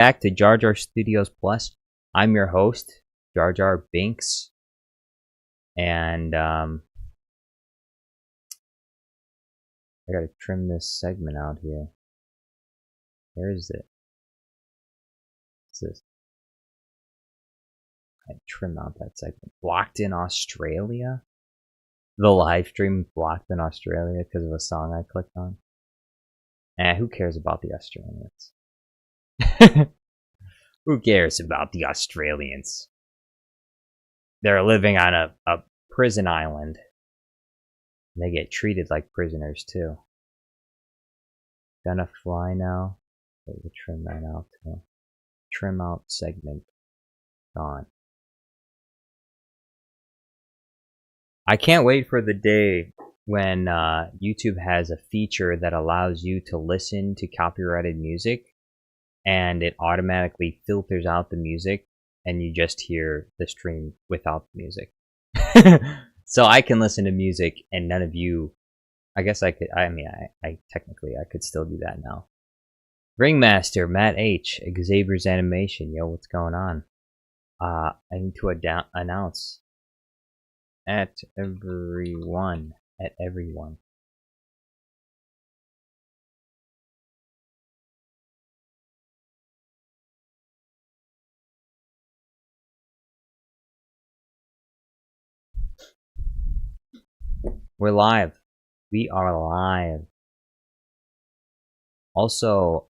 back to JarJarStudios+. I'm your host, JarJarBinks, and I gotta trim this segment out here. Where is it? What's this? I trim out that segment. Blocked in Australia? The live stream blocked in Australia because of a song I clicked on. Who cares about the Australians? Who cares about the Australians? They're living on a prison island. They get treated like prisoners too. Gonna fly now. Wait, we'll trim that out too. Trim out segment. Gone. I can't wait for the day when YouTube has a feature that allows you to listen to copyrighted music and it automatically filters out the music and you just hear the stream without the music. So I can listen to music and none of you, I guess I could, I technically I could still do that now. Ringmaster, Matt H, Xavier's Animation, yo, what's going on? I need to announce at everyone. We're live. We are live. Also,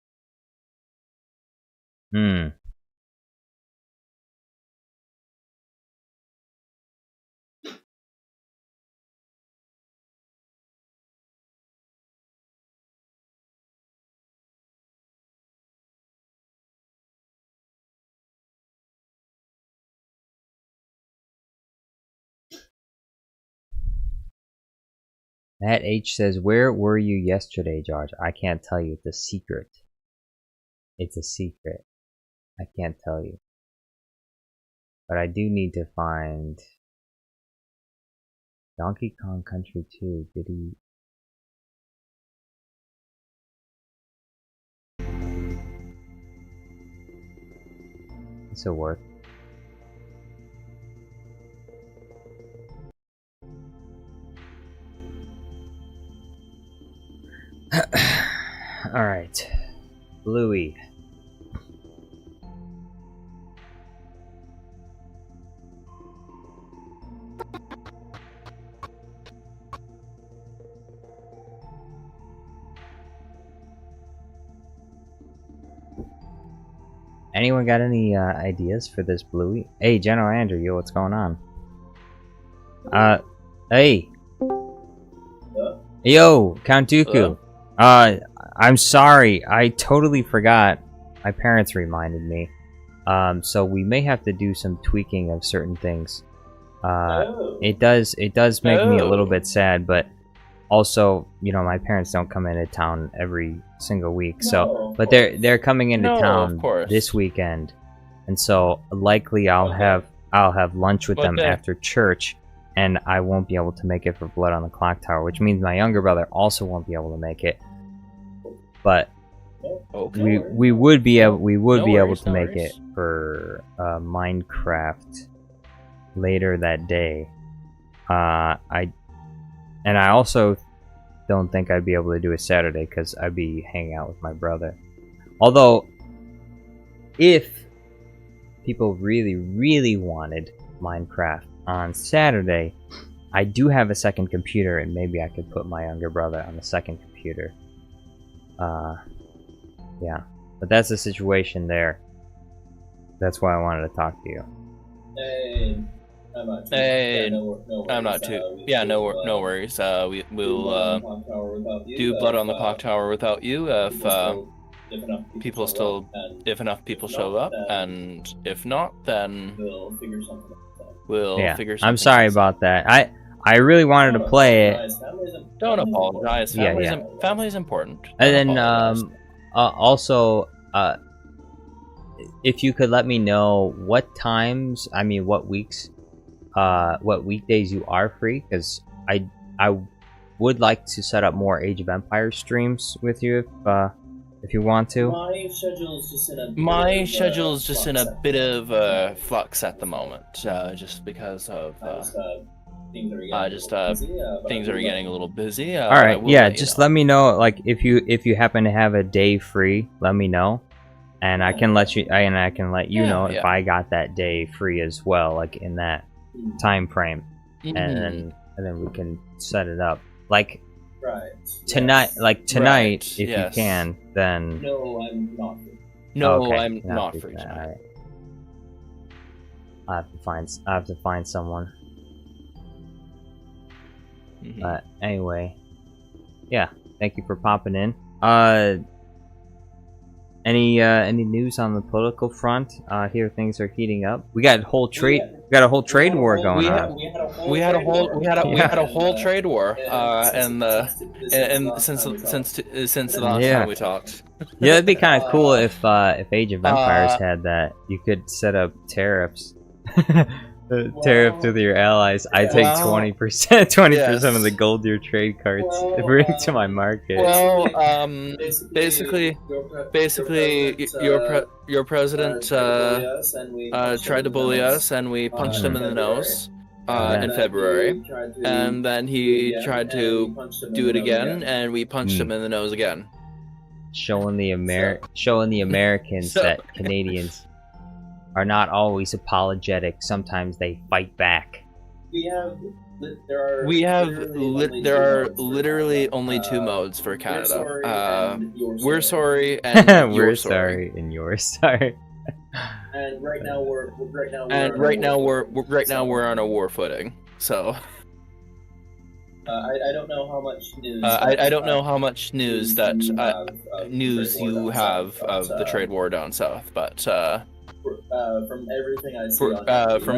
Matt H says, where were you yesterday, George? I can't tell you. It's a secret. It's a secret. I can't tell you. But I do need to find Donkey Kong Country 2. Did he? This'll work. Alright. Bleuy. Anyone got any ideas for this Bleuy? Hey, General Andrew, yo, what's going on? Hey. Yo, Count Dooku. I'm sorry, I totally forgot. My parents reminded me. So we may have to do some tweaking of certain things. It does make me a little bit sad, but also, you know, my parents don't come into town every single week, but they're coming into town this weekend, and so likely I'll have lunch with them after church, and I won't be able to make it for Blood on the Clock Tower, which means my younger brother also won't be able to make it. But we would be able to make it for Minecraft later that day. I also don't think I'd be able to do it Saturday because I'd be hanging out with my brother. Although, if people really wanted Minecraft on Saturday, I do have a second computer, and maybe I could put my younger brother on the second computer. Yeah, but that's the situation there. That's why I wanted to talk to you. Hey, I'm not too. Yeah, no worries. We'll do Blood on the Clock Tower without you if enough people show up, and if not, then we'll figure something out. I'm sorry about that. I really wanted to play it. Don't apologize. Family is important. And then also, if you could let me know what times, what weeks, what weekdays you are free, because I would like to set up more Age of Empires streams with you if you want to. My schedule's just in a bit of flux at the moment, just because of things are getting a little busy. All right, yeah, just let me know, like, if you happen to have a day free, let me know, and I can let you know if I got that day free as well, like in that time frame, and then we can set it up, like tonight, if you can, then. No, I'm not free. No, okay, I'm not free tonight. Right. I have to find someone. But anyway, yeah, thank you for popping in. Any news on the political front? Here things are heating up. We got a whole trade war going on. We had a whole trade war, and since the last time we talked. Yeah, it'd be kind of cool if Age of Empires had that. You could set up tariffs. Tariff to your allies. I take 20% of the gold your trade carts bring to my market. Well, basically, your president tried to bully us, and we punched him in the nose in February, and then he tried to do it again, and we punched him in the nose again. Showing the Americans that Canadians are not always apologetic. Sometimes they fight back. There are literally only two modes for Canada. We're sorry and we're sorry and you're sorry. And right now we're on a war footing. So I don't know how much news. I don't know how much news news you have of the trade war down south, but from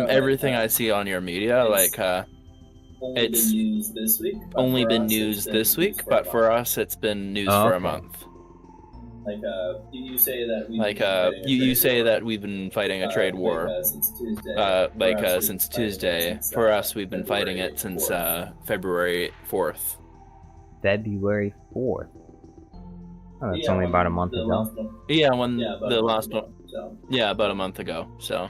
everything I see on your media, like it's only been news this week, but for us it's been news for a month. Like you say that we've been fighting a trade war since Tuesday. For us, we've been fighting it since February 4th. February 4th. Oh, that's only about a month ago. Yeah, the last one. Yeah, about a month ago. So.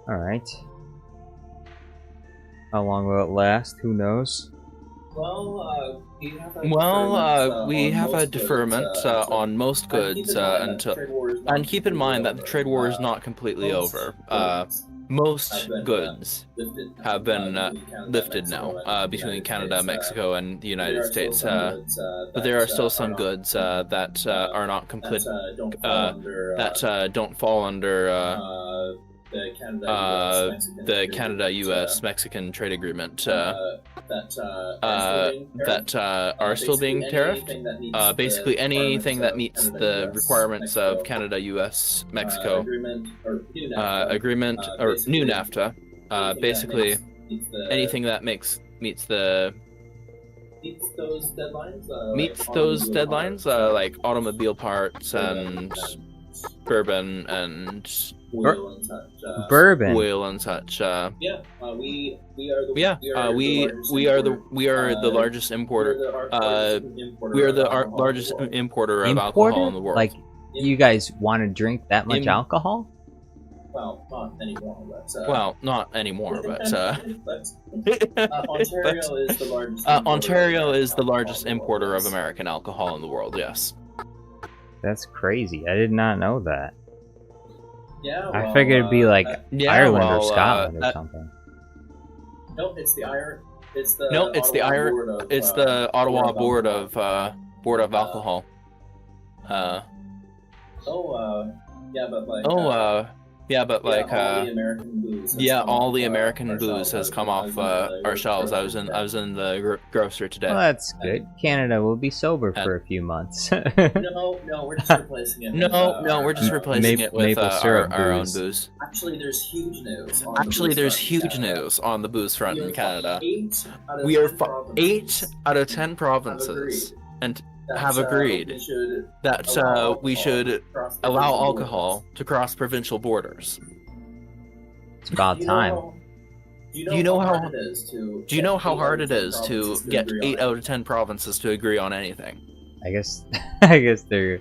All right. How long will it last? Who knows? Well, we have a deferment on most goods and keep in mind that the trade war is not completely over. Most goods have been lifted now between Canada, Mexico, and the United States, but there are still some goods that are not complete, that don't fall under the Canada-U.S.-Mexican trade agreement that are still being tariffed. Basically, anything that meets the requirements of Canada-U.S.-Mexico agreement or new NAFTA. Basically, anything that meets those deadlines, like automobile parts and bourbon and oil and such. We are the largest importer. We are the largest importer of alcohol in the world. Like, you guys want to drink that much alcohol? Well, not anymore, but Ontario is the largest importer of American alcohol in the world. Yes. That's crazy. I did not know that. Yeah, well, I figured it'd be like Ireland or Scotland or something. No, it's the Ottawa Board of Alcohol. All the American booze has come off our shelves. I was in the grocery today. Well, that's good. Canada will be sober for a few months. No, we're just replacing it. We're just replacing it with our own booze. Actually, there's huge news on the booze front in Canada. We are 8 out of 10 provinces and have agreed that we should allow alcohol to cross provincial borders. It's about time. Do you know how hard it is to get 8 out of 10 provinces to agree on anything? I guess I guess they're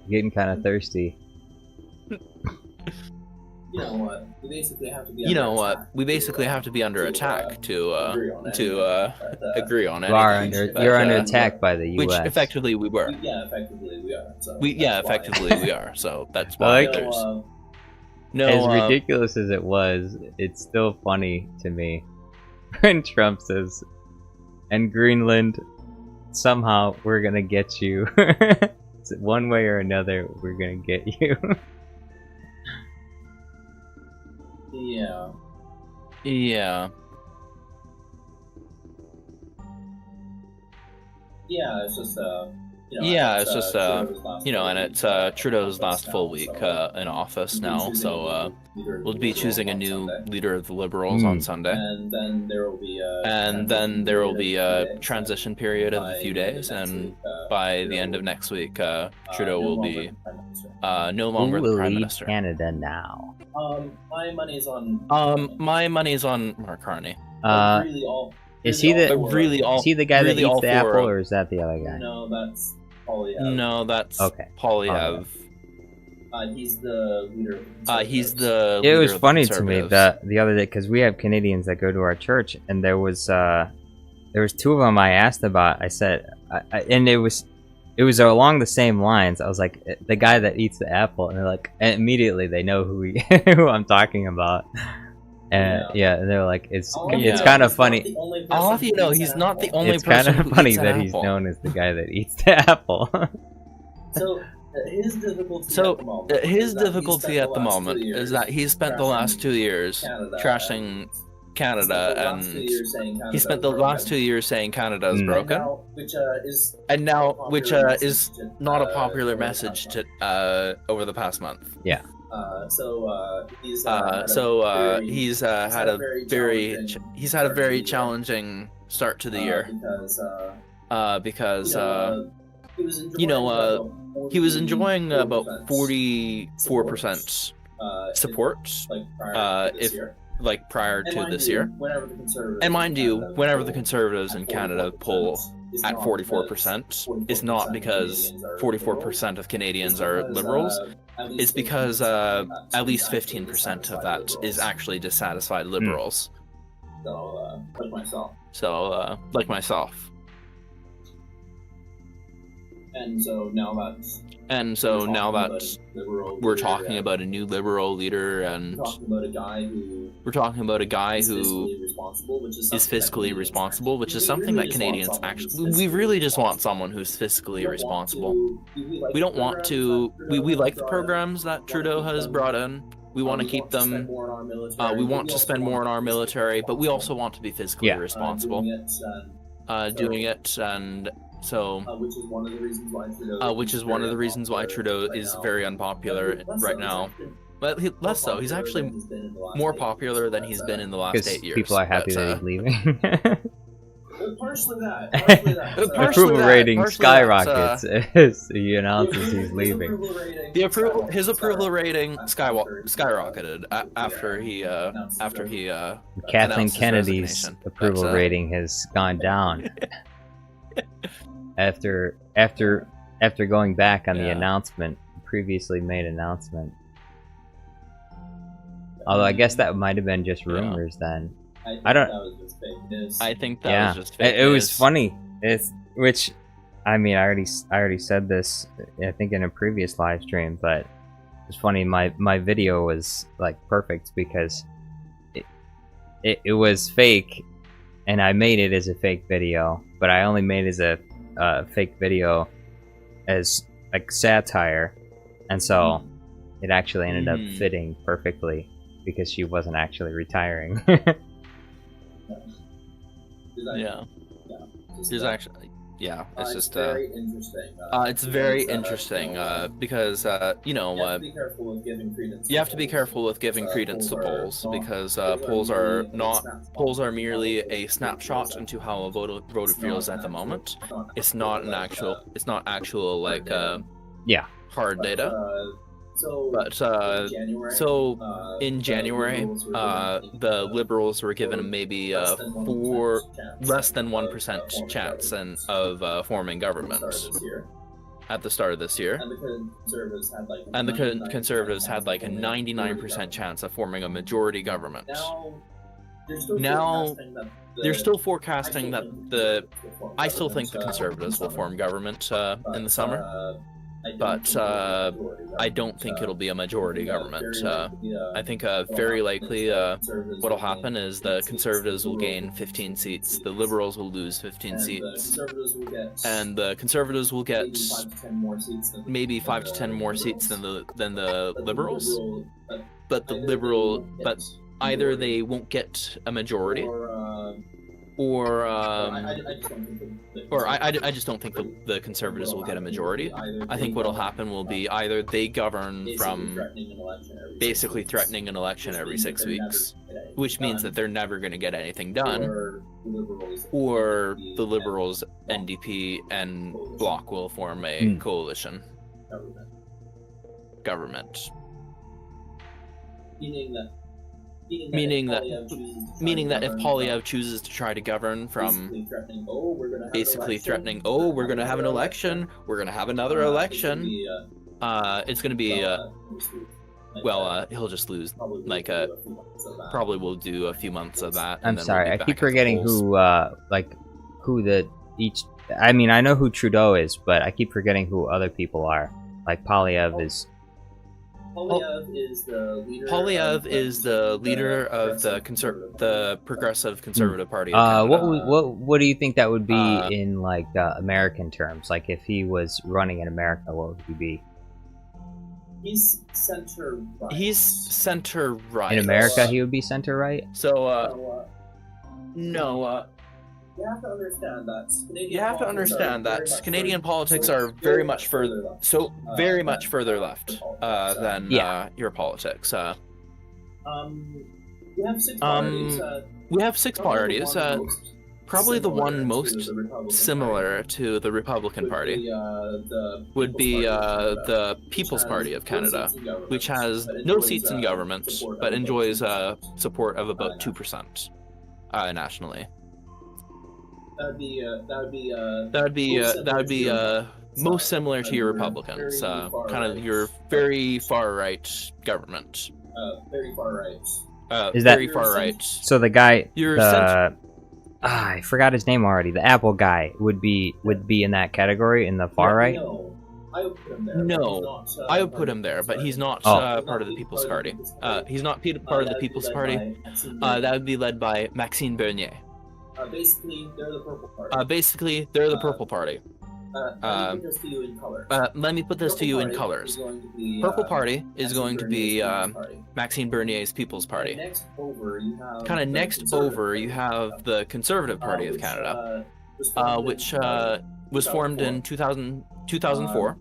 getting kind of thirsty. You know what? We basically have to be. We basically have to be under attack to agree on anything. You're under attack by the U.S. Which effectively we were. Yeah, effectively we are. So effectively we are. So that's why there's as ridiculous as it was, it's still funny to me when Trump says, "And Greenland, somehow we're gonna get you." One way or another, we're gonna get you. Yeah. Yeah. Yeah, it's just and it's Trudeau's last full week in office now, so we'll be choosing a new leader of the Liberals on Sunday, and then there will be a transition period of a few days, and by the end of next week, Trudeau will be no longer the Prime Minister. Canada now. My money's on. My money's on Mark Carney. Is he the guy that eats the apple, or is that the other guy? No, that's Polyev. No, that's Polyev. He's the leader. It was funny to me that the other day, because we have Canadians that go to our church, and there was two of them I asked about. I said, and it was along the same lines. I was like, the guy that eats the apple, and they're like, and immediately they know who I'm talking about. And and they're like, it's kind of funny. I'll have you know, he's not the only person. It's kind of funny that he's known as the guy that eats the apple. So his difficulty at the moment is that he's spent the last 2 years trashing Canada, and he spent the last 2 years saying Canada is broken, which is not a popular message to over the past month. Yeah. He's had a very challenging start to the year because he was enjoying about 44% support prior to this year. And mind you, whenever the Conservatives in Canada poll at 44%, it's not because 44% of Canadians are Liberals. It's because at least 15% of that is actually dissatisfied Liberals. Like myself. Like myself. And so now that we're talking about a new Liberal leader, and we're talking about a guy who is fiscally responsible, which is something that Canadians actually, we really just want someone who's fiscally responsible. We don't want to, we like the programs that Trudeau has brought in. We want to keep them, we want to spend more on our military, but we also want to be fiscally responsible. Doing it, and so, which is one of the reasons why Trudeau is very unpopular right now. But less so. He's actually more popular than he's been in the last 8 years. People are happy that he's leaving. Partially that. Approval rating skyrockets as he announces he's leaving. His approval rating skyrocketed after he Kathleen Kennedy's approval rating has gone down. After going back on the announcement, previously made announcement. Although I guess that might have been just rumors then. I don't. I think that was just fake news. It was funny. Which, I mean, I already said this, I think, in a previous live stream, but it's funny. My video was like perfect because it was fake, and I made it as a fake video, but I only made it as a fake video as like satire, and so it actually ended up fitting perfectly because she wasn't actually retiring. There's actually, it's just very interesting. it's very interesting because you have to be careful with giving credence to polls, because polls are merely a snapshot into how a voter feels at the moment. It's not actual like hard data. But in January, the Liberals were given maybe less than 1% chance of forming government. at the start of this year, and the Conservatives had like a 99% chance of forming a majority government. Now, they're still forecasting that I still think the Conservatives will form government in the summer, but I don't think it'll be a majority government. I think very likely what'll happen is the Conservatives will gain 15 seats, the Liberals will lose 15 seats, and the Conservatives will get maybe 5 to 10 more seats than the Liberals, but either they won't get a majority, or I just don't think the Conservatives will get a majority. I think what'll happen will be either they govern from basically threatening an election every 6 weeks, which means that they're never going to get anything done, or the Liberals, NDP, and Bloc will form a coalition government. Meaning that if Polyev chooses to try to govern from basically threatening, oh, we're going to have an election, we're going to have another election, it's going to be, well, he'll just lose, like, probably will do a few months of that. I'm sorry, I keep forgetting who I mean, I know who Trudeau is, but I keep forgetting who other people are. Like, Polyev is the leader of the Progressive Conservative Party of Canada. What do you think that would be in like American terms? Like if he was running in America, what would he be? He's center right. He's center right. In America, he would be center right. So no. You have to understand that Canadian politics are very much further left than your politics. We have six parties. Probably the one most similar to the Republican Party would be the People's Party of Canada, which has no seats in government but enjoys support of about 2% nationally. That would be most similar to your Republicans, kind of your very far right government. Very far right. Is that very far right? So the guy, I forgot his name already. The Apple guy would be in that category in the far right. No, I would put him there, but he's not part of the People's Party. He's not part of the People's Party. That would be led by Maxime Bernier. Basically, they're the Purple Party. Let me put this to you in colors. Purple Party is going to be Maxime Bernier's People's Party. Kind of next over, you have the Conservative Party of Canada, which was formed in 2004.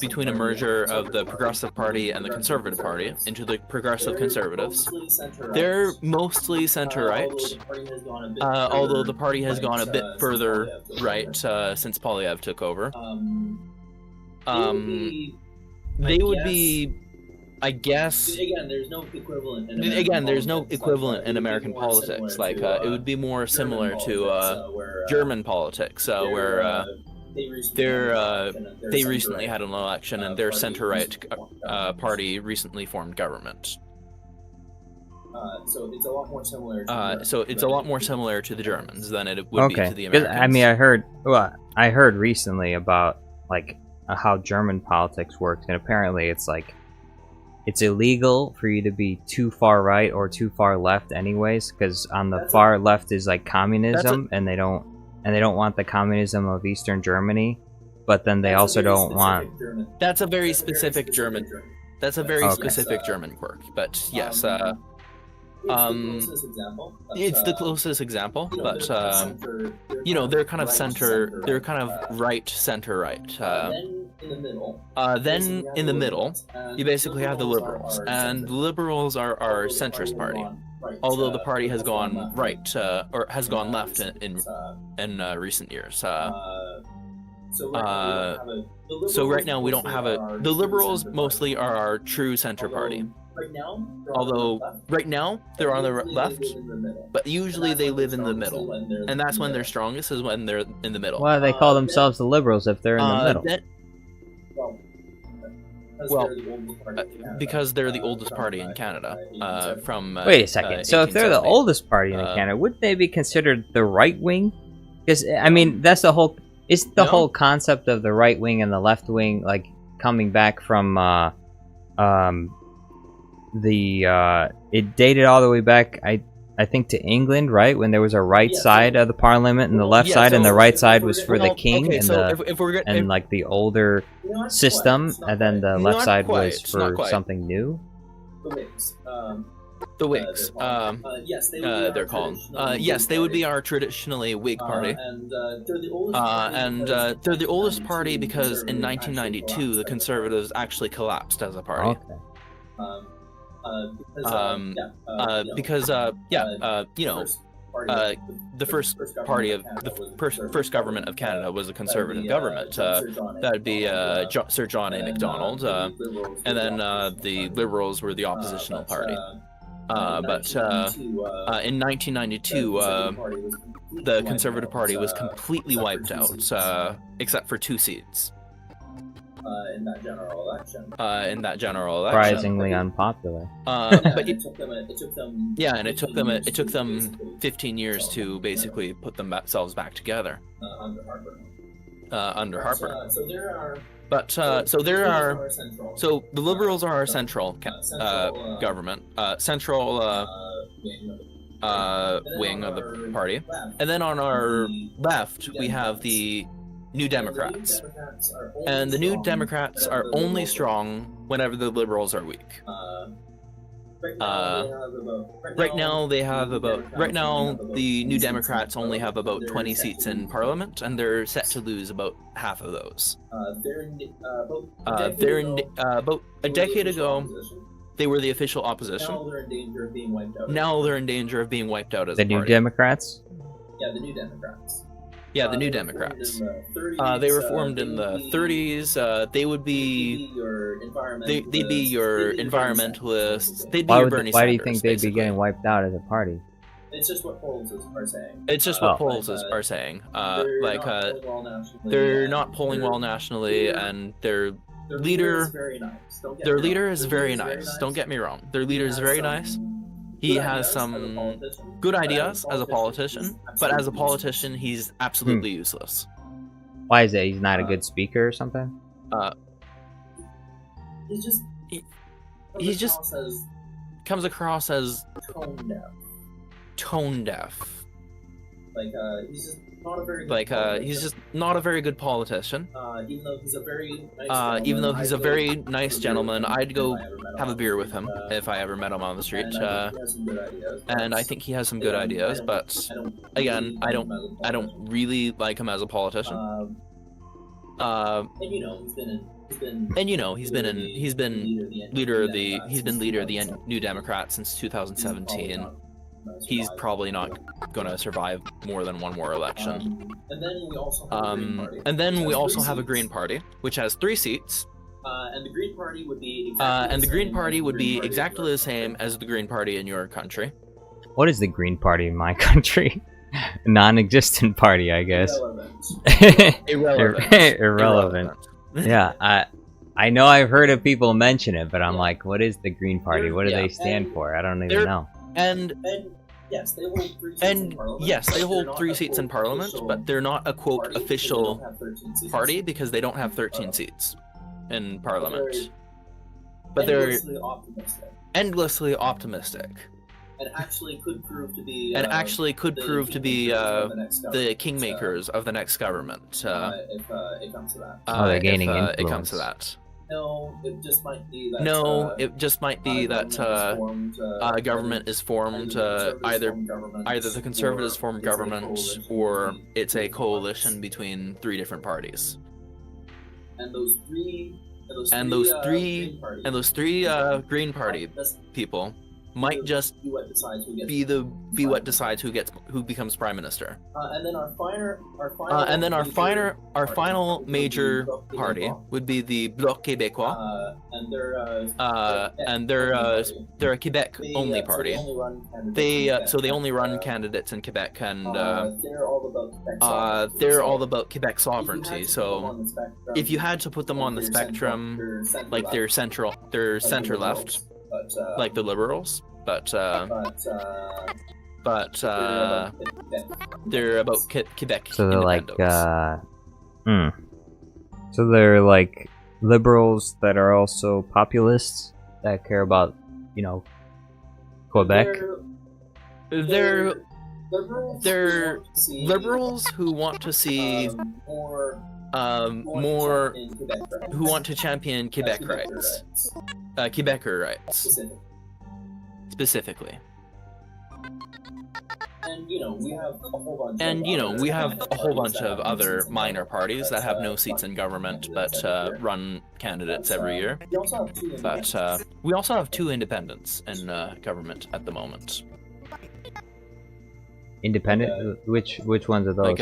Between a merger of the Progressive Party and the Conservative Party into the Progressive Conservatives. They're mostly center-right, although the party has gone a bit further right since Polyev took over. They would be, I guess... Again, there's no equivalent in American politics. Like, it would be more similar to German politics, where... They recently had an election, and their center-right party recently formed government. So it's a lot more similar. So it's a lot more similar to the Germans than it would be to the Americans. I mean, I heard recently about like how German politics works, and apparently it's like it's illegal for you to be too far right or too far left, anyways, because on the far left is like communism, and they don't want the communism of Eastern Germany, but then they also don't want... That's a very specific German... That's a very specific German quirk, but yes, it's the closest example, but, you know, they're kind of right, center-right. Then, in the middle, you basically have the Liberals, and the Liberals are our centrist party. Although the party has gone right, or has gone left in recent years. So right now we don't have a... The Liberals mostly are our true center party. Although right now they're on the left, but usually they live in the middle, and that's when they're strongest, is when they're in the middle. Why do they call themselves the Liberals if they're in the middle? Because they're the oldest party in Canada. Wait a second. So if they're the oldest party in Canada, wouldn't they be considered the right wing? Because I mean, that's the whole. Is the whole concept of the right wing and the left wing like coming back from it dated all the way back, I think, to England, right? When there was a right side of the parliament and the left side, and the right side was for the king and like the older system, and then the left side was for something new. The Whigs, they're called. Yes, they would be our traditionally Whig party, and they're the oldest party because in 1992 the Conservatives actually collapsed as a party. The first party of the first government of Canada was a Conservative government. That'd be Sir John A. Macdonald, and then the Liberals were the oppositional party. But in 1992, the Conservative Party was completely wiped out, except for 2 seats. In that general election. Surprisingly unpopular. But it took them 15 years to basically put themselves back together. Under Harper. So the Liberals are our central government, central wing of the party, and then on our left we have the New Democrats, and the New Democrats are only strong whenever the Liberals are weak. Right now the New Democrats only have about 20 seats in Parliament, and they're set to lose about half of those. About a decade ago, they were the official opposition. Now they're in danger of being wiped out as a party. The New Democrats? Yeah, the New Democrats. Yeah, the New Democrats. They were formed in the 30s. They would be they'd be your environmentalists. They'd be your Bernie Sanders. Why do you think they'd be getting wiped out as a party? It's just what polls are saying. It's just what polls are saying. They're not polling well nationally, and their leader is very nice. Don't get me wrong. Their leader is very nice. He has some good ideas as a politician, but as a politician, he's absolutely useless. Why is it? He's not a good speaker or something? He just comes across as tone deaf. He's just not a very good politician. Even though he's a very nice gentleman, I'd go have a beer with him if I ever met him on the street. And I think he has some good ideas, but again, I don't really like him as a politician. He's been leader of the New Democrats since 2017. He's probably not going to survive more than one more election. And then we also have a Green Party, which has 3 seats. And the Green Party would be exactly the same as the Green Party in your country. What is the Green Party in my country? Non-existent party, I guess. Irrelevant. Yeah, I know I've heard of people mention it, but I'm like, what is the Green Party? What do they stand for? I don't even know. And yes, they hold 3 seats in Parliament, but they're not a quote official party because they don't have 13 seats in Parliament. But they're endlessly optimistic. And actually could prove to be the kingmakers of the next government. If it comes to that. They're gaining influence. It comes to that. No, it just might be that. Government is formed. Either the Conservatives form government, or it's a coalition between 3 different parties. And those three Green Party Green Party people might just be what decides who becomes prime minister. And then our final major party would be the Bloc Québécois, and they're a Quebec only party. They only run candidates in Quebec, and they're all about Quebec sovereignty. So if you had to put them on the spectrum, like they're center left, like the Liberals, but they're about Quebec. So they're like independence. So they're like liberals that are also populists that care about, you know, Quebec. They're liberals who want to see more who want to champion Quebec rights, Quebecer rights specifically. And we have a whole bunch of other minor parties that have no seats in government but run candidates every year. But we also have 2 independents in government at the moment. Independent? Which ones are those?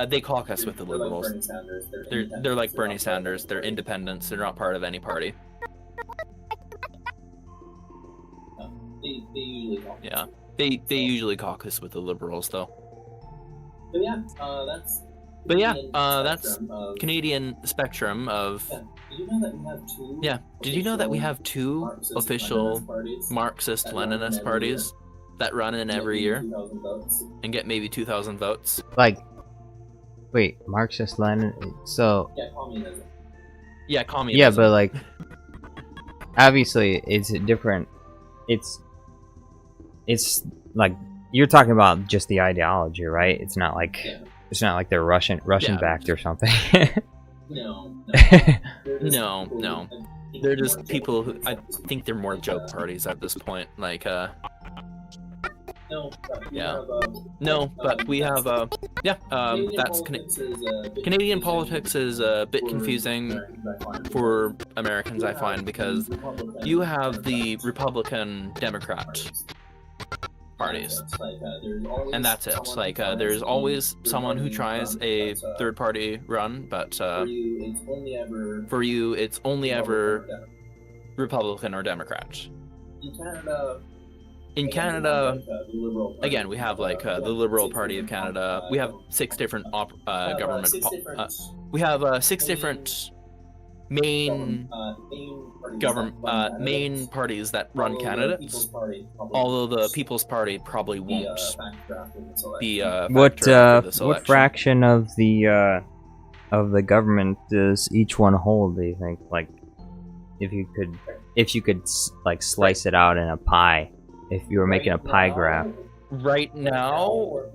They caucus with the Liberals. They're like Bernie Sanders. They're independents. They're not part of any party. Yeah, they usually caucus with the Liberals, though. But yeah, that's Canadian spectrum of. Yeah, did you know that we have 2 official Marxist-Leninist parties that run in every year and get maybe 2,000 votes? Like, wait, Marxist-Lenin? So. Yeah, communism. Yeah, but like, obviously, it's different. It's like you're talking about just the ideology, right? It's not like they're Russian backed or something. No. They're just people who I think they're more joke parties at this point. Like, yeah. No, but we have that's Canadian politics is a bit confusing for Americans, I find, because you have the Republican Democrat parties, and that's it. Like, there's always someone who tries a third party run, but for you it's only ever Republican or Democrat. In Canada, again, we have like the Liberal Party of Canada. We have 6 different government. We have 6 different main parties that run candidates. Although the People's Party probably won't be what fraction of the government does each one hold? Do you think? Like, if you could like slice it out in a pie. If you were making a pie graph. Right now, or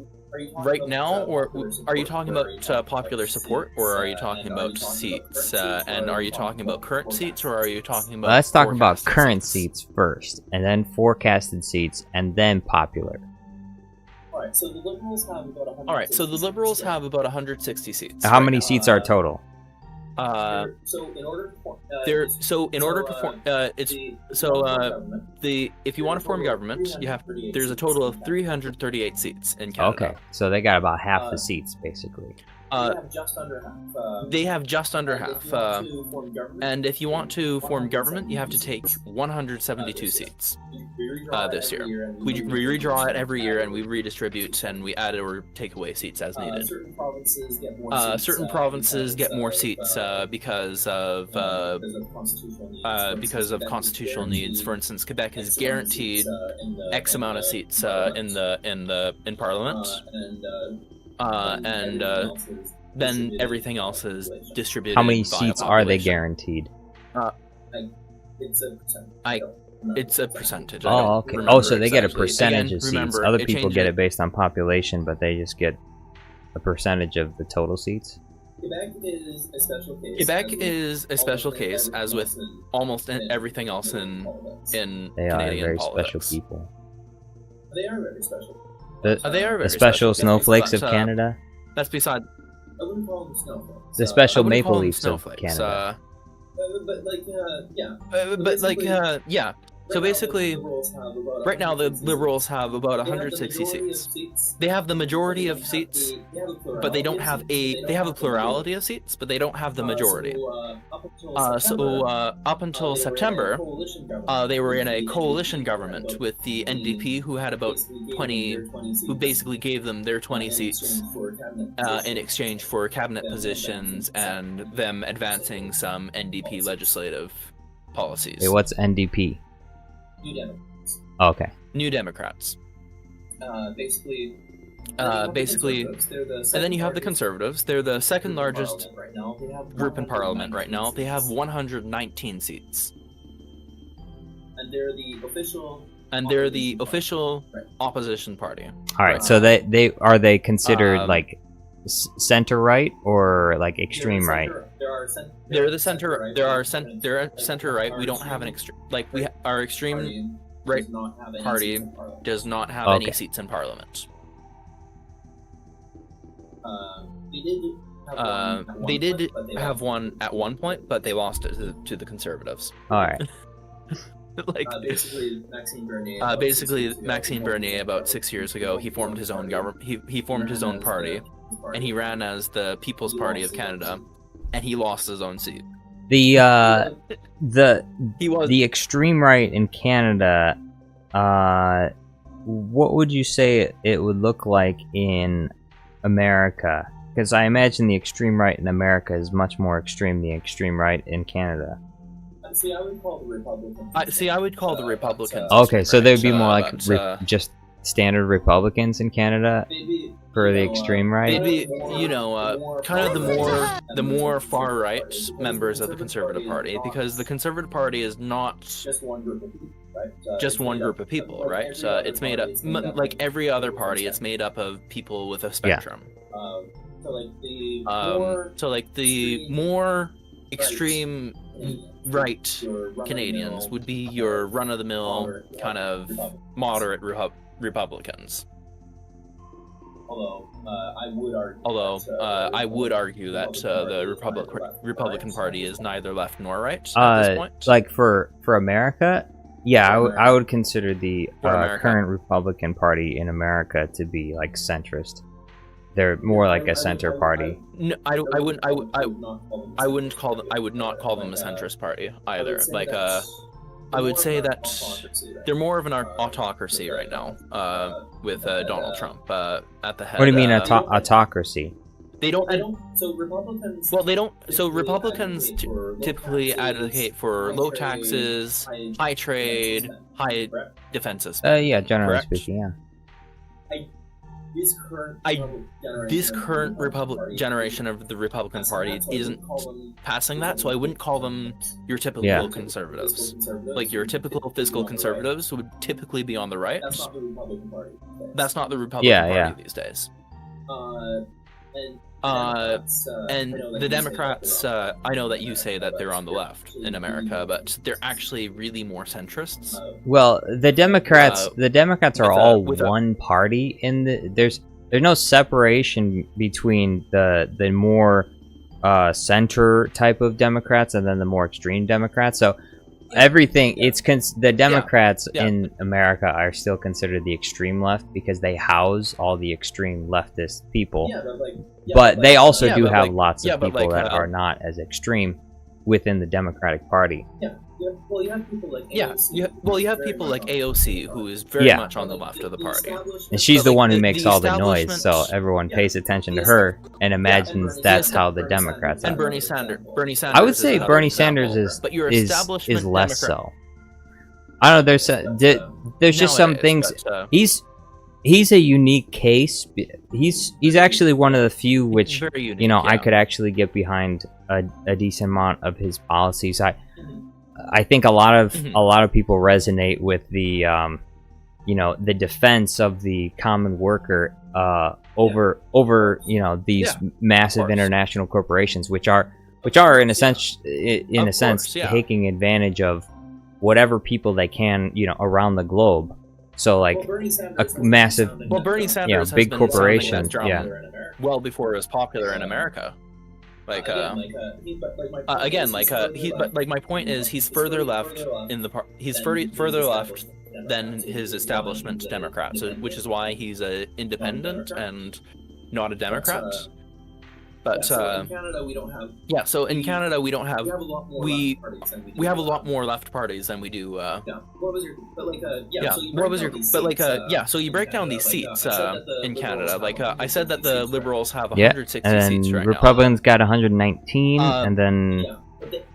are you talking about popular support, or are you talking about seats? And are you talking about current seats, or are you talking about? Well, let's talk about current seats first, and then forecasted seats, and then popular. Alright, so the Liberals have about 160 seats. How many seats are total? If you want to form government, there's a total of 338 seats in Canada. Okay, so they got about half the seats, basically. They have just under half. And if you want to form government, you have to take 172 seats this year. We redraw it every year, and we redistribute, and we add or take away seats as needed. Certain provinces get more seats because of constitutional needs. For instance, Quebec is guaranteed X amount of seats in Parliament. And then everything else is distributed. How many seats are they guaranteed? It's a percentage. Oh, okay. Oh, so they get a percentage of seats. Other people get it based on population, but they just get a percentage of the total seats. Quebec is a special case, as with almost everything else in Canadian They are very politics. special people. They are very special. The special snowflakes of Canada? That's beside... The special maple leaves of Canada. Yeah. So basically, right now the Liberals have about 160 seats. They have the majority of seats, but they don't have they have a plurality of seats, but they don't have the majority. Up until September, they were in a coalition government with the NDP, who had about 20, who basically gave them their 20 seats in exchange for cabinet positions and them advancing some NDP legislative policies. Hey, what's NDP? New Democrats. Oh, okay. New Democrats. Basically, and then you have the Conservatives. They're the second largest group in Parliament right now. They have 119 seats. And they're the official. Opposition party. All right. So they considered like center right or like extreme right? They're the center. They're center right. We don't have an extreme. Like our extreme right party does not have any seats in Parliament. They did have one at one point, but they lost it to the Conservatives. All right. Basically, Maxime Bernier about 6 years ago, he formed his own government. He formed his own party, and he ran as the People's Party of Canada, and he lost his own seat. The extreme right in Canada, what would you say it would look like in America? Because I imagine the extreme right in America is much more extreme than the extreme right in Canada. I would call the Republicans. I would call the Republicans. Okay, so they would be more like just standard Republicans in Canada for the extreme right. They'd be, kind of the more far right members of the Conservative Party, because the Conservative Party is not just one group of people, right? Just one group of people, right? It's made up, like every other party, it's made up of people with a spectrum. So like the more extreme right Canadians would be your run-of-the-mill kind of moderate Republicans. Although I would argue that the Republican Party is neither left nor right at this point. Like for America, yeah, I would consider the current Republican Party in America to be like centrist. They're more like a center party. No, I would not call them a centrist party either. Like I would say that they're more of an autocracy right now, with Donald Trump at the head. What do you mean autocracy? They don't. So Republicans. Well, they don't. So Republicans typically advocate for low taxes, high trade, high defenses. Yeah, generally speaking, yeah. This current generation of the Republican Party isn't passing that, so I wouldn't call them your typical conservatives. Like your typical fiscal conservatives would typically be on the right. That's not the Republican Party. That's not the Republican Party these days. And the Democrats, I know that you say that they're on the left in America, but they're actually really more centrists. Well, the Democrats are all one party. There's no separation between the more center type of Democrats and then the more extreme Democrats. So everything the Democrats in America are still considered the extreme left because they house all the extreme leftist people. But they also do have lots of people that are not as extreme within the Democratic Party. Well, you have people like AOC. You have people like AOC, who is very much on the left of the party. And she's the one who makes all the noise, so everyone pays attention to her and imagines that's how the Democrats are. And Bernie Sanders. I would say Bernie Sanders is less so. I don't know. There's just some things. He's a unique case. He's actually one of the few which I could actually get behind a decent amount of his policies. I think a lot of people resonate with the the defense of the common worker over these massive international corporations, which are in a sense taking advantage of whatever people they can around the globe. So like a massive Bernie Sanders big corporation, well before it was popular in America. my point is he's further left in the further left than his establishment Democrat, which is why he's an independent and not a Democrat. But in Canada we don't have. Yeah, so in Canada we don't have. We have a lot more left parties than we do. Yeah. What was your? But So you break down these seats in Canada. I said that the Liberals have 160 seats right now. Republicans got 119, and then.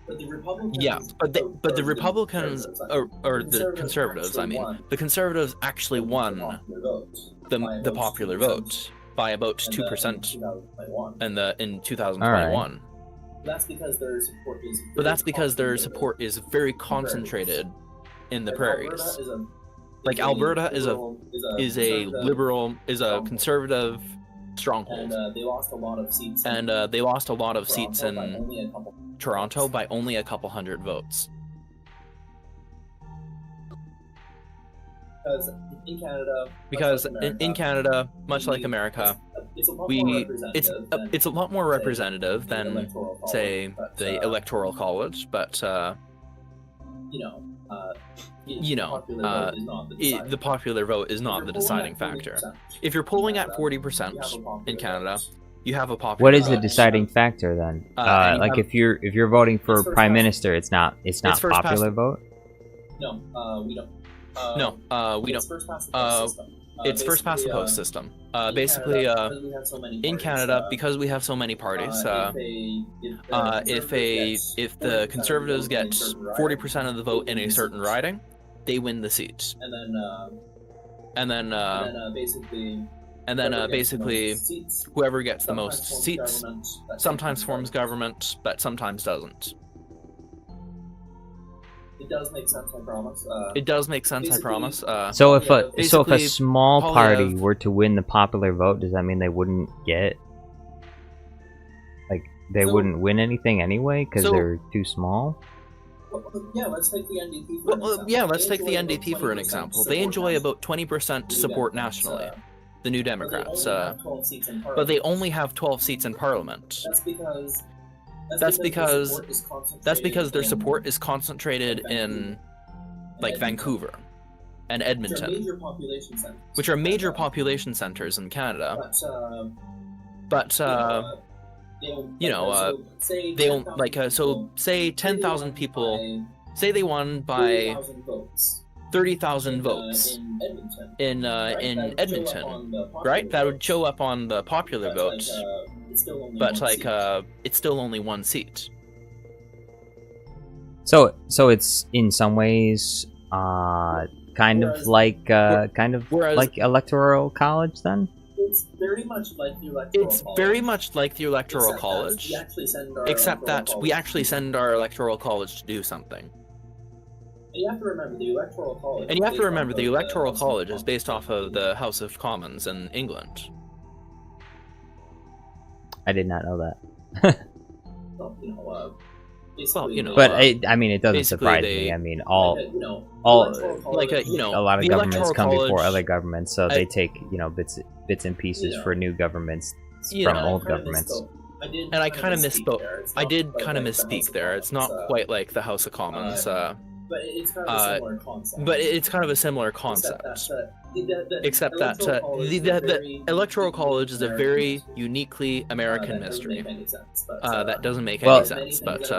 But the Republicans or the Conservatives. I mean, the Conservatives actually won the popular vote by about 2% in 2021. Right. That's because their support is very concentrated in the prairies. Alberta is a conservative stronghold. They lost a lot of seats. They lost a lot of seats in Toronto by only a couple hundred votes. Because in Canada, much like America, it's a lot more representative than, say, the Electoral College, but the popular vote is not the deciding factor. If you're polling at 40% in Canada, you have a popular. What is the deciding factor then? If you're voting for prime minister, it's not popular vote. No, we don't. We don't. It's first past the post system. Basically, in Canada, because we have so many parties, if the Conservatives get 40% of the vote in a certain riding, they win the seats. And then basically, whoever gets the most seats sometimes forms government, but sometimes doesn't. It does make sense, I promise. So if a small party were to win the popular vote, does that mean they wouldn't get? They wouldn't win anything anyway because they're too small? Yeah, let's take the NDP for an example. They enjoy about 20% support nationally, the New Democrats, but they only have 12 seats in Parliament. That's because their support is concentrated in Vancouver and Edmonton, which are major population centers in Canada. But they don't say 10,000 people. Say they won by 30,000 votes in Edmonton, right? That would show up on the popular vote. But it's still only one seat. So it's in some ways kind of like electoral college then. It's very much like the electoral college. Except that we actually send our electoral college to do something. And you have to remember the electoral college is based off of the House of Commons in England. I did not know that. But I mean, it doesn't surprise me. I mean, a lot of governments come before other governments, so they take bits and pieces for new governments from old governments. And I kind of misspoke. I did kind of misspeak there. It's not quite like the House of Commons. But it's kind of a similar concept. Except that the Electoral College is a very uniquely American mystery. That doesn't make any sense. But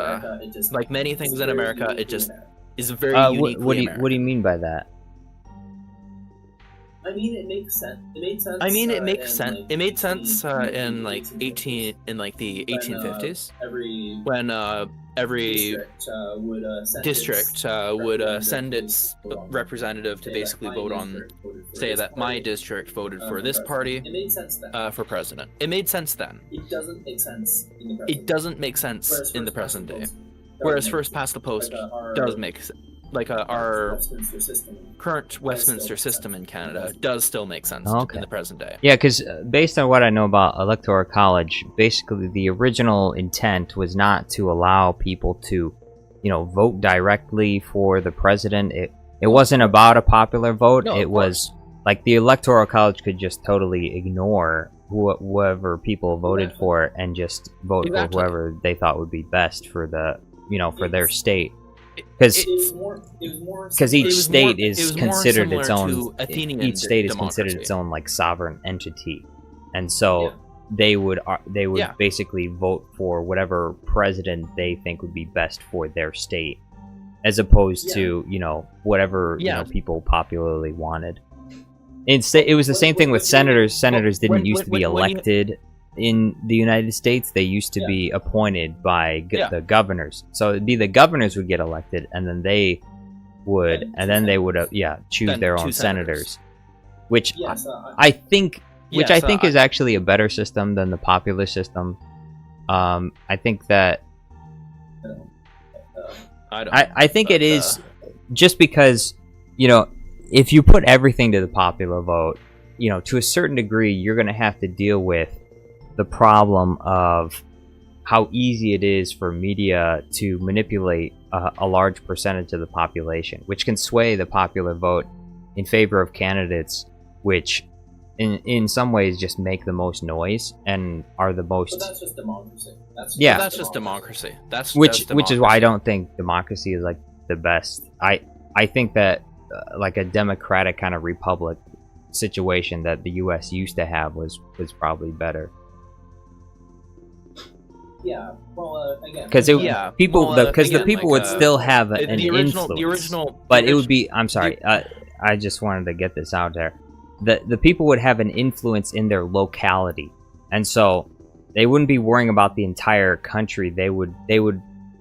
like many things in America, it just is very uniquely American. What do you mean by that? I mean, it makes sense. It made sense in the 1850s when every district would send its representative to basically vote on, say that my district voted for this party for president. It made sense then. It doesn't make sense in the present day. Whereas first past the post does make sense. Our current Westminster system in Canada does still make sense in the present day. Yeah, because based on what I know about Electoral College, basically the original intent was not to allow people to, vote directly for the president. It wasn't about a popular vote. It was like the Electoral College could just totally ignore whoever people voted for and just vote for whoever they thought would be best for the for their state. Because each state is considered its own. Each state is considered its own like sovereign entity, and so they would basically vote for whatever president they think would be best for their state, as opposed to whatever people popularly wanted. It was the same thing with senators. Senators didn't used to be elected in the United States. They used to be appointed by the governors. So it'd be the governors would get elected, and then they would choose their own senators, which I think is actually a better system than the popular system. I think that I think it is just because if you put everything to the popular vote, to a certain degree, you're going to have to deal with the problem of how easy it is for media to manipulate a large percentage of the population, which can sway the popular vote in favor of candidates which in some ways just make the most noise and are the most... But that's just democracy. That's just democracy. Which is why I don't think democracy is like the best. I think that like a democratic kind of republic situation that the U.S. used to have was probably better. Yeah, well, again, because the people would still have an influence. But it would be. I'm sorry. I just wanted to get this out there. The people would have an influence in their locality, and so they wouldn't be worrying about the entire country. They would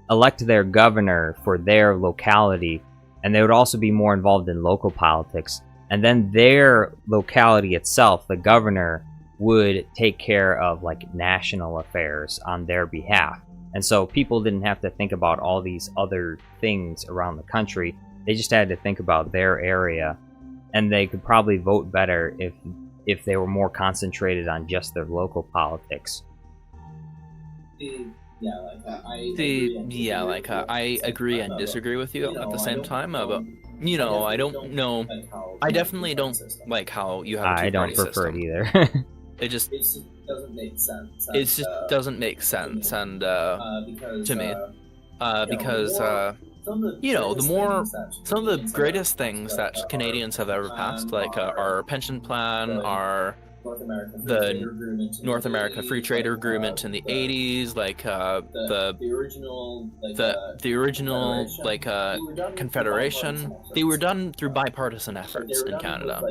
elect their governor for their locality, and they would also be more involved in local politics. And then their locality itself, the governor, would take care of like national affairs on their behalf. And so people didn't have to think about all these other things around the country. They just had to think about their area, and they could probably vote better if they were more concentrated on just their local politics. I agree and disagree with you at the same time. But I don't know. I definitely don't like how you have a two-party system. I don't prefer it either. It just doesn't make sense. It just doesn't make sense, and to me, because some of the greatest things that Canadians have ever passed, like our pension plan, our North America Free Trade Agreement in the 80s, like the original Confederation, they were done through bipartisan efforts in Canada.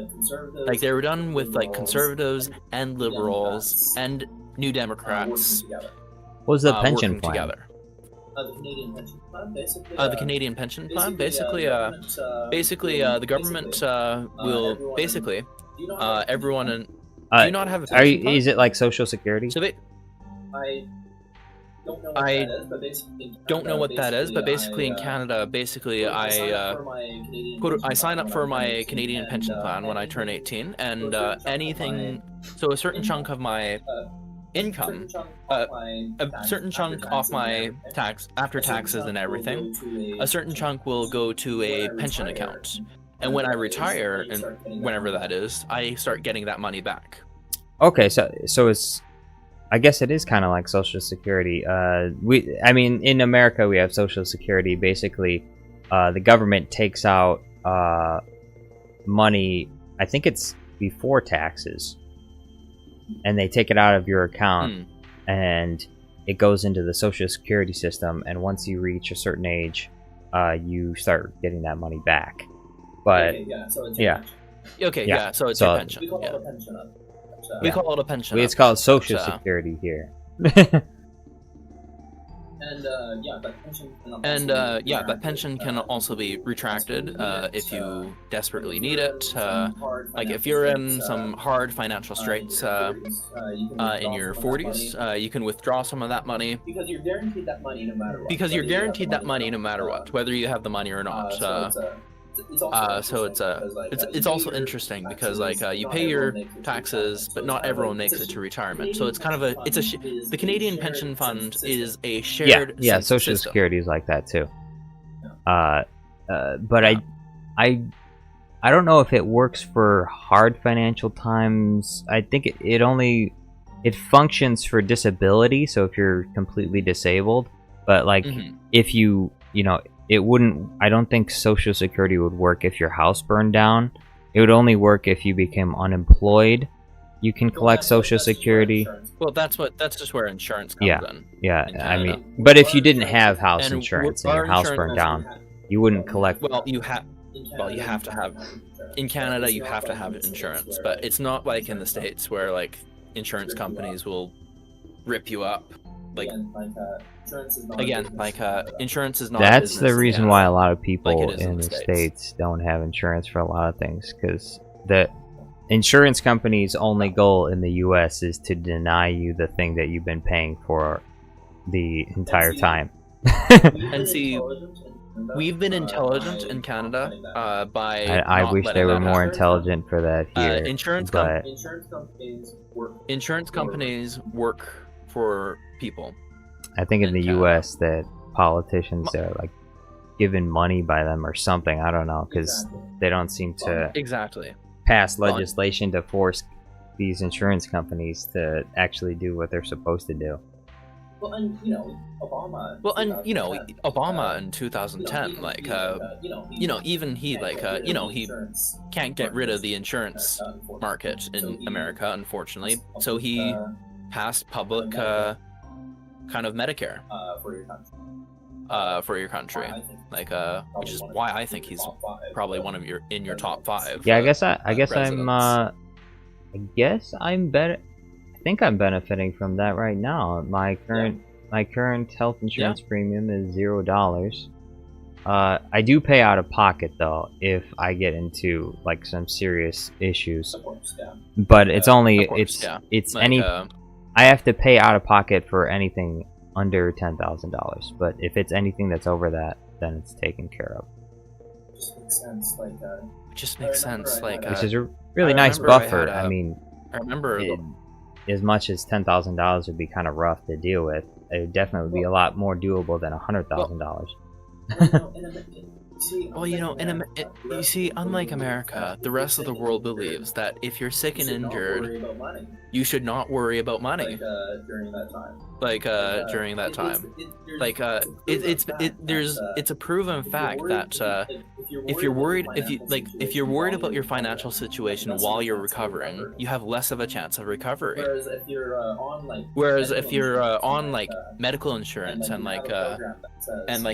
Like they were done with like conservatives and liberals and New Democrats. What was the pension plan? Together. The Canadian pension plan, basically, the government will basically everyone in. Do you not have a pension plan? Is it like Social Security? So I don't know what that is, but basically in Canada, I sign up for my Canadian pension plan when I turn 18, and so a certain chunk of my income, a certain chunk off my after taxes and everything, a certain chunk will go to a pension account. And when I retire, and whenever that is, I start getting that money back. Okay, so it's, I guess it is kind of like Social Security. In America we have Social Security. Basically, the government takes out money. I think it's before taxes, and they take it out of your account, and it goes into the Social Security system. And once you reach a certain age, you start getting that money back. But so it's your pension. We call it a pension. It's called Social Security here. That pension can also be retracted if you desperately need it. Like if you're in some hard financial straits in your 40s, you can withdraw some of that money. Because you're guaranteed that money no matter what. Because you're guaranteed that money no matter what, whether you have the money or not. It's also interesting because like you pay your taxes, but not everyone makes it to retirement. So it's kind of the Canadian pension fund is a shared Social system. Security is like that too. But I don't know if it works for hard financial times. I think it only it functions for disability, so if you're completely disabled, but like if you know, it wouldn't, I don't think Social Security would work if your house burned down. It would only work if you became unemployed. You can collect Social Security. Well, that's just where insurance comes in. Yeah, I mean, but if you didn't have house insurance and your house burned down, you wouldn't collect. Well, you have to have, in Canada, you have to have insurance, but it's not like in the States where like insurance companies will rip you up. Like insurance is not. That's the reason why a lot of people in the States don't have insurance for a lot of things, because the insurance company's only goal in the U.S. is to deny you the thing that you've been paying for the entire time. And see, we've been intelligent in Canada by. I wish they were more intelligent for that here. Insurance companies work for people. I think in the U.S. that politicians are like given money by them or something. I don't know, because they don't seem to pass legislation to force these insurance companies to actually do what they're supposed to do. Well, and you know, Obama in 2010, like, even he, like, he can't get rid of the insurance market in America, unfortunately. So he passed public, kind of Medicare for your country, like, which is why I think he's probably one of in your top 5. Yeah, I guess I'm better. I think I'm benefiting from that right now. My current health insurance premium is $0. I do pay out of pocket though if I get into like some serious issues. But it's only it's like, any. I have to pay out of pocket for anything under $10,000. But if it's anything that's over that, then it's taken care of. Just makes sense. Like, which is a really nice buffer. I mean, I remember as much as $10,000 would be kind of rough to deal with, it would definitely be a lot more doable than $100,000. Well, you see, unlike America, the rest of the world believes that if you're sick and injured, you should not worry about money. During that time. It's a proven fact that if you're worried about your financial situation while you're recovering, you have less of a chance of recovery. Whereas if you're on like medical insurance and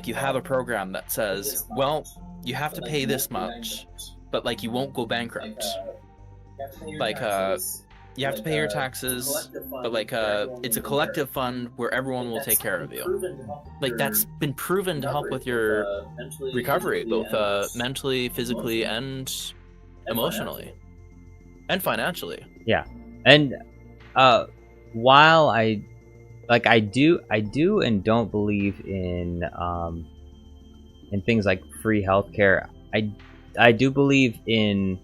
you have a program that says, well, you have to pay this much, but like you won't go bankrupt. Like you have to pay your taxes, but like it's a collective fund where everyone will take care of you. Like that's been proven to help with your recovery, both mentally, physically, and emotionally, and financially. Yeah, and while I do and don't believe in things like free healthcare, I do believe in.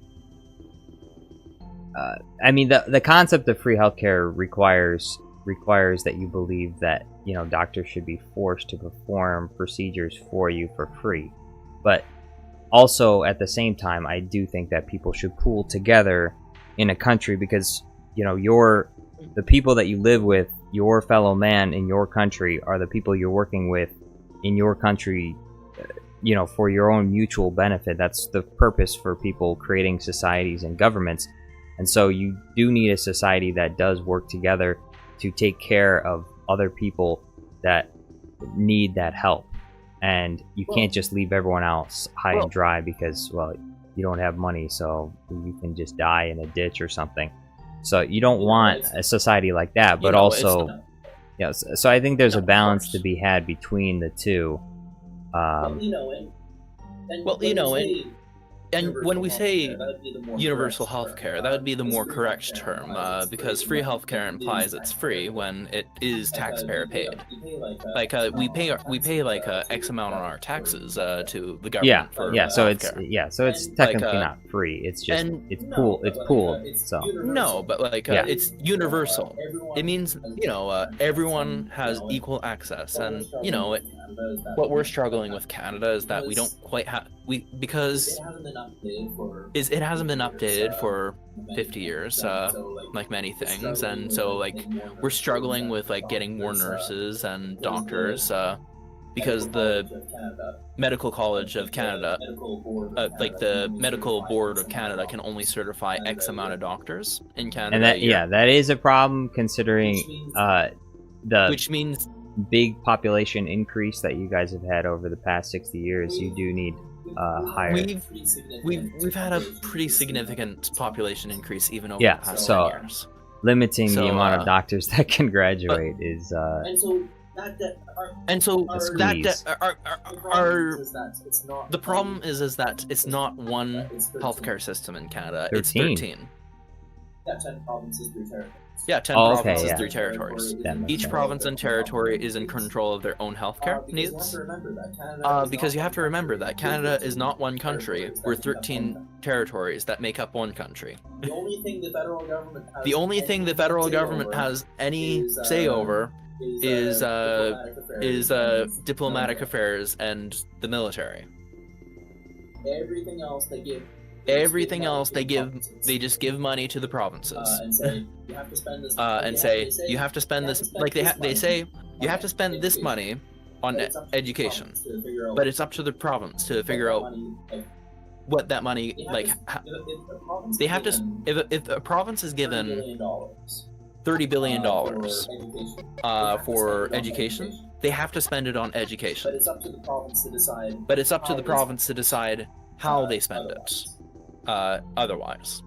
I mean, the concept of free healthcare requires that you believe that, you know, doctors should be forced to perform procedures for you for free. But also at the same time, I do think that people should pool together in a country, because, you know, the people that you live with, your fellow man in your country, are the people you're working with in your country, you know, for your own mutual benefit. That's the purpose for people creating societies and governments. And so you do need a society that does work together to take care of other people that need that help. And you can't just leave everyone else high and dry because, well, you don't have money, so you can just die in a ditch or something. So you don't want a society like that, but also, yeah. So I think there's a balance to be had between the two. And when we say universal healthcare, that would be the more correct term, because free healthcare implies it's free when it is taxpayer paid. Like we pay like X amount on our taxes to the government. So it's technically not free. It's just it's pooled. So no, but like it's universal. It means, you know, everyone has equal access, and you know what we're struggling with Canada is that we don't quite have because it hasn't been updated for 50 years, like many things, and so like we're struggling with like getting more nurses and doctors, because the Medical College of Canada, like the Medical Board of Canada, can only certify X amount of doctors in Canada. And that, yeah, that is a problem considering which means big population increase that you guys have had over the past 60 years. You do need higher. We've had a pretty significant population increase even over the past 10 years. Limiting the amount of doctors that can graduate is the problem is that it's not one healthcare system in Canada. 13. It's 13. Yeah, 10 provinces, 3 territories. Yeah, 10 provinces, 3 territories. Each province and territory is in control of their own healthcare needs. Because you have to remember that Canada is not one country. We're 13 territories that make up one country. The only thing the federal government has any say over is diplomatic affairs and the military. Everything else they just give money to the provinces and say you have to spend this like they say you have to spend this money on education, but it's up to the province to figure out what that money, like they have to, if a province is given $30 billion for education, they have to spend it on education, but it's up to the province to decide how they spend it. Otherwise.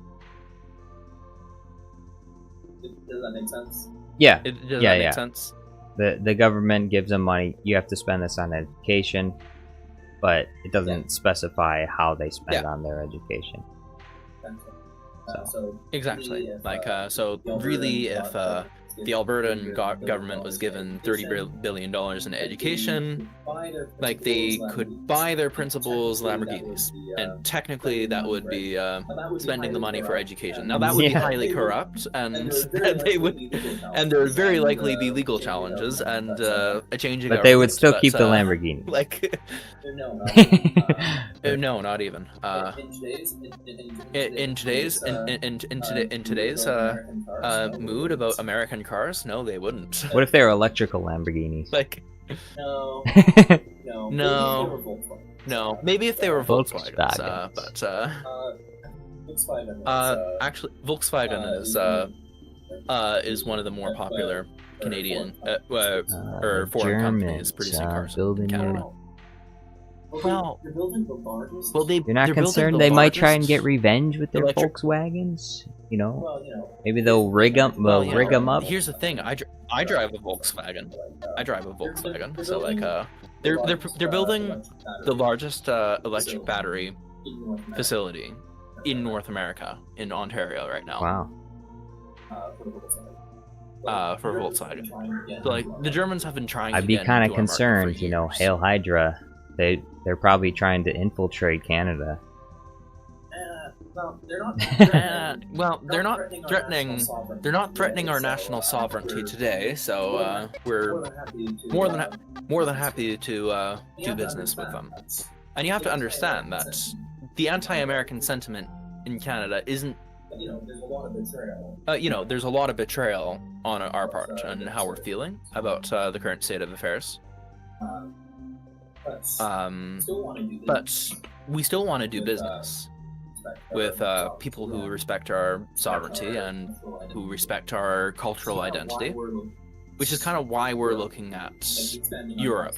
Does that make sense? Yeah. Does that make sense? The government gives them money. You have to spend this on education, but it doesn't specify how they spend it on their education. So exactly. So really, if the Albertan government was given $30 billion in education, like they could buy their principals Lamborghinis, and technically that would be spending the money for education. Now that would be highly corrupt, and they would, and there would very likely be legal challenges and a change in government. But they would still keep the Lamborghini. Like, no, not even. In today's mood about American cars, no, they wouldn't. What if they were electrical Lamborghinis? Like, no. Maybe if they were Volkswagens, but actually, Volkswagen is one of the more popular Canadian or foreign companies producing cars in Canada. Well, you're not concerned they might try and get revenge with their Volkswagens? You know, maybe they'll rig them up. Here's the thing: I drive a Volkswagen. So like, they're building the largest electric battery facility in North America, in Ontario right now. Wow. For Volkswagen. So like, the Germans have been trying. I'd be kind of concerned, you know, Hail Hydra. They're probably trying to infiltrate Canada. Well, they're not. They're not threatening. They're not threatening our national sovereignty today. So we're more than happy to do business with them. And you have to understand that the anti-American sentiment in Canada isn't. There's a lot of betrayal. There's a lot of betrayal on our part and how we're feeling about the current state of affairs. But we still want to do business with people who respect our sovereignty and who respect our cultural identity, which is kind of why we're looking at Europe,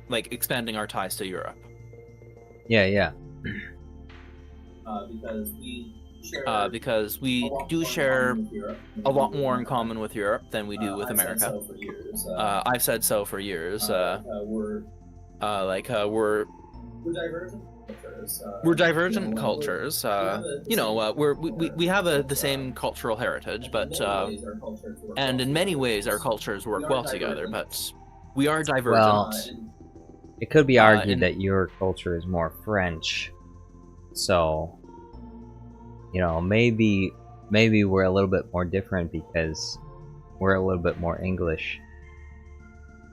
like expanding our ties to Europe. Yeah. Because we do share a lot more in common with Europe than we do with America. I've said so for years. We're divergent cultures. We have the same cultural heritage, but and in many ways our cultures work well together. But we are divergent. Well, it could be argued that your culture is more French, so maybe we're a little bit more different because we're a little bit more English.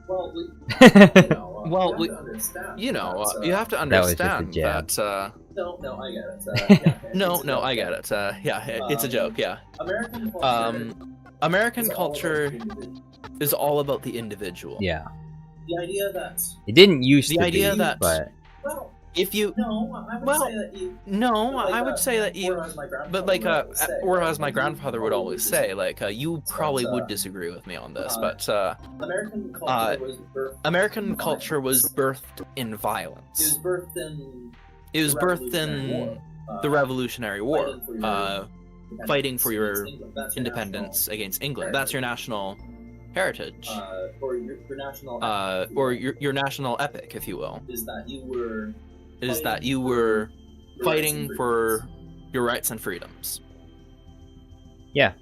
Well, you have to That was just a understand jab. that. No, I get it. No, I get it. Yeah, it's a joke. Yeah. American culture is all about the individual. Yeah. The idea that It didn't used The to idea be, that- but If you I would say that you. I would say that you, but like or as my grandfather would always say, like you probably would disagree with me on this, but American culture was birthed in violence. It was birthed in the Revolutionary War, fighting for your independence against England. That's your national heritage, or your national. Or your national epic, if you will. Is that you were fighting for your rights and freedoms. yeah.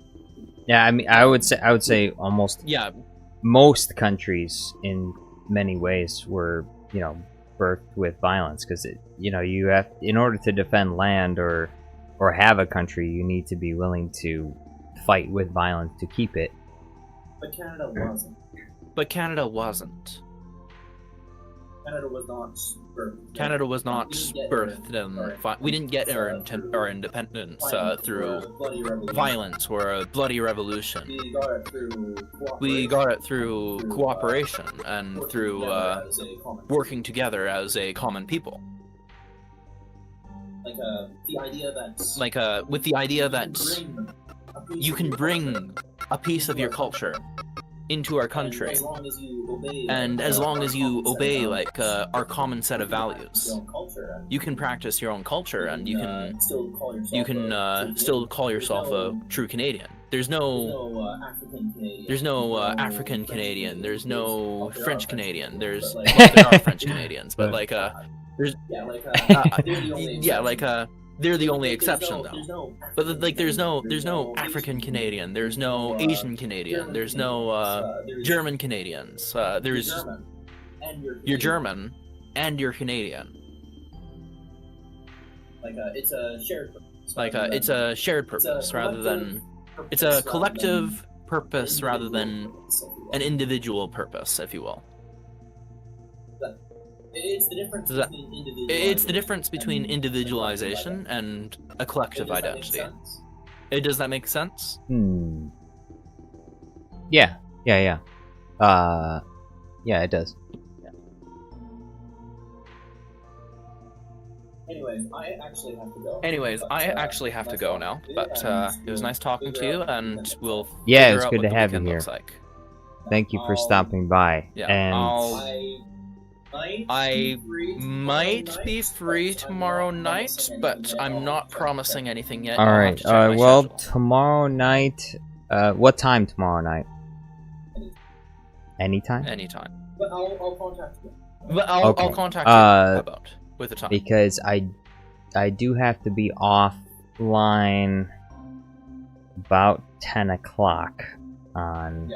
I mean, I would say almost most countries in many ways were, birthed with violence, because you have, in order to defend land or have a country, you need to be willing to fight with violence to keep it. But Canada wasn't. Canada was not birthed. Canada was not birthed. We didn't get our independence through violence or a bloody revolution. We got it through cooperation and through working together as a common people. With the idea that you can bring a piece of your culture into our country, and as long as you obey like our common set of values, you can practice your own culture, and you can still call yourself a true Canadian. There's no African Canadian. There's no French Canadian. There are French Canadians, but they're the only exception though. But there's no African Canadian. There's no Asian Canadian. There's no German Canadians. You're German and you're Canadian. It's a shared purpose. It's a shared purpose rather than it's a collective purpose rather than an individual purpose, if you will. It's the difference between individualization and a collective identity. Does that make sense? Yeah. Yeah, it does. Anyways, I actually have to go now. But it was nice talking to you, and we'll it was good to have you here. Thank you for stopping by. Yeah, and I might be free tomorrow night, but I'm not promising anything yet. All right. Well, tomorrow night. What time tomorrow night? Anytime. Anytime. But I'll contact you. But I'll contact you about with the time. Because I do have to be offline about 10 o'clock on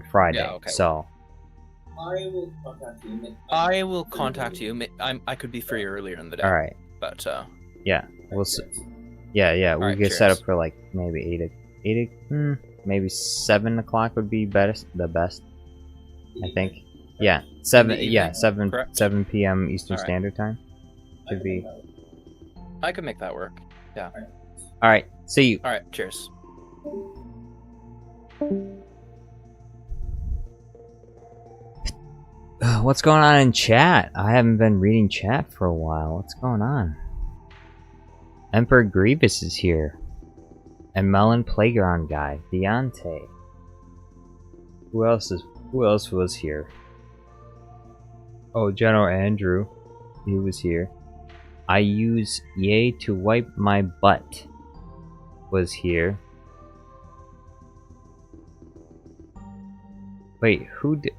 Friday. Yeah, okay. So I will contact you. I could be free earlier in the day. All right. But yeah, we'll see. Yeah. We'll get set up for like maybe 8, maybe 7 o'clock would be the best. I think. Yeah, 7 p.m. Eastern Standard Time should be. I could make that work. Yeah. All right. See you. All right. Cheers. What's going on in chat? I haven't been reading chat for a while. What's going on? Emperor Grievous is here. And Melon Playground Guy. Deontay. Who else was here? Oh, General Andrew. He was here. I use yay to wipe my butt. Was here. Wait, who did...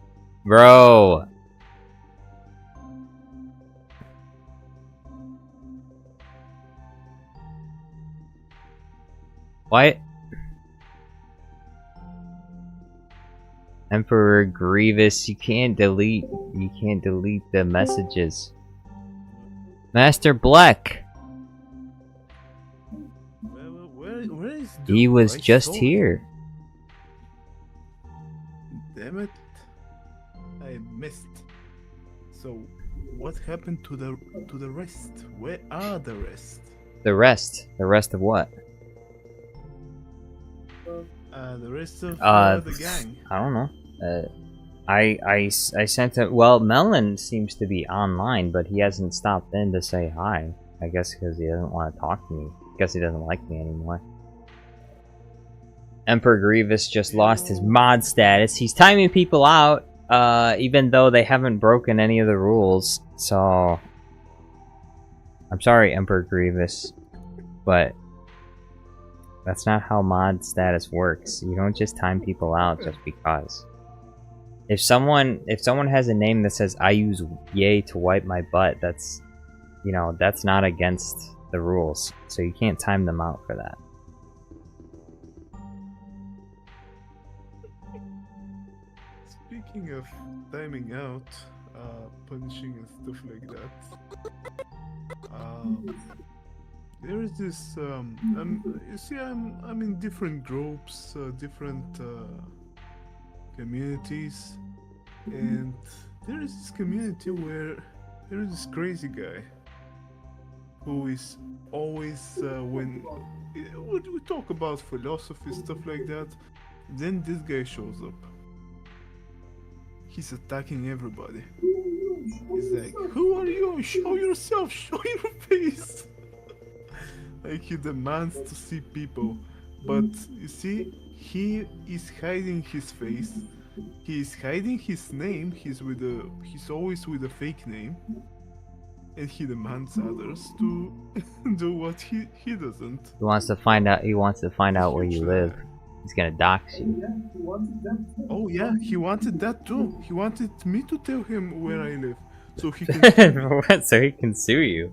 Bro! What? Emperor Grievous, you can't delete the messages. Master Black! Where is He was just here. Damn it. missed. So, what happened to the rest? Where are the rest? The rest of what? The rest of the gang. I don't know. I sent it. Well, Melon seems to be online, but he hasn't stopped in to say hi. I guess because he doesn't want to talk to me. I guess he doesn't like me anymore. Emperor Grievous just lost his mod status. He's timing people out, even though they haven't broken any of the rules. So, I'm sorry, Emperor Grievous, but that's not how mod status works. You don't just time people out just because. If someone has a name that says "I use yay to wipe my butt," that's, you know, that's not against the rules. So you can't time them out for that. Speaking of timing out, punishing and stuff like that, there is this. You see, I'm in different groups, different communities, and there is this community where there is this crazy guy who is always when we talk about philosophy, stuff like that, then this guy shows up. He's attacking everybody. He's like, "Who are you? Show yourself! Show your face!" Like, he demands to see people. But you see, he is hiding his face. He is hiding his name. He's always with a fake name. And he demands others to do what he doesn't. He wants to find out where you live. He's gonna dox you. Oh yeah, he wanted that too. He wanted me to tell him where I live, so he can. What? So he can sue you?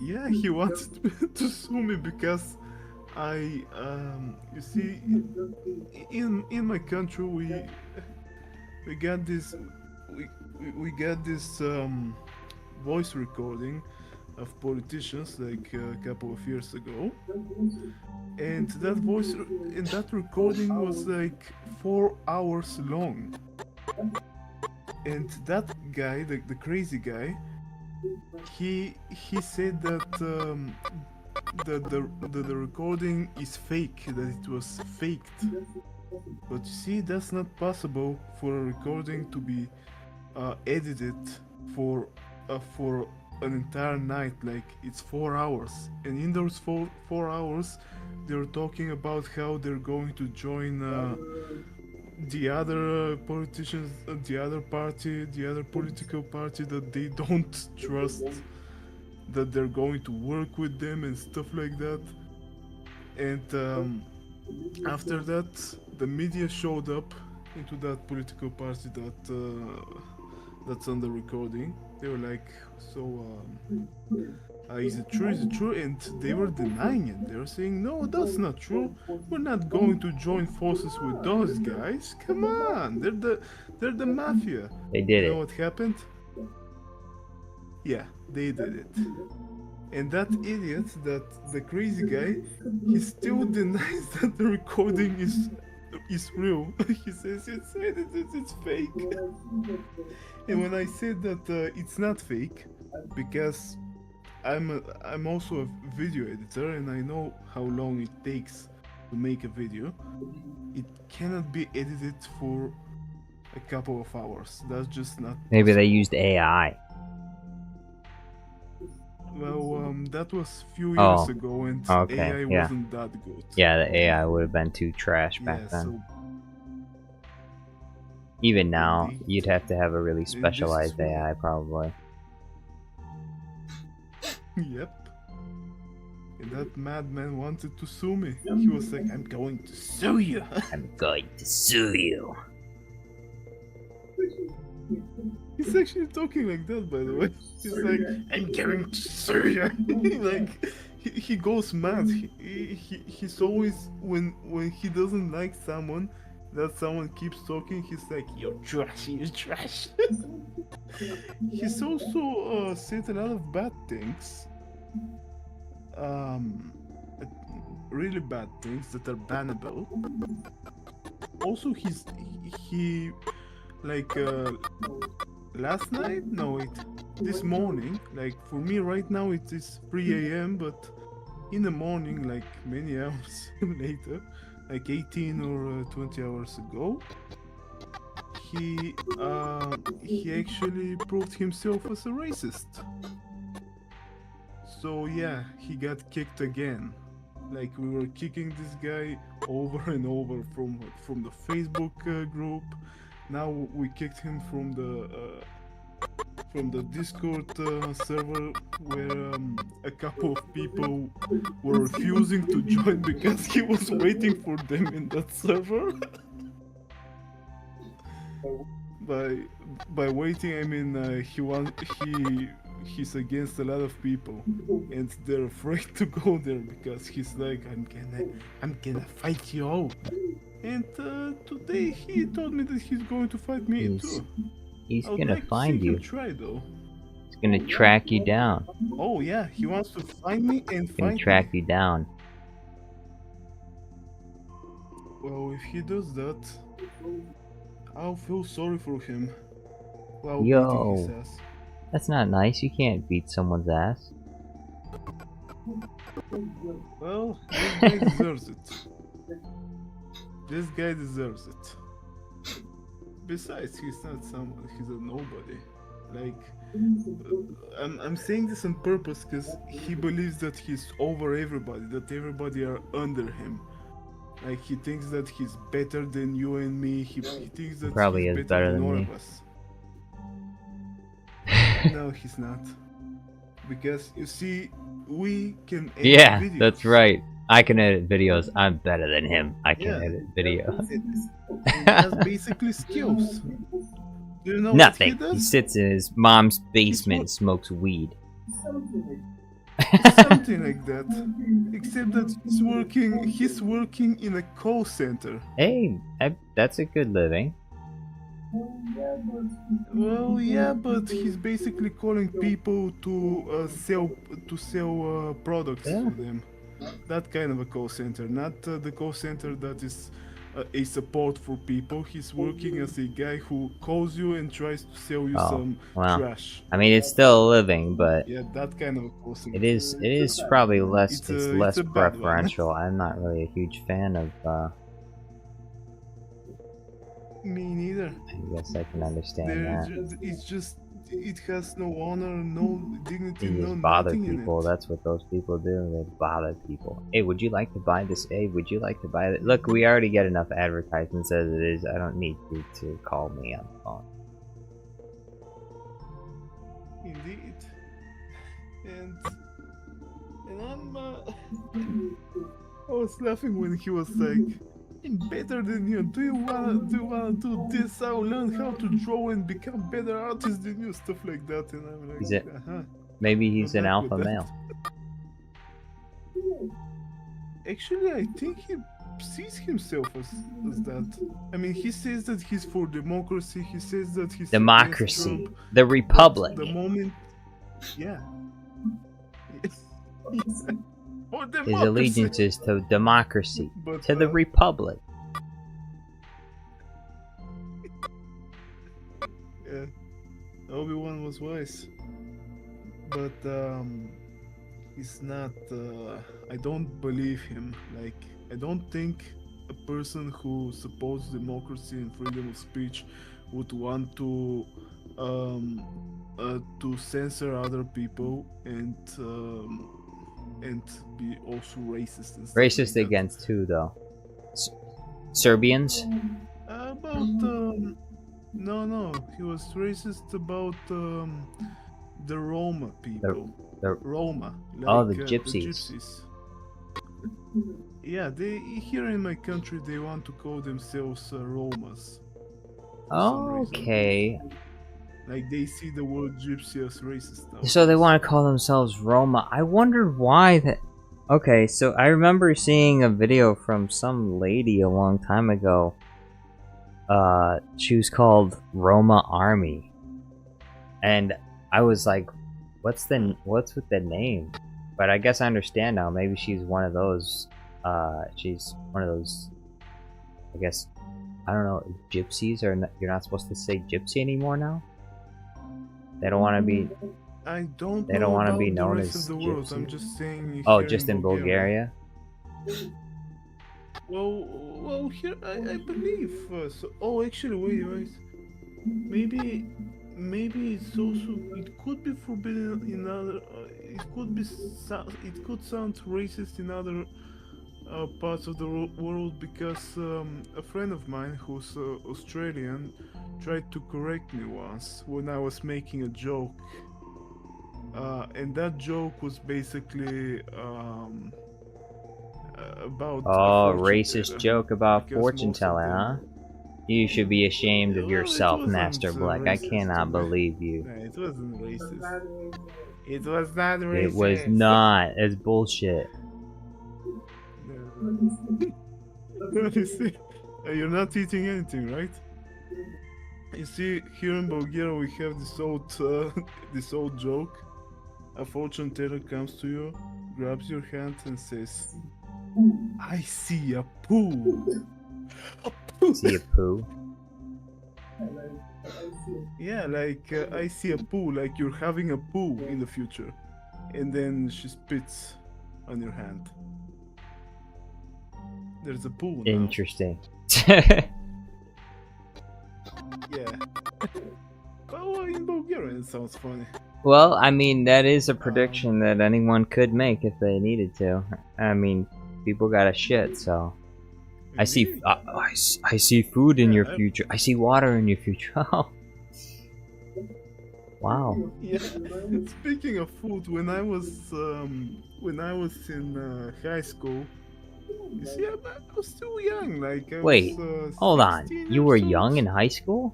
Yeah, he wanted to sue me because you see, in my country we got this voice recording of politicians like a couple of years ago, and that recording was like 4 hours long, and that guy, the crazy guy, he said that the recording is fake, that it was faked. But you see, that's not possible for a recording to be edited for an entire night. Like, it's 4 hours, and in those four hours they're talking about how they're going to join the other politicians, the other political party that they don't trust, that they're going to work with them and stuff like that. And after that, the media showed up into that political party that's on the recording. They were like, "So, is it true? Is it true?" And they were denying it. They were saying, "No, that's not true. We're not going to join forces with those guys. Come on, they're the mafia." They did You it. know what happened? Yeah, they did it. And that idiot, the crazy guy, he still denies that the recording is real. He says it's fake. And when I said that it's not fake, because I'm also a video editor and I know how long it takes to make a video, it cannot be edited for a couple of hours. That's just not Maybe possible. they used AI. Well, that was a few Oh, years ago, and okay, AI yeah. wasn't that good. Yeah, the AI would have been too trash back Yeah, then. so Even now, Indeed. you'd have to have a really this is specialized why- AI, probably. Yep. And that madman wanted to sue me. He was like, "I'm going to sue you." I'm going to sue you. He's actually talking like that, by the way. He's like, "I'm going to sue you." Like, he goes mad. He's always, when he doesn't like someone, that someone keeps talking, he's like, "You're trash, you're trash." He's also said a lot of bad things. Really bad things that are bannable. Also, he like last night? No, wait, this morning. Like for me right now it is 3 a.m. But in the morning, like many hours later, like 18 or 20 hours ago, he actually proved himself as a racist. So yeah, he got kicked again. Like we were kicking this guy over and over from the Facebook group. Now we kicked him from the Discord server, where a couple of people were refusing to join because he was waiting for them in that server. By waiting, I mean he's against a lot of people, and they're afraid to go there because he's like, I'm gonna fight you all. And today he told me that he's going to fight me too. He's I would gonna like to find see you. him try though. He's gonna track you down. Oh yeah, he wants to find me and He's gonna fight track me. you down. Well, if he does that, I'll feel sorry for him while beating his Yo, ass. that's not nice. You can't beat someone's ass. Well, this guy deserves it. This guy deserves it. Besides, he's not someone, he's a nobody. Like, I'm saying this on purpose because he believes that he's over everybody, that everybody are under him. Like, he thinks that he's better than you and me, he thinks that Probably he's is better than all me. of us. No, he's not. Because, you see, we can edit Yeah, videos. that's right. I can edit videos. I'm better than him. I can edit videos. And has basically skills. Do you know Nothing. what he He does? sits in his mom's basement and smokes weed. Something like that. Except that he's working in a call center. Hey, that's a good living. Well, yeah, but he's basically calling people to sell products Yeah. to them. That kind of a call center, not the call center that is a support for people. He's working as a guy who calls you and tries to sell you some well. trash. I mean, it's still a living, but Yeah, that kind of a call center. it is probably less. It's It's a less bad one. preferential. I'm not really a huge fan of. Me neither. I guess I can understand that. It has no honor, no dignity, They no just bother nothing people. in it. That's what those people do. They bother people. Hey, would you like to buy this? Hey, would you like to buy that? Look, we already get enough advertisements as it is. I don't need you to call me on the phone. Indeed. And I'm I was laughing when he was like, I'm better than you. Do you wanna do this? I'll learn how to draw and become better artist than you, stuff like that. And I'm like, Is it? uh-huh. Maybe he's Good an luck alpha with that. male. Actually, I think he sees himself as that. I mean, he says that he's for democracy. He says that he's Democracy, against Trump. the republic. The moment, yeah. Or His democracy. allegiance is to democracy, But, to the republic. Yeah, Obi-Wan was wise, but he's not. I don't believe him. Like, I don't think a person who supports democracy and freedom of speech would want to censor other people and be also racist and stuff Racist like that. against who, though? Serbians? About no, he was racist about the Roma people. The Roma. Oh, the The gypsies. gypsies. Yeah, they here in my country they want to call themselves Romas. For some reason. Okay. Like they see the word gypsy as racist now. So they want to call themselves Roma. I wondered why that. Okay, so I remember seeing a video from some lady a long time ago. She was called Roma Army, and I was like, "What's with the name?" But I guess I understand now. Maybe she's one of those. She's one of those, I guess, I don't know, gypsies are not, you're not supposed to say gypsy anymore now? They don't want to be, I don't they know don't want to about be the known rest as of the world. I'm gypsy. just saying. Oh, here just in Bulgaria? Well, here I believe. So, oh, actually, wait. Maybe it's also. It could be forbidden in other. It could be. It could sound racist in other parts of the world because a friend of mine who's Australian tried to correct me once when I was making a joke. And that joke was basically about a Oh, fortune racist teller, joke about because fortune most of telling, huh? them. You should be ashamed of Well, it yourself, wasn't Master Black. I racist cannot to me. believe you. No, it wasn't racist. It was not racist. It was not. It's bullshit. No, you see, you're not eating anything, right? You see, here in Bulgaria we have this old joke. A fortune teller comes to you, grabs your hand and says, "I see a poo." See a poo? Yeah, like I see a poo, like you're having a poo in the future. And then she spits on your hand. There's a poo now. Interesting. Yeah. Oh, in Bulgarian it sounds funny. Well, I mean, that is a prediction that anyone could make if they needed to. I mean, people got a shit, so. I see, I see food in your future. I see water in your future. Wow. Yeah. Speaking of food, when I was in high school, you see, I was still young. Like I Wait, was, hold on. 16 You were years young old. in high school?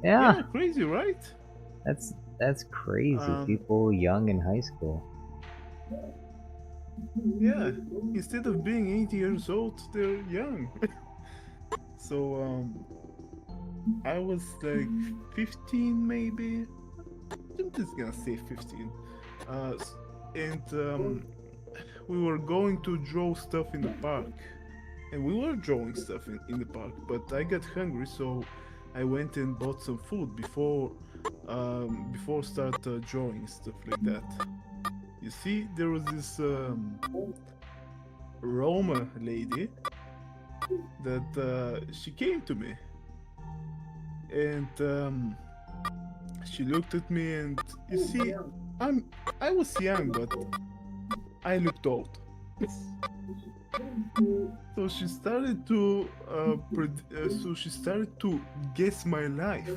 Yeah, Yeah, crazy, right? that's crazy. People young in high school. Yeah. Instead of being 80 years old, they're young. So I was like 15 maybe. I'm just gonna say 15. And we were going to draw stuff in the park. And we were drawing stuff in the park, but I got hungry, so I went and bought some food before start drawing stuff like that. You see, there was this Roma lady that she came to me, and she looked at me, and you see, I was young, but I looked old. So she started to guess my life.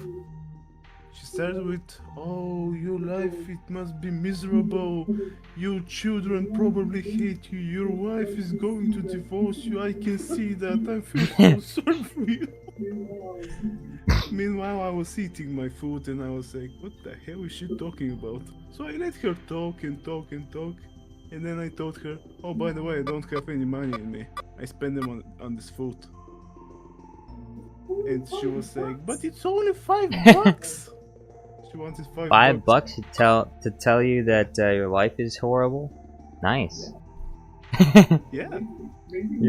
She started with, "Oh, your life, it must be miserable. Your children probably hate you. Your wife is going to divorce you. I can see that. I feel so sorry for you." Meanwhile, I was eating my food and I was like, "What the hell is she talking about?" So I let her talk and talk and talk. And then I told her, "Oh, by the way, I don't have any money in me. I spend them on this food." And she was like, "But it's only $5." She wanted $5 to tell you that your life is horrible? Nice. Yeah.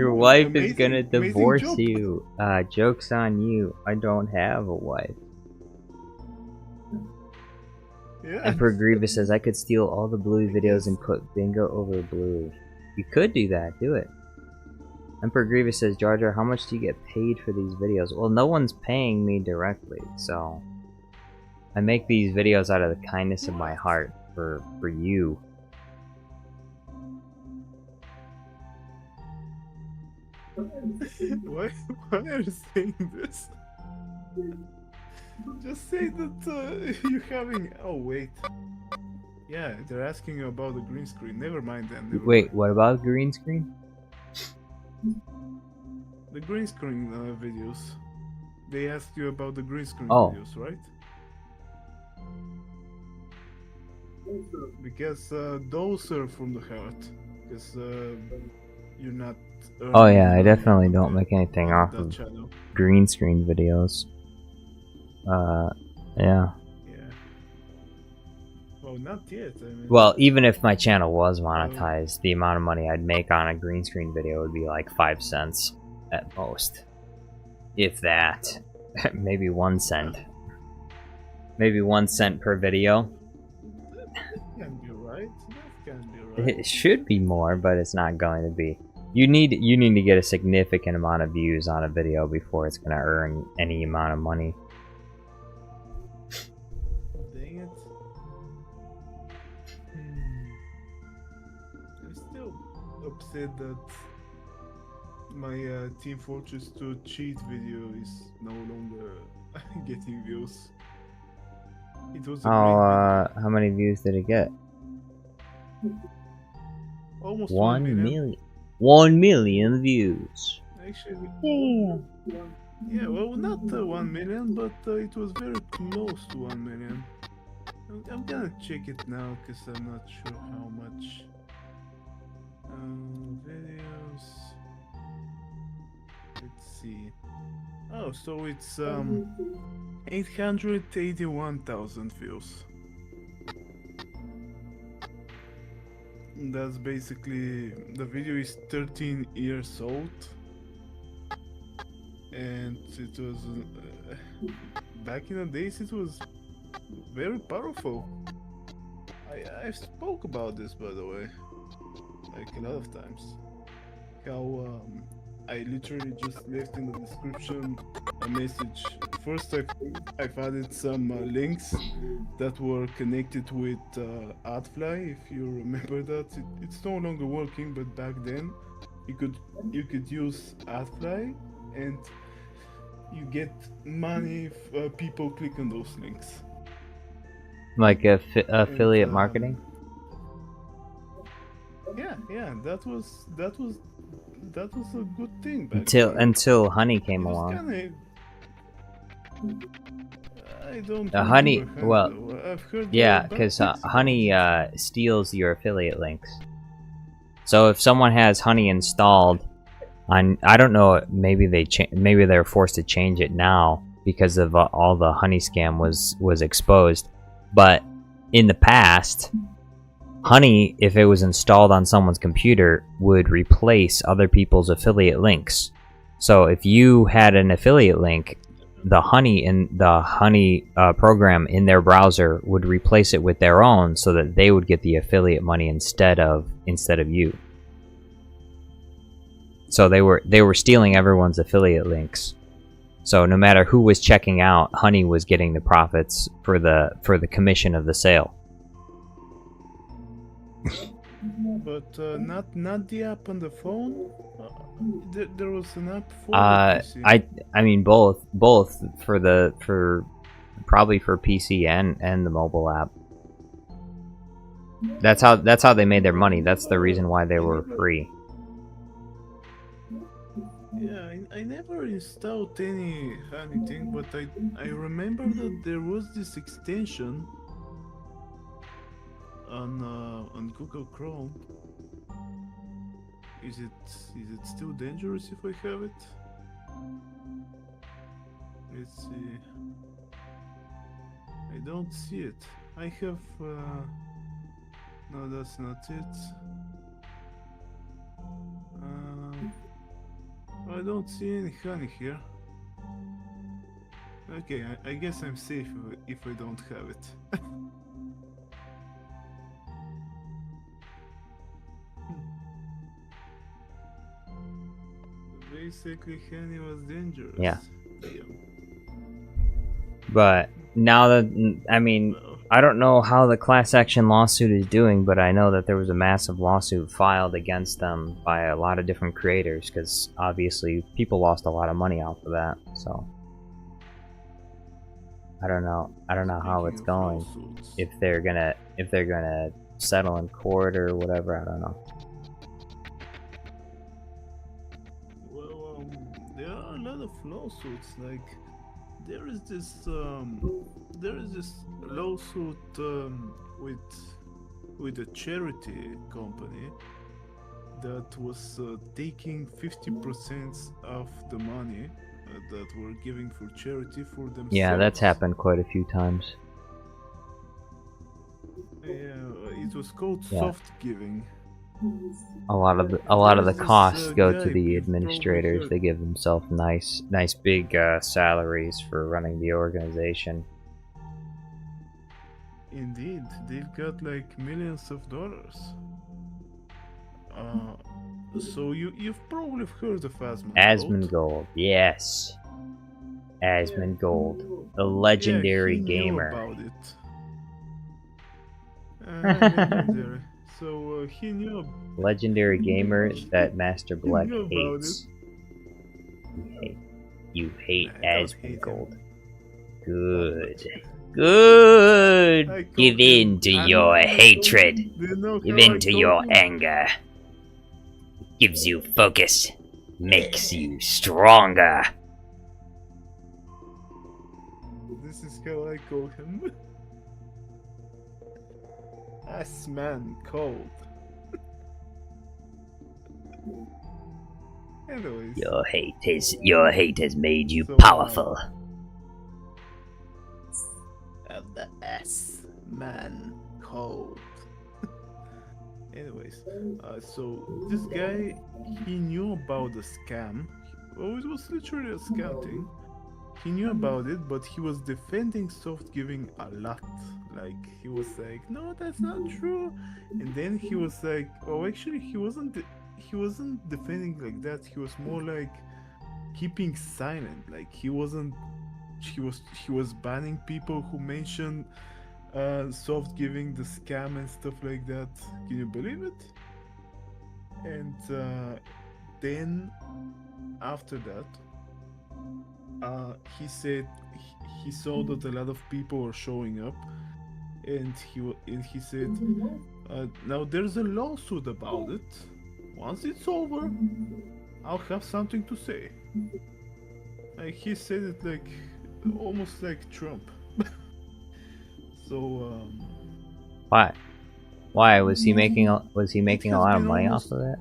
Your wife is Amazing- gonna amazing divorce joke. you. Joke's on you. I don't have a wife. Yeah. Emperor Grievous says, I could steal all the Bleuy videos and put Bingo over Bleuy. You could do that, do it. Emperor Grievous says, Jar Jar, how much do you get paid for these videos? Well, no one's paying me directly, so I make these videos out of the kindness of my heart for you. Why are you saying this? Just say that you're having. Oh wait. Yeah, they're asking you about the green screen. Never mind then. never Wait, mind. what about green screen? The green screen videos. They asked you about the green screen Oh. videos, right? Because those are from the heart. Because you're not. Oh yeah, I earning definitely money don't on make anything off that of channel. green screen videos. Yeah. Yeah. Well, not yet. I mean, Well, even if my channel was monetized, the amount of money I'd make on a green screen video would be like 5 cents. at most. If that. Maybe 1 cent. Maybe 1 cent per video. That can be right. That can be right. It should be more, but it's not going to be. You need to get a significant amount of views on a video before it's gonna earn any amount of money. Dang it. I'm still upset that my Team Fortress 2 cheat video is no longer getting views. It was a great How many views did it get? video. Almost 1 1 million. million. 1 million views. Actually, Damn. yeah, well, not 1 million, but it was very close to 1 million. I'm gonna check it now because I'm not sure how much. Videos. Let's see. Oh, so it's 881,000 views. That's basically, the video is 13 years old, and it was back in the days it was very powerful. I spoke about this, by the way, like a lot of times, how I literally just left in the description a message. First I've added some links that were connected with AdFly, if you remember that. It's no longer working, but back then you could use AdFly and you get money if people click on those links. Like affiliate marketing? Yeah, that was a good thing back Until Honey came along. I don't Honey, remember well, though. I've heard yeah, about because it. Honey steals your affiliate links. So if someone has Honey installed on, I don't know, maybe they're forced to change it now because of all the Honey scam was exposed. But in the past, Honey, if it was installed on someone's computer, would replace other people's affiliate links. So if you had an affiliate link, the Honey program in their browser would replace it with their own, so that they would get the affiliate money instead of you. So they were stealing everyone's affiliate links. So no matter who was checking out, Honey was getting the profits for the commission of the sale. But not the app on the phone. There was an app for the PC. I mean both for probably for PC and the mobile app. That's how they made their money. That's the reason why they were free. Yeah, I never installed anything, but I remember that there was this extension on Google Chrome. Is it still dangerous if I have it? Let's see. I don't see it. I have no, that's not it. I don't see any Honey here. Okay, I guess I'm safe if I don't have it. Basically, Honey was dangerous. Yeah. But now that, I mean, I don't know how the class action lawsuit is doing, but I know that there was a massive lawsuit filed against them by a lot of different creators, because obviously people lost a lot of money off of that. So I don't know how it's going. If they're gonna settle in court or whatever, I don't know. Well, there are a lot of lawsuits. Like there is this lawsuit with a charity company that was taking 50% of the money that we're giving for charity for themselves. Yeah, that's happened quite a few times. Yeah, it was called soft giving. a lot of the There's this, costs go to guy the you've probably administrators. heard. They give themselves nice big salaries for running the organization. Indeed, they've got like millions of dollars. So you've probably heard of Asmongold. Asmongold, yes. Asmongold, the legendary Yeah, he knew gamer. about it. Legendary. So he knew. Legendary gamer that Master He Black knew about hates. You hate I don't hate Asmongold. him. Good. I Good. call Give him in to Anno. your hatred. Do you know Give how I in to call your him? anger. Gives you focus. Makes you stronger. This is how I call him. Asmongold. Anyways. Your hate has made you So, powerful. Of the Asmongold. Anyways, so this guy, he knew about the scam. Well, it was literally a scam thing. He knew about it, but he was defending soft giving a lot. Like, he was like, no, that's not true. And then he was like, oh, actually, he wasn't defending like that. He was more like keeping silent. Like, he was banning people who mentioned soft giving, the scam and stuff like that. Can you believe it? And then after that, he said he saw that a lot of people were showing up, and he said, now there's a lawsuit about it. Once it's over, I'll have something to say. Like, he said it like almost like Trump. So Why was he making a lot of been money almost- off of it?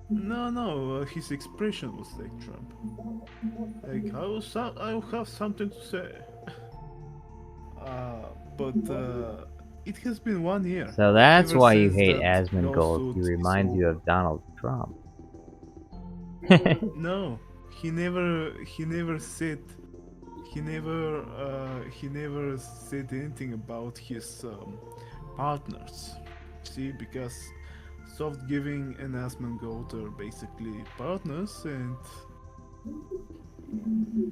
no, his expression was like Trump. Like, I'll have something to say. But it has been 1 year. So that's ever why you since hate that Asmongold. lawsuit He is reminds you over. of Donald Trump. No, he never said anything about his partners. See, because soft giving and Asmongold are basically partners, and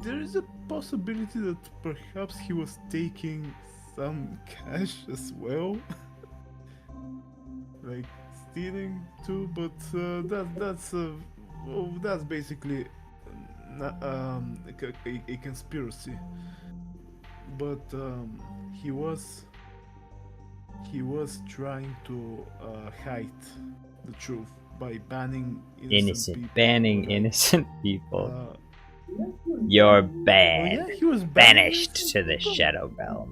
there is a possibility that perhaps he was taking some cash as well. Like stealing too, but that's basically a conspiracy. But he was trying to hide the truth by banning innocent people. Banning like, innocent people. well, You're banned. yeah, he was banning Banished innocent to the people. Shadow Realm.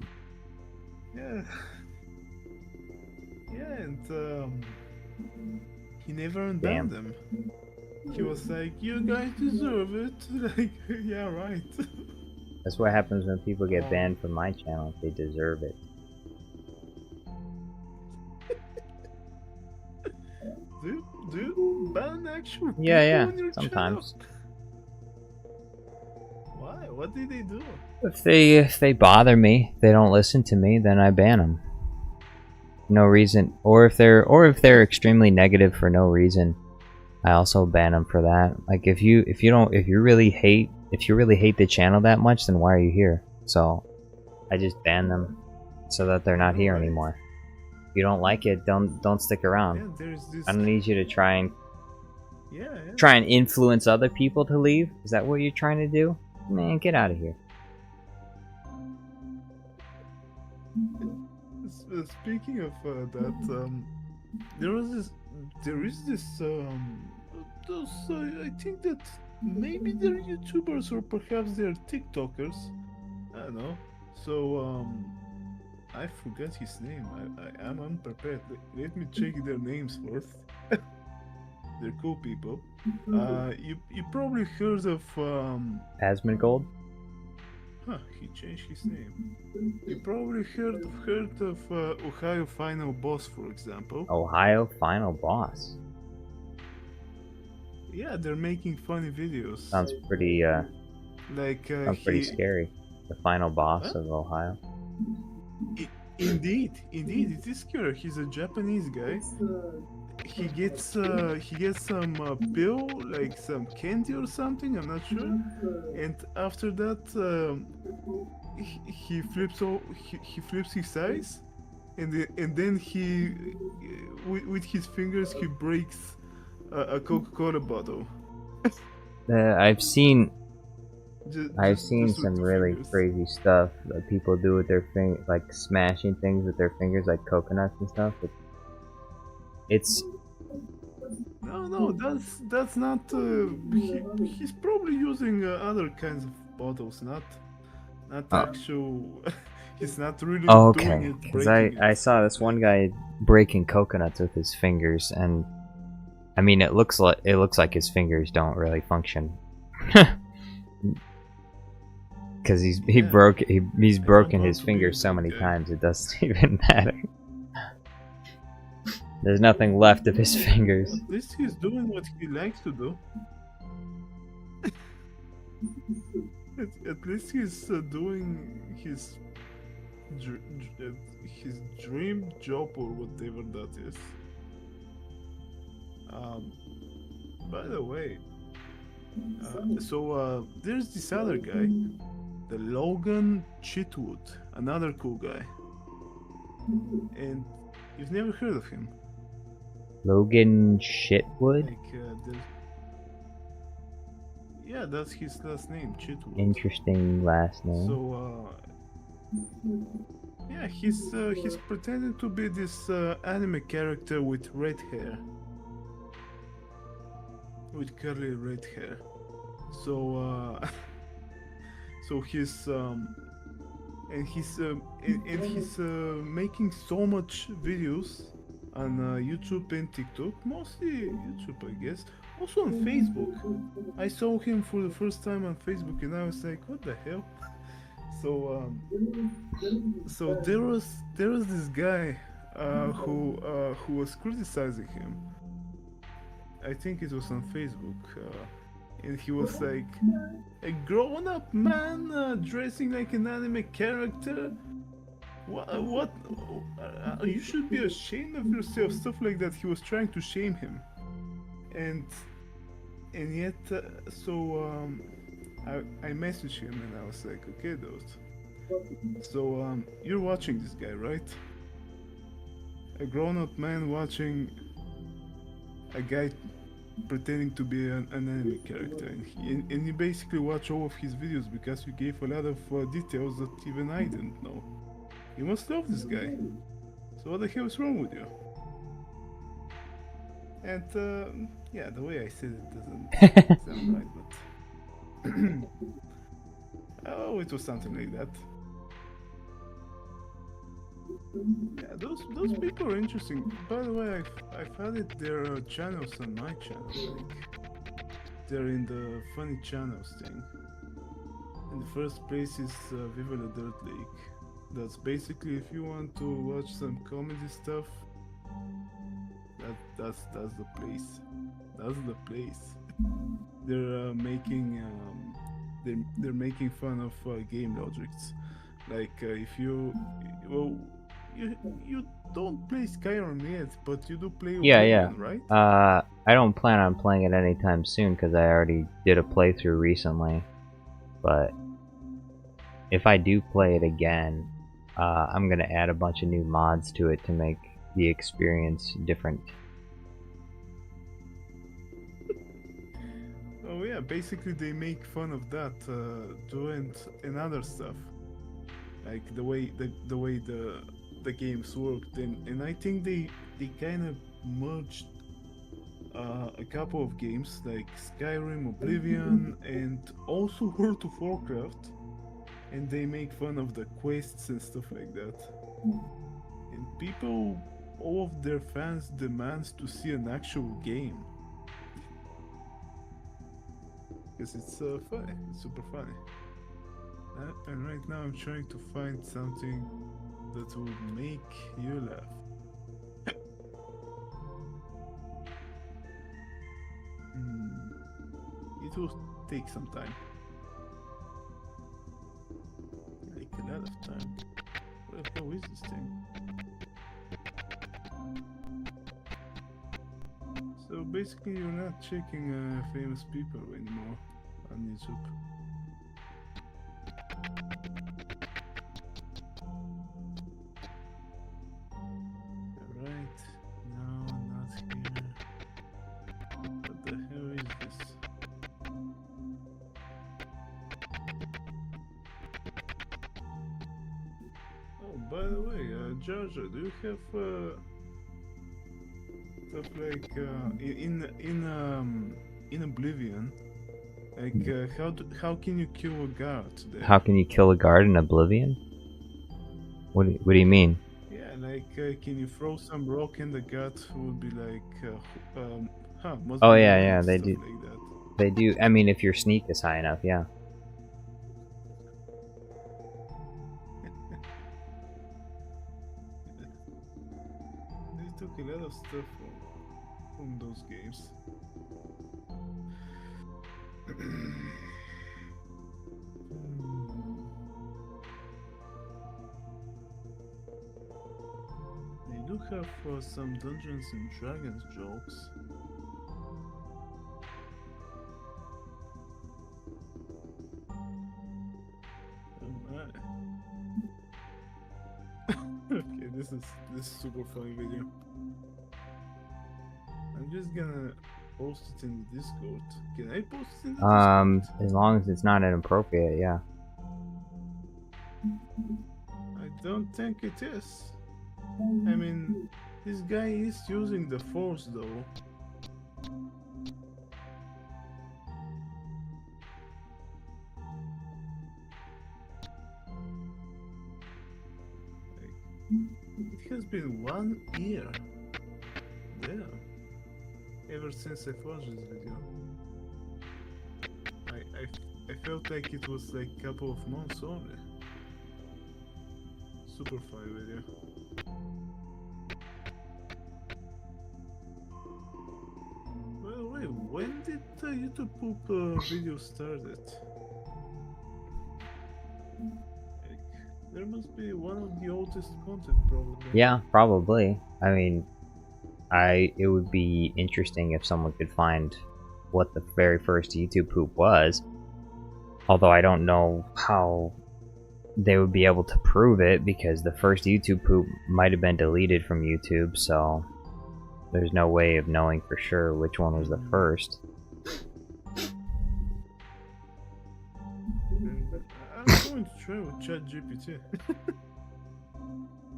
Yeah. Yeah, and he never Damn. unbanned them. He was like, "You guys deserve it." Like, yeah, right. That's what happens when people get banned from my channel. They deserve it. Do you ban actual people Yeah, on your sometimes. channel? Why? What did they do? If they bother me, they don't listen to me, then I ban them. No reason, or if they're extremely negative for no reason, I also ban them for that. Like, if you really hate the channel that much, then why are you here? So I just ban them so that they're not here Right. anymore. If you don't like it, don't stick around. Yeah, there's this. I don't need you to try and Yeah. influence other people to leave. Is that what you're trying to do? Man, get out of here. Speaking of that, there is this those I think that maybe they're YouTubers or perhaps they're TikTokers. I don't know. So I forgot his name. I am unprepared. Let me check their names first. They're cool people. You probably heard of Asmongold? Huh, he changed his name. You probably heard of Ohio Final Boss, for example. Ohio Final Boss. Yeah, they're making funny videos. Sounds pretty, Like sounds pretty scary. The final boss of Ohio. Indeed, it is scary. He's a Japanese guy. He gets some pill, like some candy or something. I'm not sure. And after that, he flips he flips his eyes, and then he with his fingers he breaks a Coca-Cola bottle. I've seen Just some with the really fingers. crazy stuff that people do with their like smashing things with their fingers, like coconuts and stuff. It's No, that's not. He's probably using other kinds of bottles, not actual. He's not really doing okay, it. because Breaking I it. saw this one guy breaking coconuts with his fingers, and I mean it looks like his fingers don't really function. Because he's broken his fingers so many times it doesn't even matter. There's nothing left of his fingers. At least he's doing what he likes to do. At least he's doing his dream job or whatever that is. By the way, there's this other guy, the Logan Chitwood, another cool guy, and you've never heard of him. Logan Shitwood? Like, yeah, that's his last name, Chitwood. Interesting last name. So, yeah, he's pretending to be this anime character with red hair, with curly red hair. So, so he's making so much videos on YouTube and TikTok, mostly YouTube, I guess. Also on Facebook. I saw him for the first time on Facebook, and I was like, "What the hell?" So, so there was this guy who was criticizing him. I think it was on Facebook, and he was like, "A grown-up man dressing like an anime character. What? You should be ashamed of yourself." Stuff like that. He was trying to shame him, and yet, I messaged him and I was like, "Okay, dude. So you're watching this guy, right? A grown-up man watching a guy pretending to be an anime character, and you basically watch all of his videos because you gave a lot of details that even I didn't know. You must love this guy. So what the hell is wrong with you?" And yeah, the way I said it doesn't sound right, but oh, it was something like that. Yeah, those people are interesting. By the way, I've added their channels on my channel. Like, they're in the funny channels thing. In the first place is Viva la Dirt League. That's basically if you want to watch some comedy stuff. That's the place. That's the place. They're making they're making fun of game logics. Like if you you don't play Skyrim yet, but you do play Oblivion, right? I don't plan on playing it anytime soon because I already did a playthrough recently. But if I do play it again, I'm gonna add a bunch of new mods to it to make the experience different. Oh yeah, basically they make fun of that too, and other stuff, like the way the games worked, and I think they kind of merged a couple of games like Skyrim, Oblivion, and also World of Warcraft, and they make fun of the quests and stuff like that. And people, all of their fans demands to see an actual game. Because it's funny, it's super funny. And right now I'm trying to find something that will make you laugh. It will take some time. Like a lot of time. Where the hell is this thing? So basically you're not checking famous people anymore on YouTube. Alright, no, not here. What the hell is this? Oh, by the way, Jaja, do you have stuff like in Oblivion? Like how can you kill a guard there? How can you kill a guard in Oblivion? What do you mean? Yeah, like can you throw some rock in the guard who would be like must Oh be yeah, blind, yeah, they stuff do. like that. They do. I mean, if your sneak is high enough, yeah. They took a lot of stuff from those games. They do have some Dungeons and Dragons jokes. Oh my. Okay, this is super funny video. I'm just gonna post it in the Discord. Can I post it in the Discord? As long as it's not inappropriate, yeah. I don't think it is. I mean, this guy is using the force though. It has been 1 year. Damn. Ever since I watched this video. I felt like it was like a couple of months only. Super funny video. Well, wait, when did the YouTube poop video started? Like, there must be one of the oldest content probably. Yeah, probably. I mean, it would be interesting if someone could find what the very first YouTube poop was. Although I don't know how they would be able to prove it, because the first YouTube poop might have been deleted from YouTube, so there's no way of knowing for sure which one was the first. I'm going to try with ChatGPT.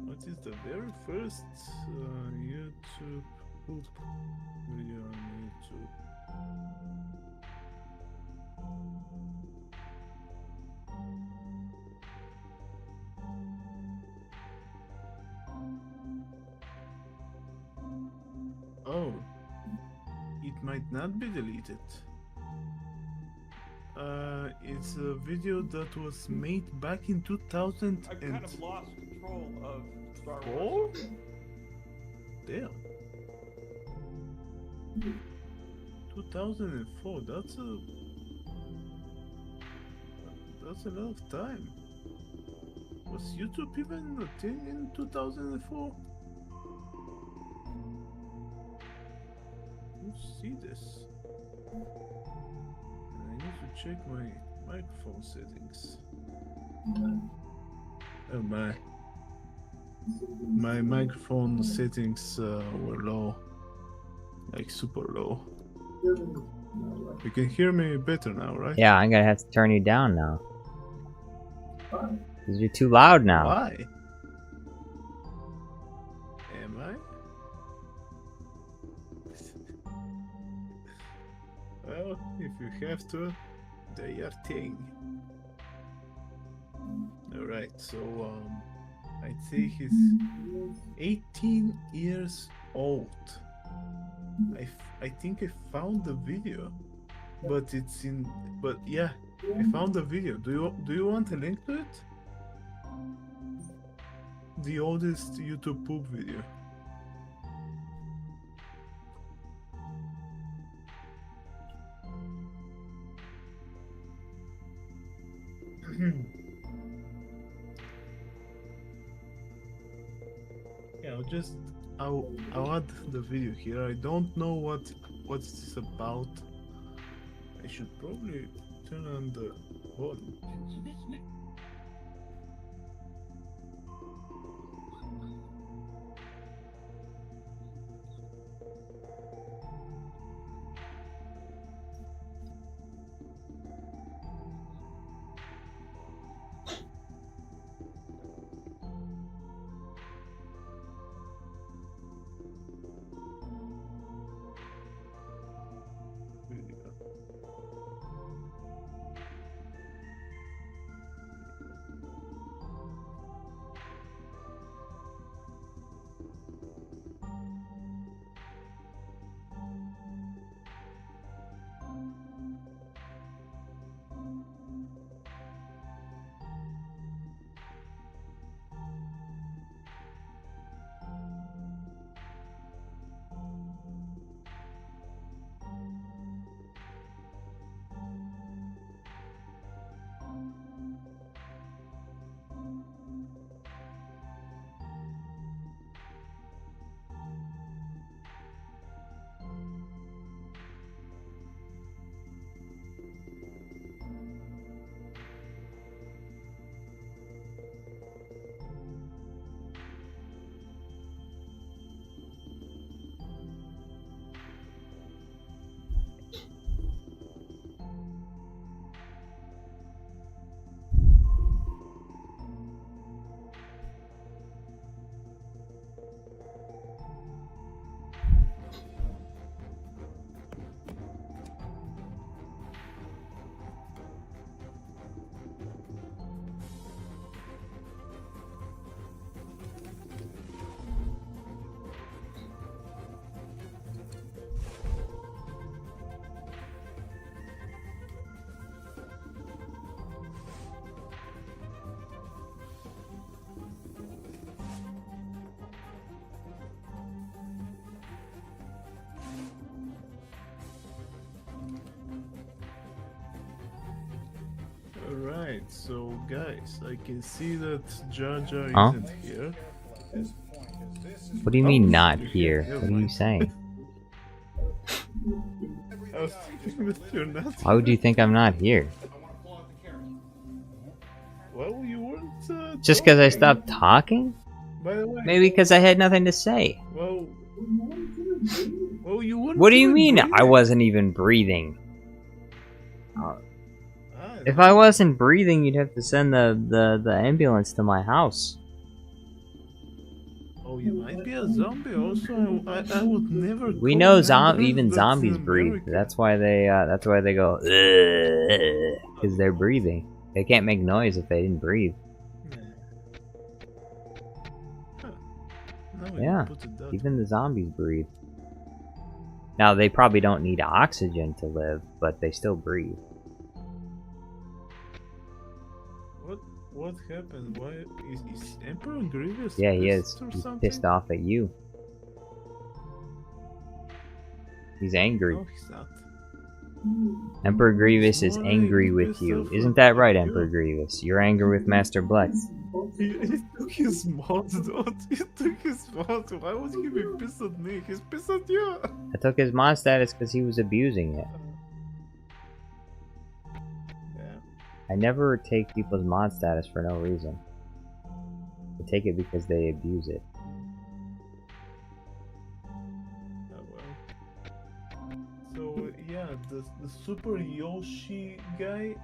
What is the very first YouTube poop video on YouTube? Oh, it might not be deleted. It's a video that was made back in 2000 I kind of lost control of Star Four? Wars. Damn. 2004, that's a lot of time. Was YouTube even a thing in 2004? Let's see this. I need to check my microphone settings. Oh my. My microphone settings were low. Like super low. You can hear me better now, right? Yeah, I'm gonna have to turn you down now. Because you're too loud now. Why? Am I? Well, if you have to, do your thing. Alright, so I'd say he's 18 years old. I think I found the video, but yeah, I found the video. Do you want a link to it? The oldest YouTube poop video. Yeah, I'll add the video here. I don't know what's this about. I should probably turn on the volume. Alright, so guys, I can see that Jar Jar Huh? isn't here. What do you mean Oh, not okay, here? never What are you mind. saying? I was thinking that you're not. Why would you think I'm not here? Well, you weren't. Just because I talking. stopped talking? By the way. Maybe because I had nothing to say. Well, you weren't. What do you even mean breathing. I wasn't even breathing? Ah, If I wasn't breathing, you'd have to send the ambulance to my house. Oh, you might be a zombie. Also, I would never. We call know members even that's zombies in breathe. America. That's why they go because they're breathing. They can't make noise if they didn't breathe. Huh. Now when you Yeah, put it that even the zombies breathe. Now they probably don't need oxygen to live, but they still breathe. What happened? Why is Emperor Grievous? Yeah, he is. pissed or He's something? pissed off at you. He's angry. No, he's not. Emperor Grievous is Why angry he's with pissed you. off Isn't at that right, you? Emperor Grievous? You're angry with Master Bleuy. He took his mod, dude. He took his mod. Why would he be pissed at me? He's pissed at you. I took his mod status because he was abusing it. Yeah. I never take people's mod status for no reason. I take it because they abuse it. Oh, well. So yeah, the Super Yoshi guy,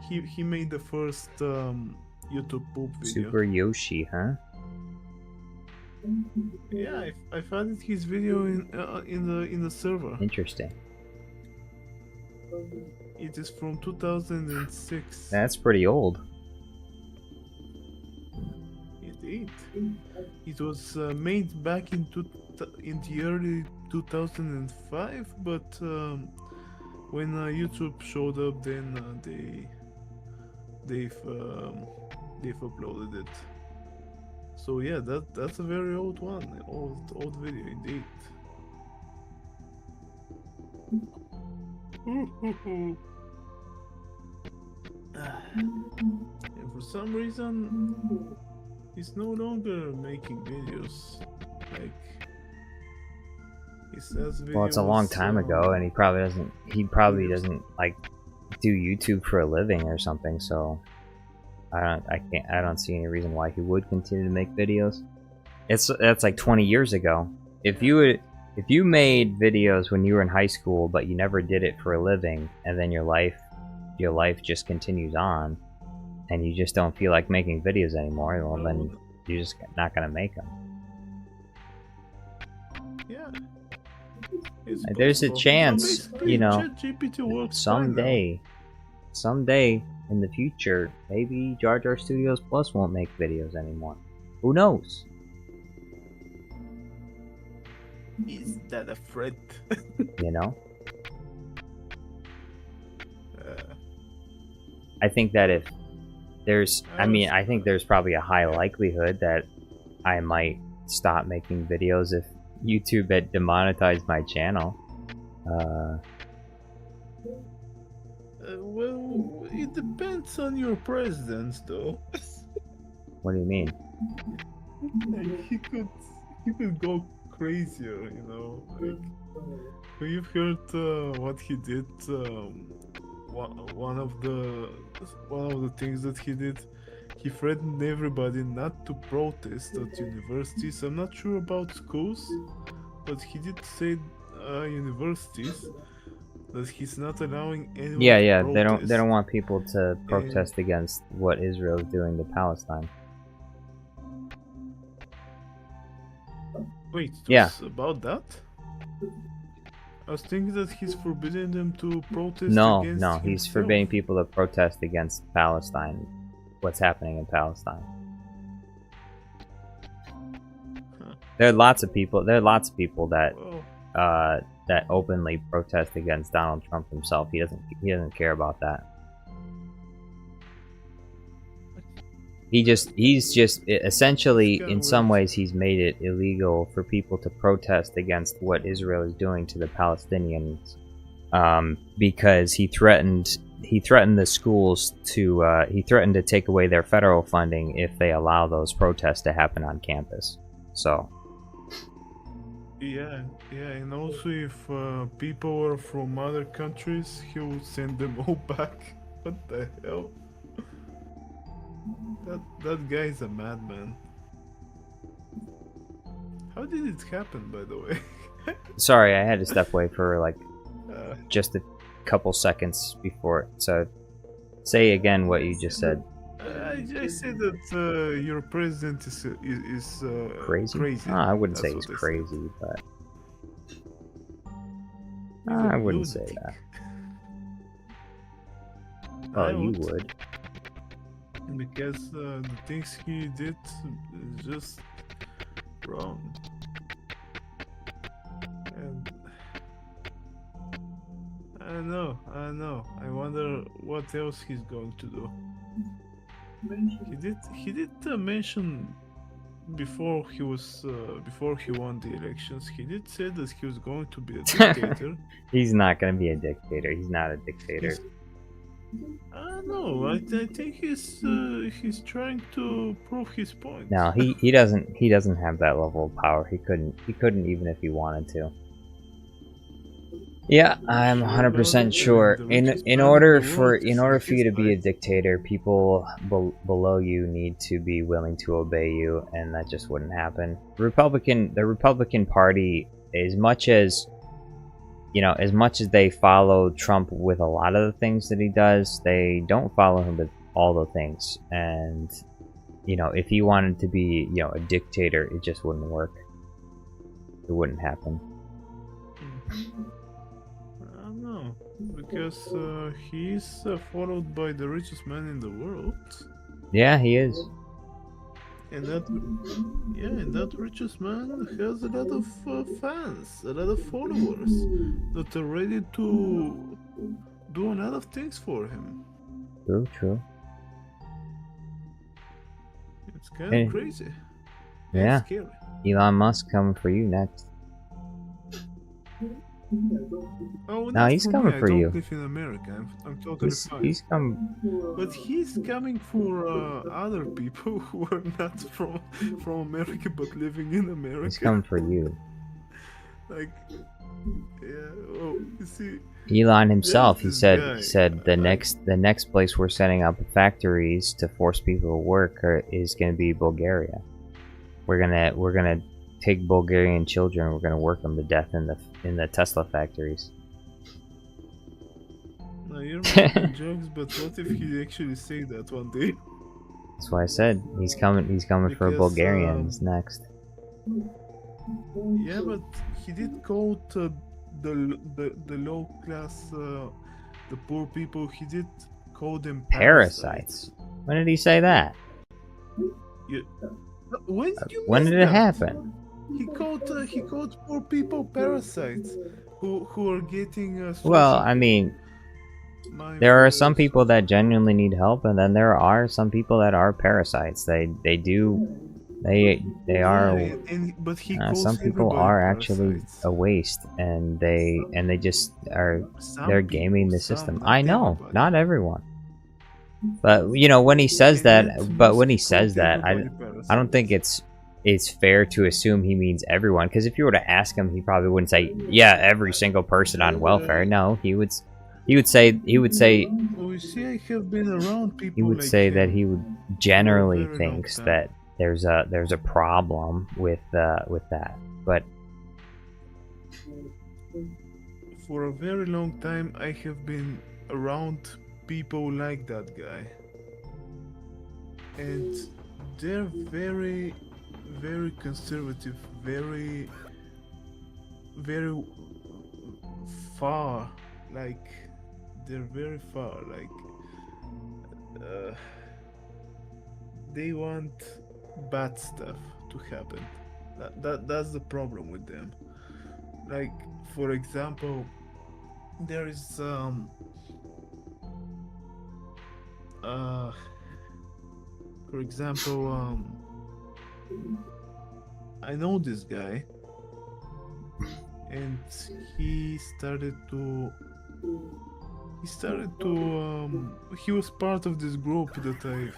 he made the first YouTube poop video. Super Yoshi, huh? Yeah, I found his video in the server. Interesting. It is from 2006. That's pretty old. Indeed. It was made back in the early 2005, but when YouTube showed up, then they've uploaded it. So yeah, that's a very old one, old video indeed. And for some reason, he's no longer making videos. Like, he says videos. Well, it's a long time ago, and he probably doesn't. He probably doesn't like do YouTube for a living or something. So I don't see any reason why he would continue to make videos. That's like 20 years ago. If you made videos when you were in high school, but you never did it for a living, and then your life just continues on, and you just don't feel like making videos anymore, well, then you're just not gonna make them. Yeah. There's a chance, basically, you know, ChatGPT works fine now. someday in the future, maybe JarJarStudios+ won't make videos anymore. Who knows? Is that a threat? You know? I think that if there's, I think there's probably a high likelihood that I might stop making videos if YouTube had demonetized my channel. Well, it depends on your president, though. What do you mean? Like, he could go crazier, you know. Like, you've heard what he did. One of the things that he did, he threatened everybody not to protest at universities. I'm not sure about schools, but he did say universities that he's not allowing anyone. Yeah, to they protest. don't want people to protest against what Israel is doing to Palestine. Wait, Yeah. about that? I was thinking that he's forbidding them to protest No, against he's himself. forbidding people to protest against Palestine. What's happening in Palestine? Huh. There are lots of people that Well, that openly protest against Donald Trump himself. He doesn't care about that. He's just essentially, in some ways, he's made it illegal for people to protest against what Israel is doing to the Palestinians, because he threatened the schools to he threatened to take away their federal funding if they allow those protests to happen on campus. So yeah, and also if people were from other countries, he would send them all back. What the hell? That guy is a madman. How did it happen, by the way? sorry, I had to step away for like Uh, just a couple seconds before. So say again what you just said. I said that your president is Crazy? I wouldn't say That's he's what I said. crazy, but He's a I wouldn't say lunatic. that. I Oh, you would. would. Because the things he did is just wrong. And I know. I wonder what else he's going to do. He did mention before he won the elections. He did say that he was going to be a dictator. He's not gonna be a dictator. He's not a dictator. I know. I think he's trying to prove his point. No, he doesn't have that level of power. He couldn't even if he wanted to. Yeah, I'm 100% sure. In order for you to be a dictator, people below you need to be willing to obey you, and that just wouldn't happen. The Republican Party, as much as they follow Trump with a lot of the things that he does, they don't follow him with all the things. And if he wanted to be a dictator, it just wouldn't work. It wouldn't happen. I don't know, because he's followed by the richest man in the world. Yeah, he is. And that richest man has a lot of fans, a lot of followers that are ready to do a lot of things for him. True, true. It's kind Hey. of crazy. Yeah. And scary. Elon Musk coming for you next. Oh, No, not he's for coming me. for I don't you. live in America. I'm totally fine. He's coming. But he's coming for other people who are not from America but living in America. He's coming for you. Like, yeah. Oh, you see. Elon himself, There's he this guy, said the next place we're setting up factories to force people to work is going to be Bulgaria. We're gonna take Bulgarian children. We're gonna work them to death in the Tesla factories. No, you're making jokes, but what if he actually say that one day? That's why I said he's coming. He's coming for Because, Bulgarians next. Yeah, but he did quote the low class, the poor people. He did call them Parasites. When did he say that? Yeah. When did you When miss did it that? happen? He called poor people parasites who are getting. Well, I mean, there are some people that genuinely need help, and then there are some people that are parasites. They are. But he calls Some people everybody are actually parasites. a waste, and they just are. Some They're people, gaming the some, system. not I know, everybody. not everyone. But you know, when he says that, I don't think it's fair to assume he means everyone. Because if you were to ask him, he probably wouldn't say, "Yeah, every single person on welfare." No, he would say Oh, you see, I have been around people. he would like say him. that he would generally very long thinks time. that there's a problem with that. But For a very long time, I have been around people like that guy, and they're very, very conservative, very far. Like, they're very far. Like, they want bad stuff to happen. That's the problem with them. Like, for example, there is for example, I know this guy, and he was part of this group that I've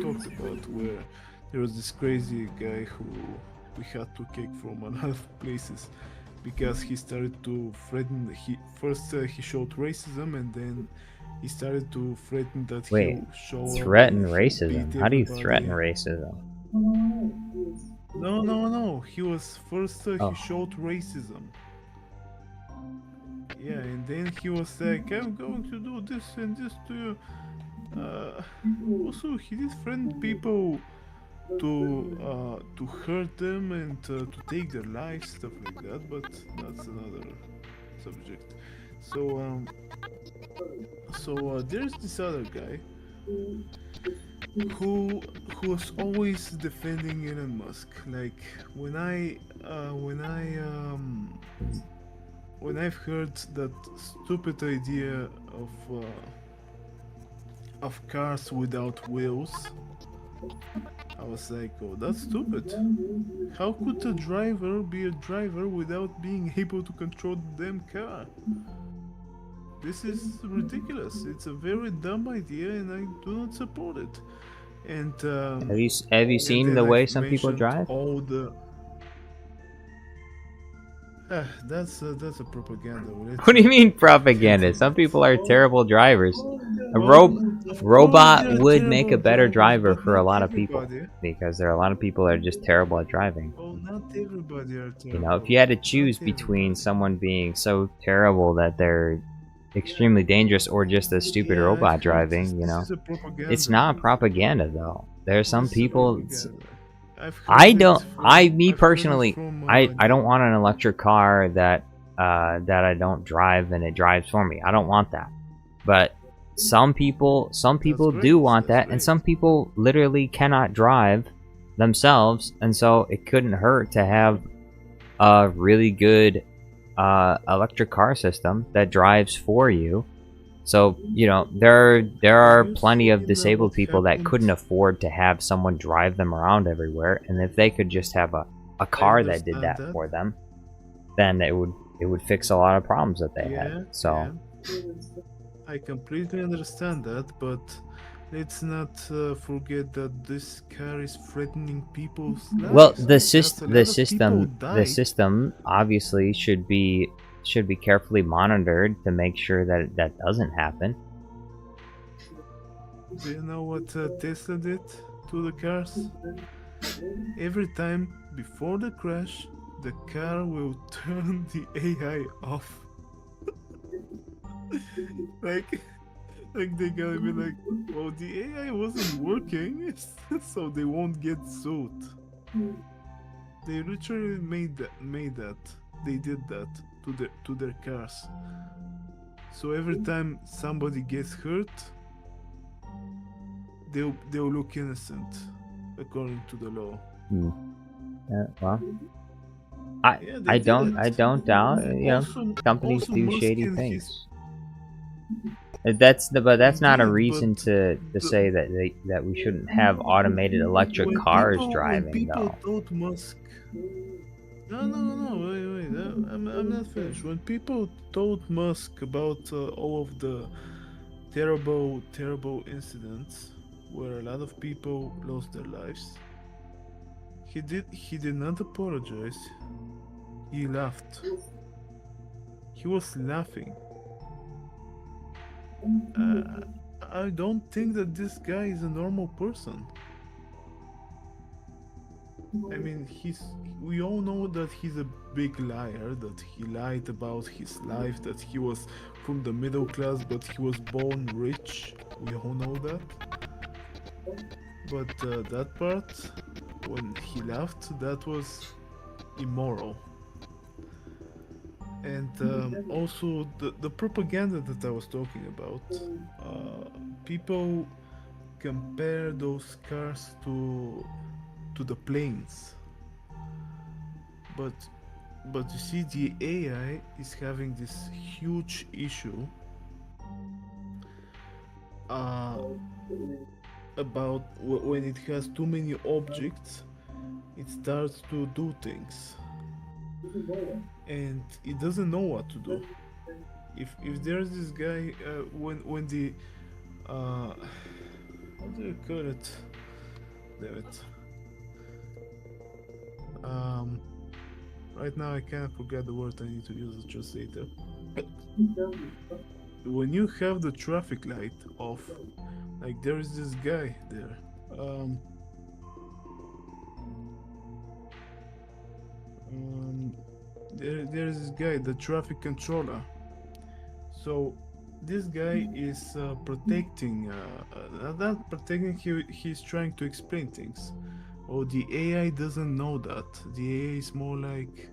talked about, where there was this crazy guy who we had to kick from a lot of places because he started to threaten. He showed racism, and then he started to threaten that wait, he'll show threaten he'll racism? beat How do you everybody. threaten racism? No. He was first. Oh. He showed racism. Yeah, and then he was like, "I'm going to do this and this to you." Also, he did threaten people to hurt them and to take their lives, stuff like that. But that's another subject. So there's this other guy who was always defending Elon Musk. Like, when I've heard that stupid idea of cars without wheels, I was like, oh, that's stupid. How could a driver be a driver without being able to control the damn car? This is ridiculous. It's a very dumb idea, and I do not support it. And Have you seen the way some people drive? All the that's a propaganda. What do you mean propaganda? Some people are terrible drivers. A robot would make a better driver for a lot of people, because there are a lot of people that are just terrible at driving. Oh, not everybody are terrible. You know, if you had to choose between someone being so terrible that they're extremely dangerous or just a stupid robot driving, you know, it's not propaganda though. There are some people. I don't want an electric car that I don't drive and it drives for me. I don't want that. But some people do want that, and some people literally cannot drive themselves, and so it couldn't hurt to have a really good electric car system that drives for you. So, you know, there are plenty of disabled people that couldn't afford to have someone drive them around everywhere, and if they could just have a car that did that for them, then it would fix a lot of problems that they had. So I completely understand that, but let's not forget that this car is threatening people's lives. well, the the system obviously should be carefully monitored to make sure that that doesn't happen. Do you know what Tesla did to the cars? Every time before the crash, the car will turn the AI off. like they're gonna be like, well, the AI wasn't working, so they won't get sued. They literally made that. They did that to their cars. So every time somebody gets hurt, they'll look innocent according to the law. Well, I don't doubt, you know, companies do shady things. But that's not a reason to say that we shouldn't have automated electric cars driving, though. Thought Musk. No, wait. I'm not finished. When people told Musk about all of the terrible incidents where a lot of people lost their lives, he did not apologize. He laughed. He was laughing. I don't think that this guy is a normal person. I mean, we all know that he's a big liar, that he lied about his life, that he was from the middle class, but he was born rich. We all know that. But that part, when he laughed, that was immoral. And also the propaganda that I was talking about, people compare those cars to the planes, but you see, the AI is having this huge issue about when it has too many objects, it starts to do things, and it doesn't know what to do. If there's this guy, when the how do you call it? Damn it. Right now I can't forget the word I need to use. Just later. When you have the traffic light off, like there is this guy there. There's this guy, the traffic controller. So this guy is protecting, not protecting. He's trying to explain things. Oh, the AI doesn't know that. The AI is more like,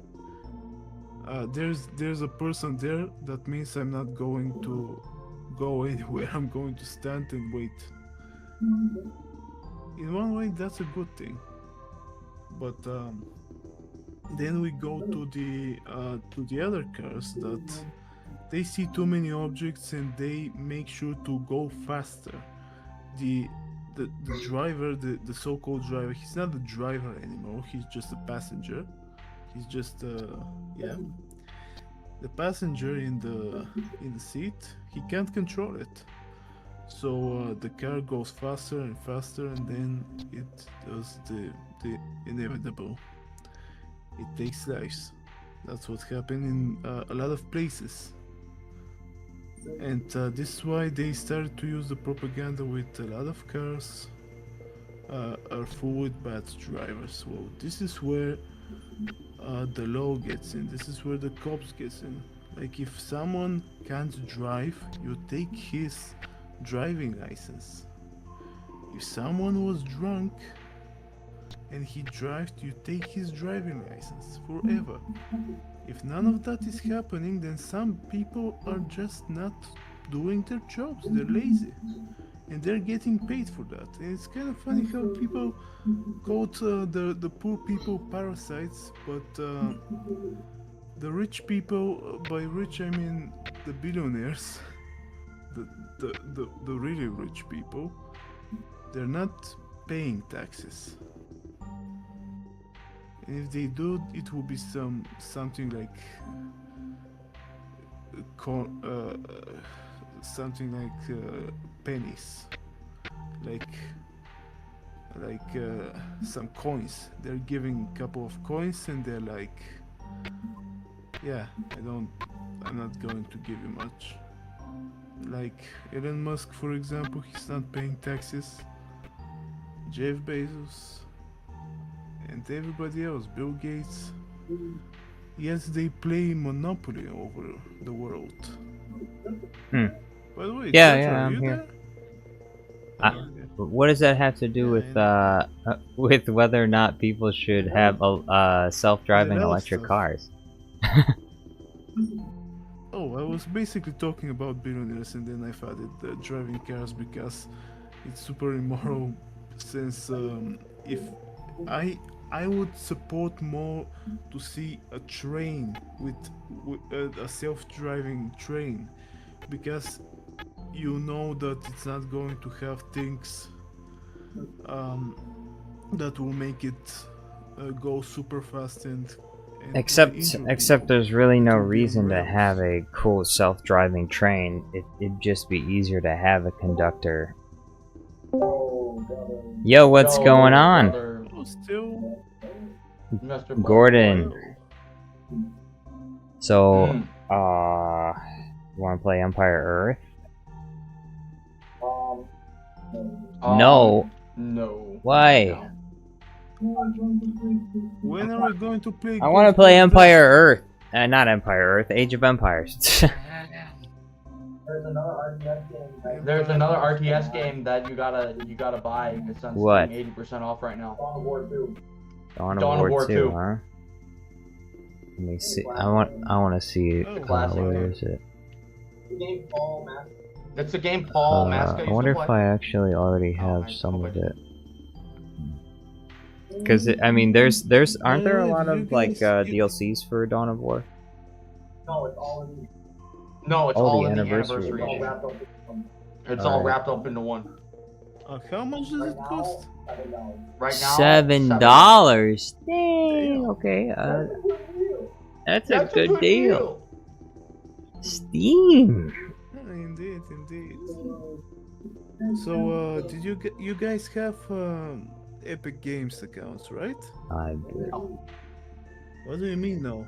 there's a person there. That means I'm not going to go anywhere. I'm going to stand and wait. In one way, that's a good thing. But then we go to the other cars that they see too many objects and they make sure to go faster. The driver, the so-called driver, he's not the driver anymore. He's just a passenger. He's just the passenger in the seat. He can't control it. So the car goes faster and faster, and then it does the inevitable. It takes lives. That's what happened in a lot of places. And this is why they started to use the propaganda with a lot of cars are full with bad drivers. Well, this is where the law gets in. This is where the cops gets in. Like, if someone can't drive, you take his driving license. If someone was drunk and he drives, you take his driving license forever. If none of that is happening, then some people are just not doing their jobs. They're lazy. and they're getting paid for that. And it's kind of funny how people called the poor people parasites, but the rich people, by rich I mean the billionaires, the really rich people, they're not paying taxes. And if they do, it will be something like pennies, like some coins. They're giving a couple of coins, and they're like, yeah, I'm not going to give you much. Like Elon Musk, for example, he's not paying taxes. Jeff Bezos and everybody else, Bill Gates. Yes, they play Monopoly over the world. Hmm. By the way, Yeah, Jeff, yeah, are I'm you here. there? What does that have to do with whether or not people should have self-driving Yeah, electric stuff. cars? Oh, I was basically talking about billionaires, and then I've added driving cars because it's super immoral. Since if I would support more to see a train with a self-driving train, because you know that it's not going to have things that will make it go super fast and Except there's really no It will be on reason to rails. have a cool self-driving train. It'd just be easier to have a conductor. Yo, what's going on? Oh, still Mr. Gordon. So, Hmm. you wanna play Empire Earth? No. No. No. Why? when are we going to play? I wanna play Empire Earth. Not Empire Earth, Age of Empires. There's another RTS game that you gotta buy. It's on What? Steam, 80% off right now. Dawn of War 2, huh? Let me see. I wanna see. Classic Where game. is it? It's a game Paul Masca I used wonder to if play. I actually already have I some hope of I it. Because I mean, there's aren't there a Yeah, lot did you of like guys- DLCs for Dawn of War? No, it's Oh, all the in the anniversary anniversary edition. edition. It's all Alright. wrapped up into one. How much does it cost? Right now, $7. Dang. Okay. That's a good deal. Steam. Indeed. So, did you guys have Epic Games accounts, right? I do. What do you mean no?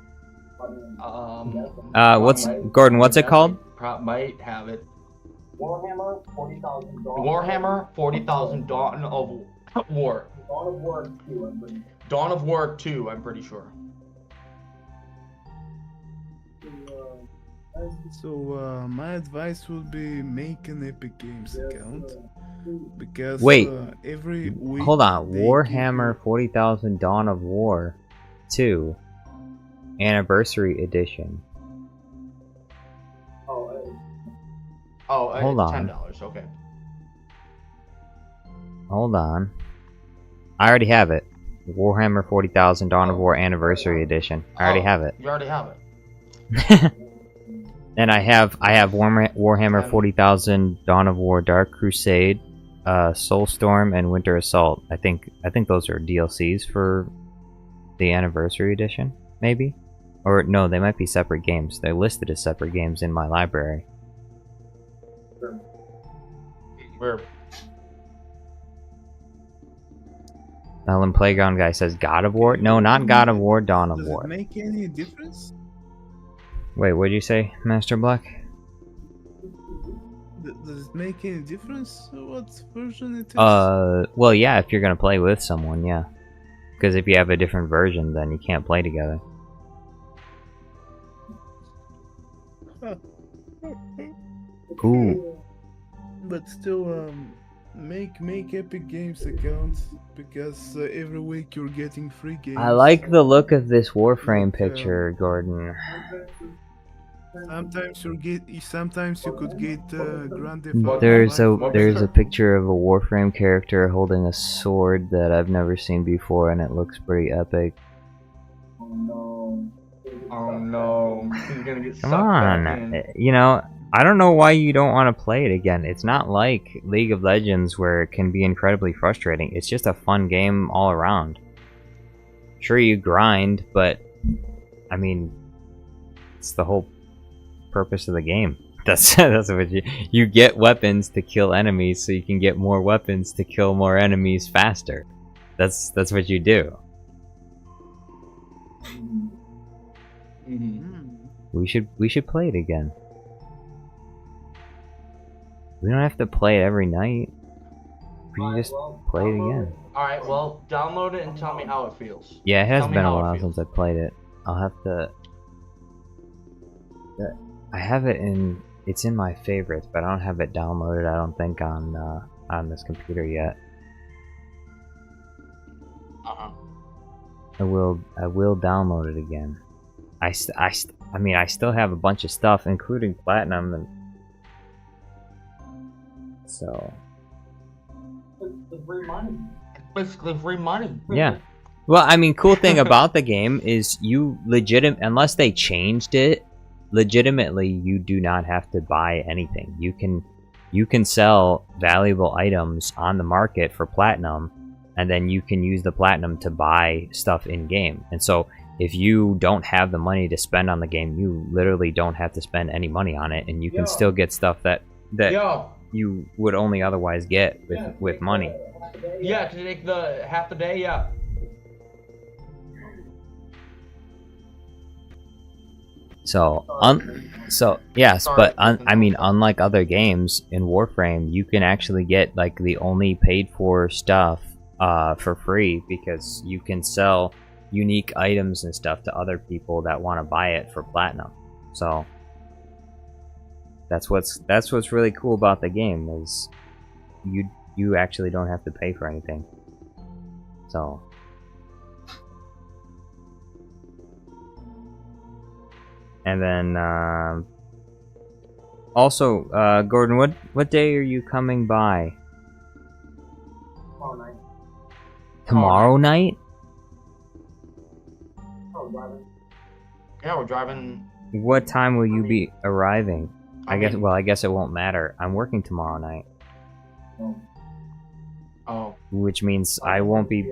What's Gordon? What's it called? Might have it. Warhammer 40,000 Dawn of War. Dawn of War 2, I'm pretty sure. So, my advice would be make an Epic Games account, because Wait. every week. Hold on. they Warhammer give 40,000 Dawn of War 2 Anniversary Edition. Oh, Hold it's on. $10. Okay. Hold on. I already have it. Warhammer 40,000 Dawn of War Anniversary Edition. I already have it. You already have it. And I have Warhammer 40,000 Dawn of War Dark Crusade, Soulstorm, and Winter Assault. I think those are DLCs for the Anniversary Edition, maybe? Or no, they might be separate games. They're listed as separate games in my library. Where? Melon Playground guy says God of War? No, not God of War, Dawn of Does War. it make any difference? Wait, what'd you say, Master Black? Does it make any difference what version it is? Well, yeah, if you're gonna play with someone, yeah. Because if you have a different version, then you can't play together. Ooh. But still, make Epic Games accounts, because every week you're getting free games. I like the look of this Warframe picture, Gordon. Sometimes you could get Grand Theft Auto 5. There's a picture of a Warframe character holding a sword that I've never seen before, and it looks pretty epic. Oh no, he's gonna get Come sucked on, back in. you know, I don't know why you don't want to play it again. It's not like League of Legends where it can be incredibly frustrating. It's just a fun game all around. Sure, you grind, but I mean, it's the whole purpose of the game. That's what you get weapons to kill enemies, so you can get more weapons to kill more enemies faster. That's what you do. We should play it again. We don't have to play it every night. We can just play it again. Alright, well, download it and tell me how it feels. Yeah, it has Tell me been a how it while feels. since I played it. I'll have to. I have it in. It's in my favorites, but I don't have it downloaded. I don't think on this computer yet. I will download it again. I mean, I still have a bunch of stuff, including platinum, and so. It's basically free money. Yeah. Well, I mean, cool thing about the game is you unless they changed it, legitimately you do not have to buy anything. You can sell valuable items on the market for platinum, and then you can use the platinum to buy stuff in game. And so if you don't have the money to spend on the game, you literally don't have to spend any money on it, and you can still get stuff that you would only otherwise get with money. Yeah, to take the half the day, yeah. So, yes, but I mean, unlike other games in Warframe, you can actually get like the only paid for stuff for free, because you can sell unique items and stuff to other people that want to buy it for platinum. So that's what's really cool about the game, is you actually don't have to pay for anything. So and then also Gordon, what day are you coming by? Tomorrow night. Tomorrow night? Oh, driving. Yeah, we're driving. What time will you be arriving? I guess it won't matter. I'm working tomorrow night. Oh. Which means I won't be.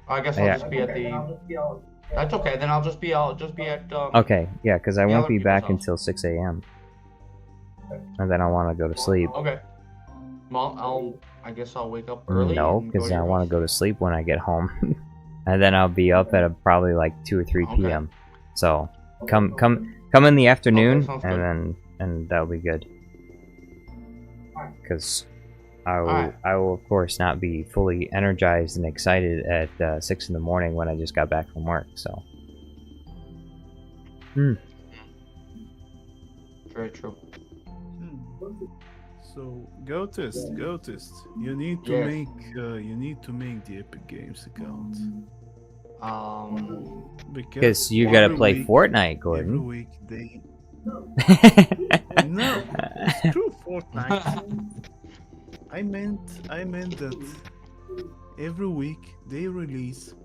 I guess I'll just be at the. That's okay. Then I'll just be at. Okay, yeah, because I won't other be people's back house. until 6 a.m. And then I want to go to sleep. Okay. Well, I guess I'll wake up early. No, and because to I your want to house. go to sleep when I get home, and then I'll be up at probably like 2 or 3 p.m. So come in the afternoon, sounds and good. that'll be good. Because I will, Alright. I will of course not be fully energized and excited at 6 in the morning when I just got back from work. So. Very true. So Gotist, you need to make the Epic Games account. Because you gotta every play week- Fortnite, Every Gordon. week they no, it's true Fortnite. I meant that every week they release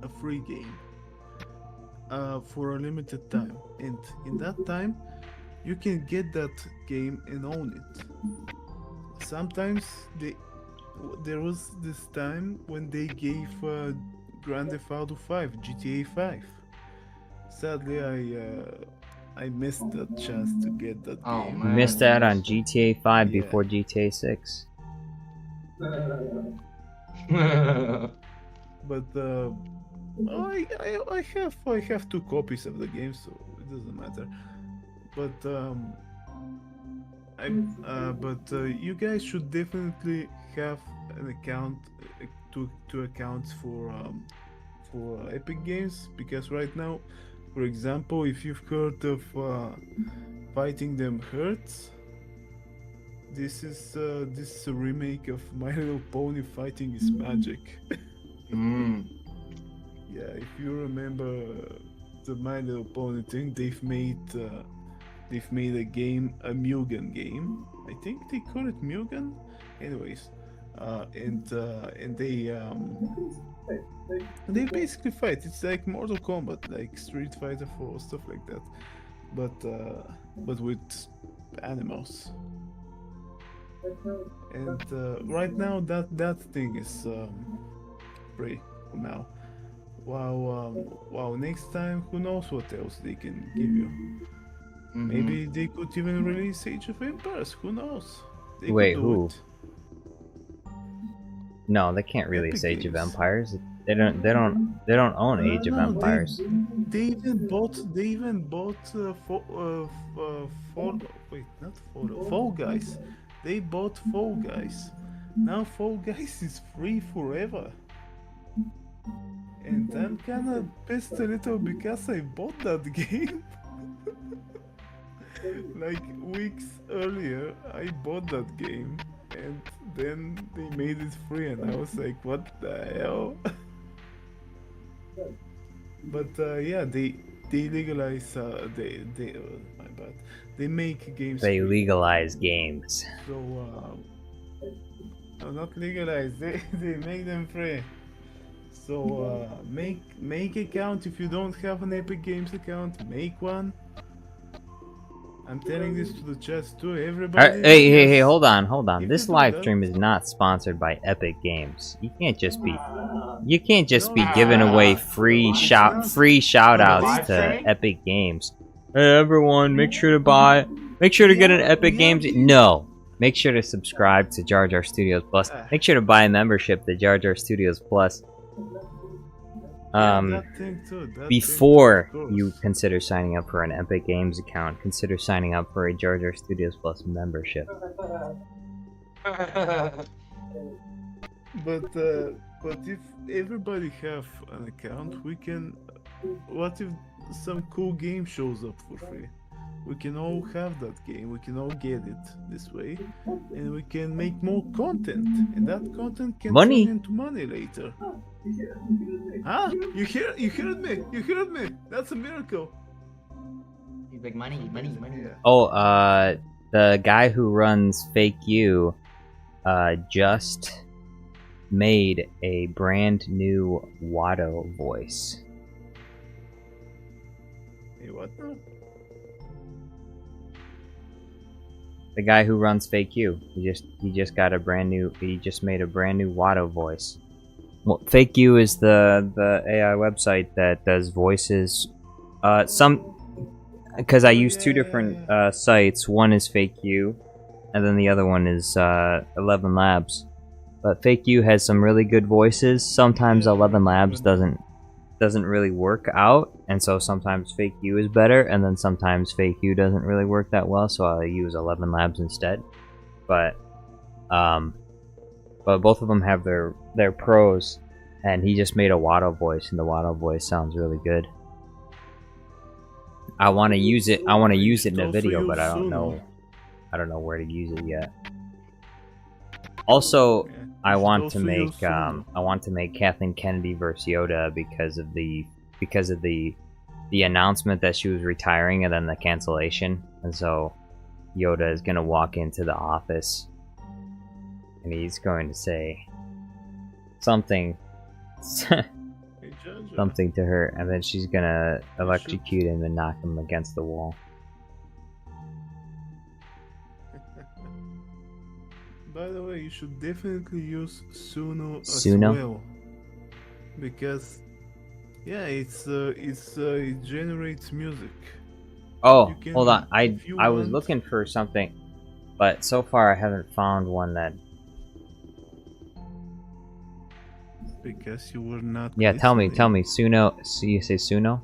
a free game for a limited time, and in that time you can get that game and own it. Sometimes there was this time when they gave Grand Theft Auto 5, GTA 5. Sadly, I missed that chance to get that Oh, game. You man. missed out on GTA 5 Yeah. before GTA 6. But I have 2 copies of the game, so it doesn't matter. But you guys should definitely have an account, two accounts for Epic Games, because right now, for example, if you've heard of Fighting Them Hurts, this is a remake of My Little Pony Fighting is Magic. Yeah, if you remember the My Little Pony thing, they've made they've made a game, a Mugen game. I think they call it Mugen. Anyways, and they basically fight. It's like Mortal Kombat, like Street Fighter 4, stuff like that, but with animals. And right now that thing is free for now. Wow, next time who knows what else they can give you. Maybe they could even release Age of Empires, who knows? They could Wait, do who? it. No, they can't release Epic Age of Games. Empires. They don't own Age of No, Empires. They even bought Fall Guys. They bought Fall Guys. Now Fall Guys is free forever. And I'm kinda pissed a little because I bought that game. Like weeks earlier, I bought that game, and then they made it free, and I was like, what the hell? But yeah, they legalize, my bad. They make games They free. legalize games. So, no, not legalize, they make them free. So, make account. If you don't have an Epic Games account, make one. I'm telling this to the chat too, everybody. Hey, hold on. If This you do live that- stream is not sponsored by Epic Games. You can't just be giving away free shout outs Live to streaming? Epic Games. Hey everyone, make sure to get an Epic Games. No. Make sure to subscribe to JarJar Studios Plus. Make sure to buy a membership to JarJar Studios Plus. that thing too, that Before thing too, of you course. consider signing up for an Epic Games account, consider signing up for a JarJar Studios Plus membership. But if everybody have an account, we can. What if some cool game shows up for free? We can all have that game. We can all get it this way, and we can make more content. And that content can Money. turn into money later. Huh? You heard me? You heard me? That's a miracle. He's like, money. Yeah. Oh, the guy who runs Fake You, just made a brand new Watto voice. Hey, what now? The guy who runs Fake You, he just made a brand new Watto voice. Well, Fake You is the AI website that does voices. Because I use two different sites. One is Fake You, and then the other one is 11 Labs. But Fake You has some really good voices. Sometimes 11 Labs doesn't really work out, and so sometimes Fake You is better, and then sometimes Fake You doesn't really work that well, so I use 11 Labs instead. But both of them have their pros, and he just made a Watto voice, and the Watto voice sounds really good. I want to use it. I want to use it in a video, but I don't know where to use it yet. Also, Yeah. I You should want also to use Suno. make Kathleen Kennedy versus Yoda because of the announcement that she was retiring and then the cancellation, and so Yoda is gonna walk into the office and he's going to say something Hey, JarJar. something to her, and then she's gonna electrocute him and knock him against the wall. By the way, you should definitely use Suno as Suno? well, because yeah, it generates music. Oh, You can- hold on. if you I was want- looking for something, but so far I haven't found one that. Because you were not. Yeah, tell me, listening. Suno. So you say Suno?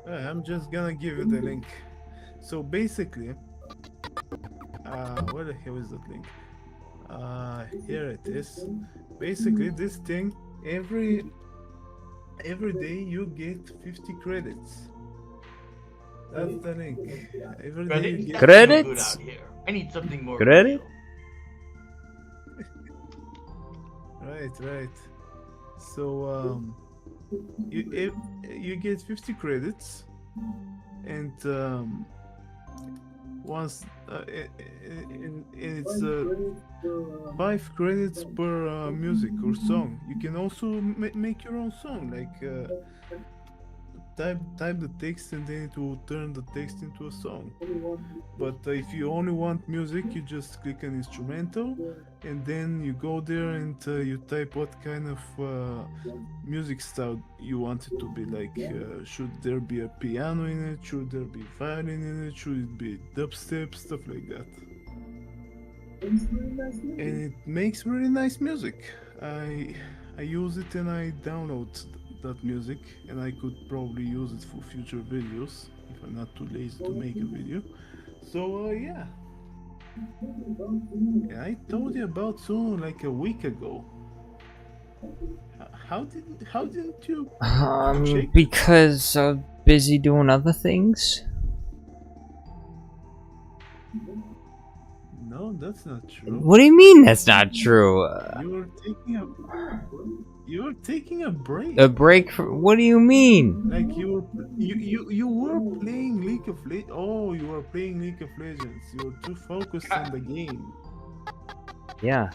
I'm just gonna give you the link. So basically, where the hell is that link? Here it is. Basically, this thing every day you get 50 credits. That's the link. Every day you get Credits? I need something more. Credit? Right. So you get 50 credits, and once and it's 5 credits per music or song. You can also make your own song, like type the text and then it will turn the text into a song. But if you only want music, you just click an instrumental and then you go there and you type what kind of music style you want it to be. Like, should there be a piano in it? Should there be violin in it? Should it be dubstep? Stuff like that. And it makes really nice music. I use it and I download that music, and I could probably use it for future videos if I'm not too lazy to make a video. So yeah. I told you about Suno like a week ago. How didn't you check? Because I'm busy doing other things. No, that's not true. What do you mean that's not true? You're taking a break. A break for what do you mean? Like you were playing League of Legends. Oh, you were playing League of Legends. You were too focused on the game. Yeah.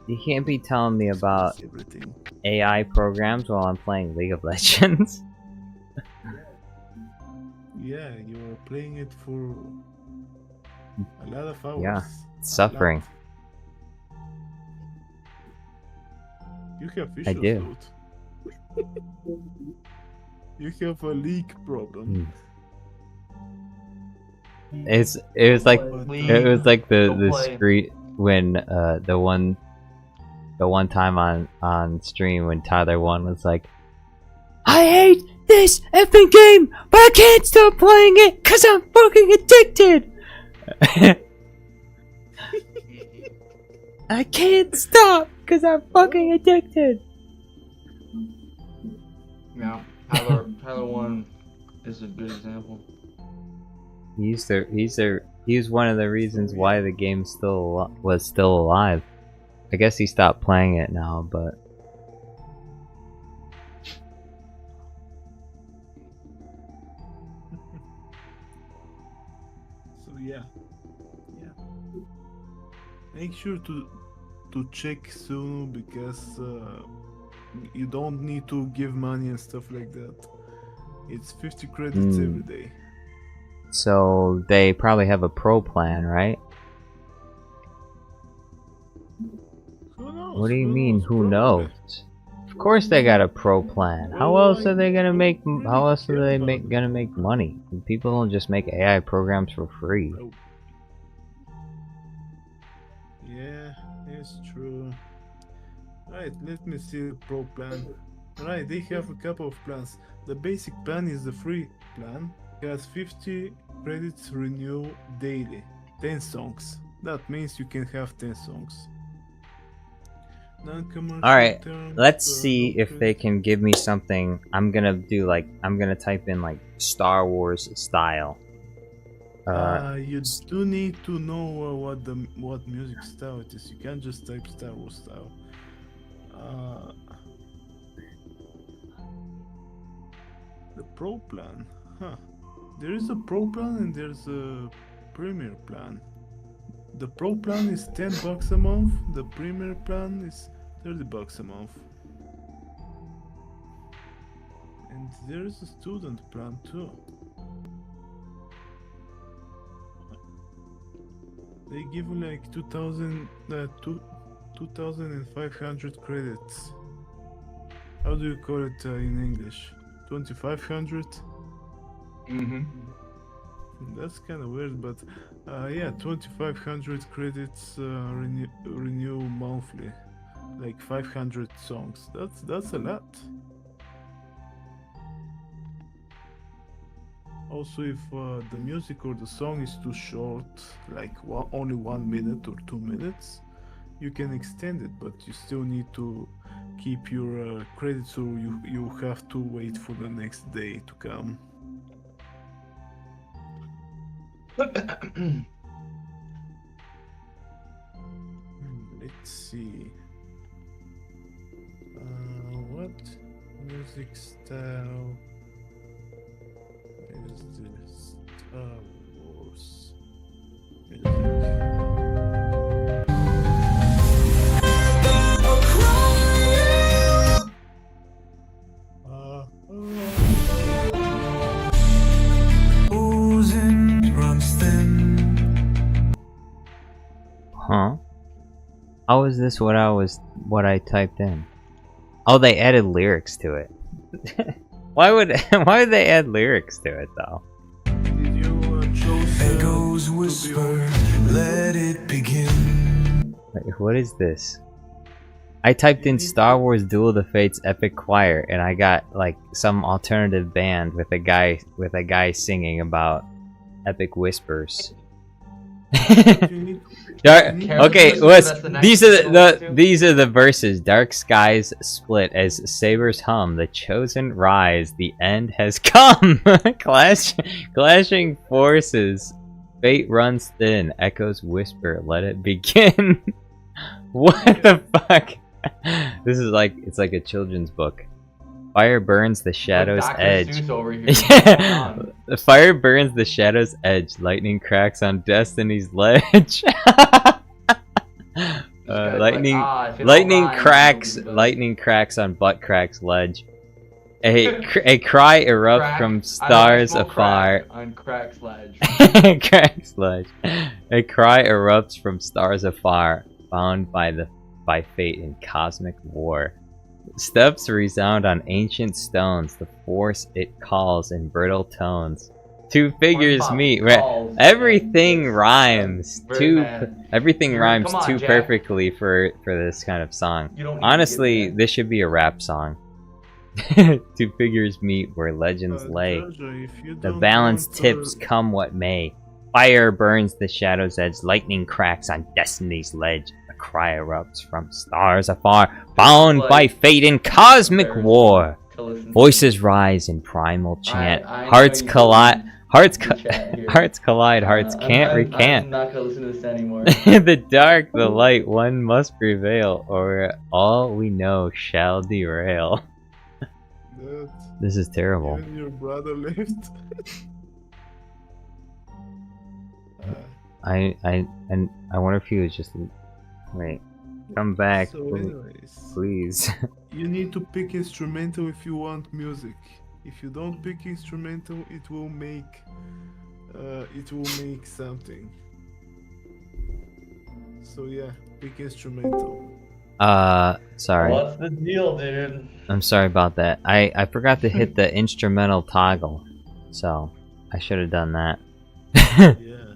You can't be telling me about Everything. AI programs while I'm playing League of Legends. Yeah, you were playing it for a lot of hours. Yeah, suffering. You have issues. I do. Dude. You have a leak problem. It was like the screen when the one time on stream when Tyler 1 was like, I hate this effing game, but I can't stop playing it cause I'm fucking addicted. I can't stop cause I'm fucking addicted. Yeah, Tyler 1 is a good example. He's one of the reasons why the game was still alive. I guess he stopped playing it now, but so yeah. Make sure to check soon because you don't need to give money and stuff like that. It's 50 credits every day. So they probably have a pro plan, right? Who knows? What do you mean? Who knows? Of course they got a pro plan. How else are they gonna make? How else are they gonna make money? People don't just make AI programs for free. Yeah, it's true. Right, let me see the pro plan. Right, they have a couple of plans. The basic plan is the free plan. It has 50 credits renew daily. 10 songs. That means you can have 10 songs. Alright, let's see if they can give me something. I'm gonna type in like Star Wars style. You do need to know what music style it is. You can't just type Star Wars style. The pro plan, huh? There is a pro plan and there's a premier plan. The pro plan is $10 a month. The premier plan is $30 a month. And there is a student plan too. They give you like 2,500 credits. How do you call it in English? 2,500? Mm-hmm. That's kind of weird, but yeah, 2,500 credits renew monthly, like 500 songs. That's a lot. Also, if the music or the song is too short, like only 1 minute or 2 minutes, you can extend it, but you still need to keep your credits, or you have to wait for the next day to come. Let's see. What music style is Star Wars music. Huh? How is this what I typed in? Oh, they added lyrics to it. why would they add lyrics to it though? Did you choose Echoes whisper, let it begin. Wait, what is this? I typed in Star Wars Duel of the Fates Epic Choir and I got like some alternative band with a guy singing about epic whispers. Okay, these are the verses. Dark skies split as sabers hum. The chosen rise. The end has come. Clashing forces. Fate runs thin. Echoes whisper. Let it begin. What the fuck? This is like it's like a children's book. Fire burns the shadow's edge. The fire burns the shadow's edge. Lightning cracks on destiny's ledge. Lightning cracks on butt cracks ledge. A cry erupts from stars afar. On Crack's ledge. Crack's ledge. A cry erupts from stars afar, bound by fate in cosmic war. Steps resound on ancient stones. The force it calls in brittle tones. Two figures meet. Everything rhymes. Everything rhymes too perfectly for this kind of song. Honestly, this should be a rap song. Two figures meet where legends lay. The balance tips come what may. Fire burns the shadow's edge. Lightning cracks on destiny's ledge. A cry erupts from stars afar, bound by fate in cosmic war. Voices rise in primal chant. Hearts collide. Hearts collide. Hearts can't recant. I'm not gonna listen to this anymore. The dark, the light, one must prevail, or all we know shall derail. This is terrible. Even your brother left. I wonder if he was just wait. Come back, So anyways, please. you need to pick instrumental if you want music. If you don't pick instrumental, it will make something. So yeah, pick instrumental. Sorry. What's the deal, dude? I'm sorry about that. I forgot to hit the instrumental toggle, so I should have done that. Yeah,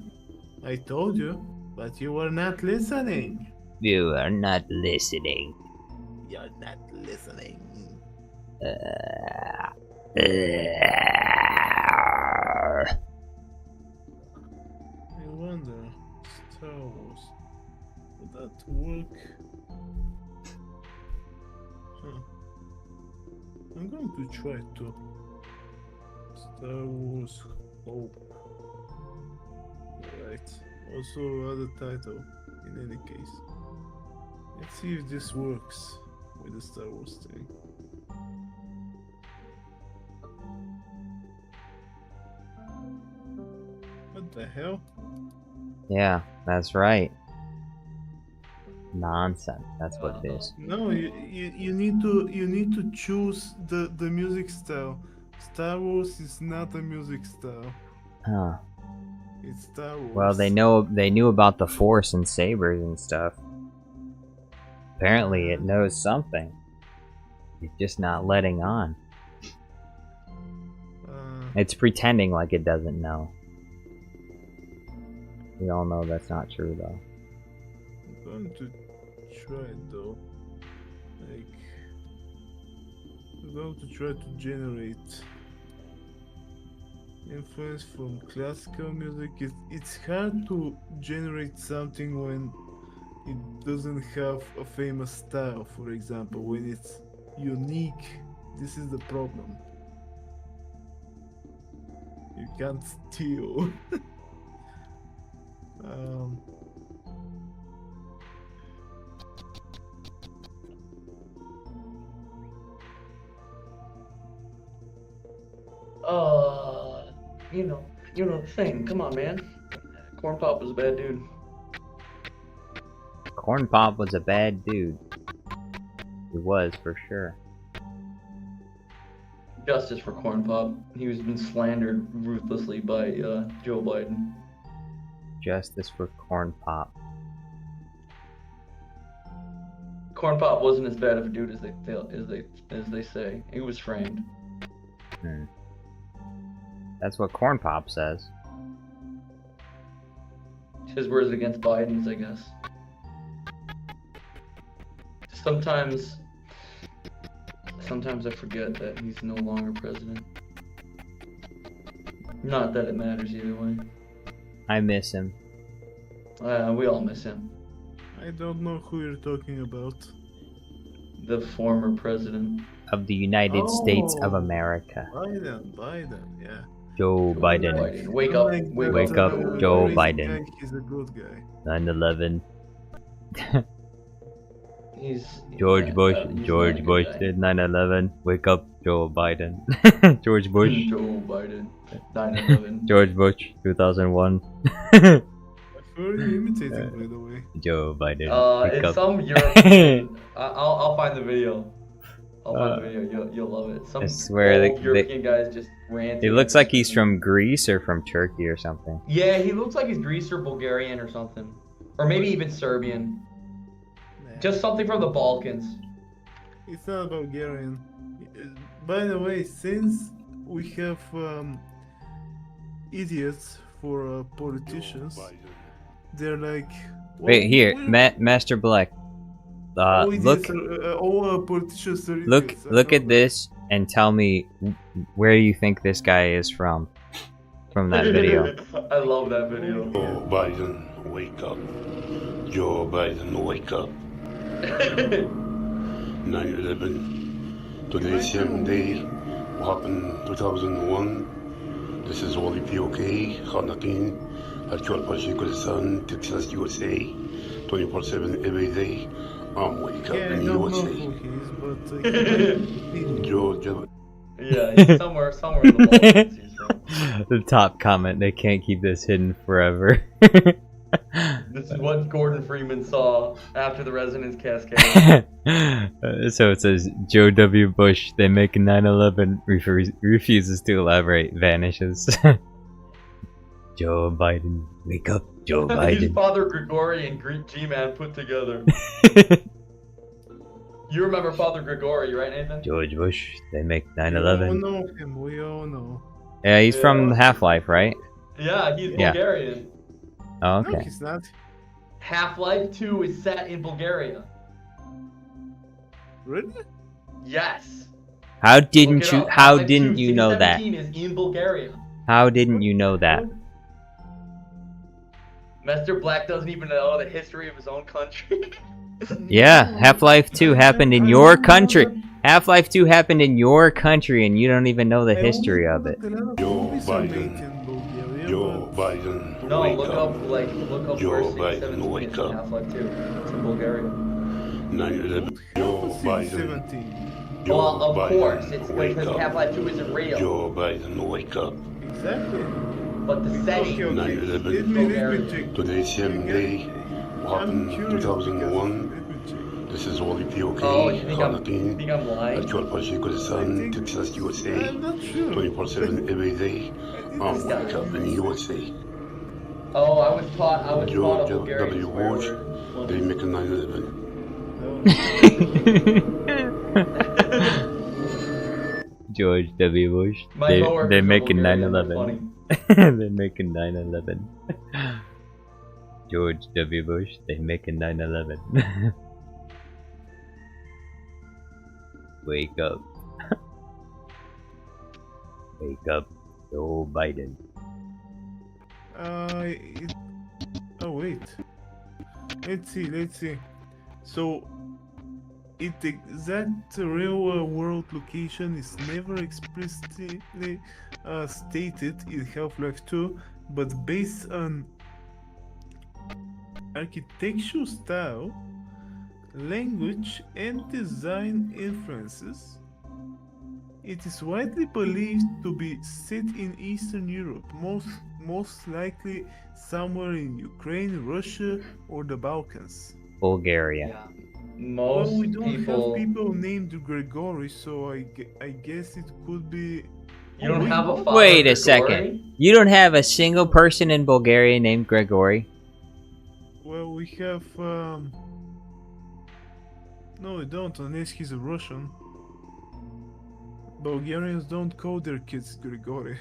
I told you, but you were not listening. You are not listening. You're not listening. I wonder, Star Wars, would that work? Huh. I'm going to try to. Star Wars Hope. Right. Also other title, in any case. Let's see if this works with the Star Wars thing. What the hell? Yeah, that's right. Nonsense. That's what it is. No, you need to choose the music style. Star Wars is not a music style. Huh. It's Star Wars. Well, they knew about the Force and sabers and stuff. Apparently, it knows something. It's just not letting on. It's pretending like it doesn't know. We all know that's not true, though. I'm going to try it though. Like, I'm going to try to generate influence from classical music. It's hard to generate something when it doesn't have a famous style, for example. When it's unique, this is the problem. You can't steal. You know the thing. Come on, man. Corn Pop was a bad dude. Corn Pop was a bad dude. He was, for sure. Justice for Corn Pop. He was been slandered ruthlessly by Joe Biden. Justice for Corn Pop. Corn Pop wasn't as bad of a dude as they say. He was framed. That's what Corn Pop says. His words against Biden's, I guess. Sometimes I forget that he's no longer president. Not that it matters either way. I miss him. We all miss him. I don't know who you're talking about. The former president. Of the United States of America. Biden, yeah. Joe Biden. Wake up. Wake up, Joe Biden. He's a good guy. 9/11. He's George Bush did 9/11. Wake up, Joe Biden. George Bush. Joe Biden. 9/11. George Bush, 2001. Who are you imitating, by the way? Joe Biden. Wake It's up. some European. I'll find the video. You'll love it. Some I swear old European guys just ranting. He looks like he's from Greece or from Turkey or something. Yeah, he looks like he's Greece or Bulgarian or something, or maybe even Serbian. Just something from the Balkans. It's not Bulgarian. By the way, since we have idiots for politicians, they're like... Wait, here, Master Black. Look, all politicians are look idiots. at this and tell me where you think this guy is from that video. I love that video. Joe Biden, wake up. Joe Biden, wake up. 9/11. Today's same day. What happened 2001. This is Wally POK, Hanakin, Actual Kurdistan, Texas, USA. 24/7 every day. Wake up Yeah, I in don't know USA. who he is, but... Joe. Yeah, he's somewhere in the Balkans. He's from. The top comment, they can't keep this hidden forever. This is what Gordon Freeman saw after the resonance cascade. So it says, Joe W. Bush, they make a 9/11, refuses to elaborate, vanishes. Joe Biden, wake up, Joe He's Biden. Father Gregory and Greek G-Man put together. You remember Father Gregory, right, Nathan? George Bush, they make We all 9/11. know him, we all know. Yeah, he's from Half-Life, right? Yeah, he's Yeah. Bulgarian. Oh, No, okay. he's not. Half-Life 2 is set in Bulgaria. Really? Yes. How Look didn't it you? up. How Half-Life didn't 2 you know that? 617 is in Bulgaria. How didn't you know that? Mr. Black doesn't even know the history of his own country. Yeah, Half-Life 2 happened in your country. Half-Life 2 happened in your country, and you don't even know the history of it. Joe Biden. Joe Biden, No, wake look up. up where Joe 617 Biden, is wake in up. Half-Life 2. It's in Bulgaria. 9/11. Joe Biden. 17. Joe Well, of Biden, course, it's wake because up. Half-Life 2 isn't real. Joe Biden, wake up. Exactly. But the setting. Okay, 9/11. Let me check. Today's same day. What I'm happened curious 2001. because- let me check. This is Wally POK, Oh, you think I'm Hanakin, lying? Actual Kurdistan, Texas, USA. I'm not sure. 24/7 every day. Wake up in USA. Oh, I was taught a George Bulgarian W. swear Bush, word. they make a 9/11. George W. Bush, My they coworkers are making Bulgarian, 9/11. they're They're making 9/11. George W. Bush, they making 9/11. Wake up. Wake up, Joe Biden. Oh wait. Let's see. So, its exact real world location is never explicitly stated in Half-Life 2, but based on architectural style, language, and design influences, It is widely believed to be set in Eastern Europe, most likely somewhere in Ukraine, Russia, or the Balkans. Bulgaria. Yeah. Well, Most we don't people. have people named Gregory, so I guess it could be. You don't Wait, have a what? father. Wait a Gregory? second. You don't have a single person in Bulgaria named Gregory? Well, we have. No, we don't, unless he's a Russian. Bulgarians don't call their kids Grigory.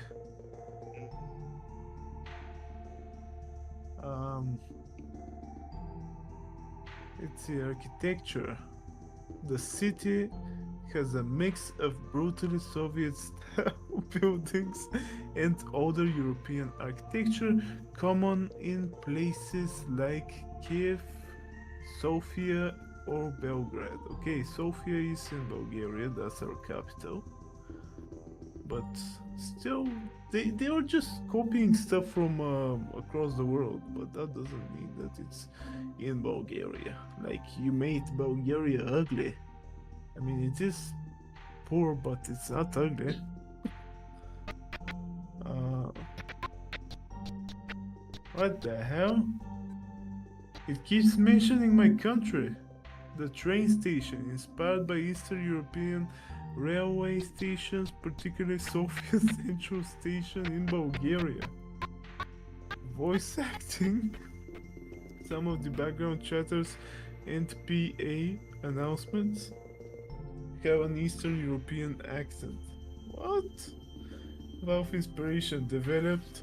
Let's see, architecture. The city has a mix of brutally Soviet-style buildings and older European architecture, common in places like Kiev, Sofia, or Belgrade. Okay, Sofia is in Bulgaria, that's our capital. But still, they are just copying stuff from across the world, but that doesn't mean that it's in Bulgaria. Like, you made Bulgaria ugly. I mean, it is poor, but it's not ugly. What the hell? It keeps mentioning my country. The train station, inspired by Eastern European railway stations, particularly Sofia Central Station in Bulgaria. Voice acting. Some of the background chatters and PA announcements have an Eastern European accent. What? Valve inspiration developed,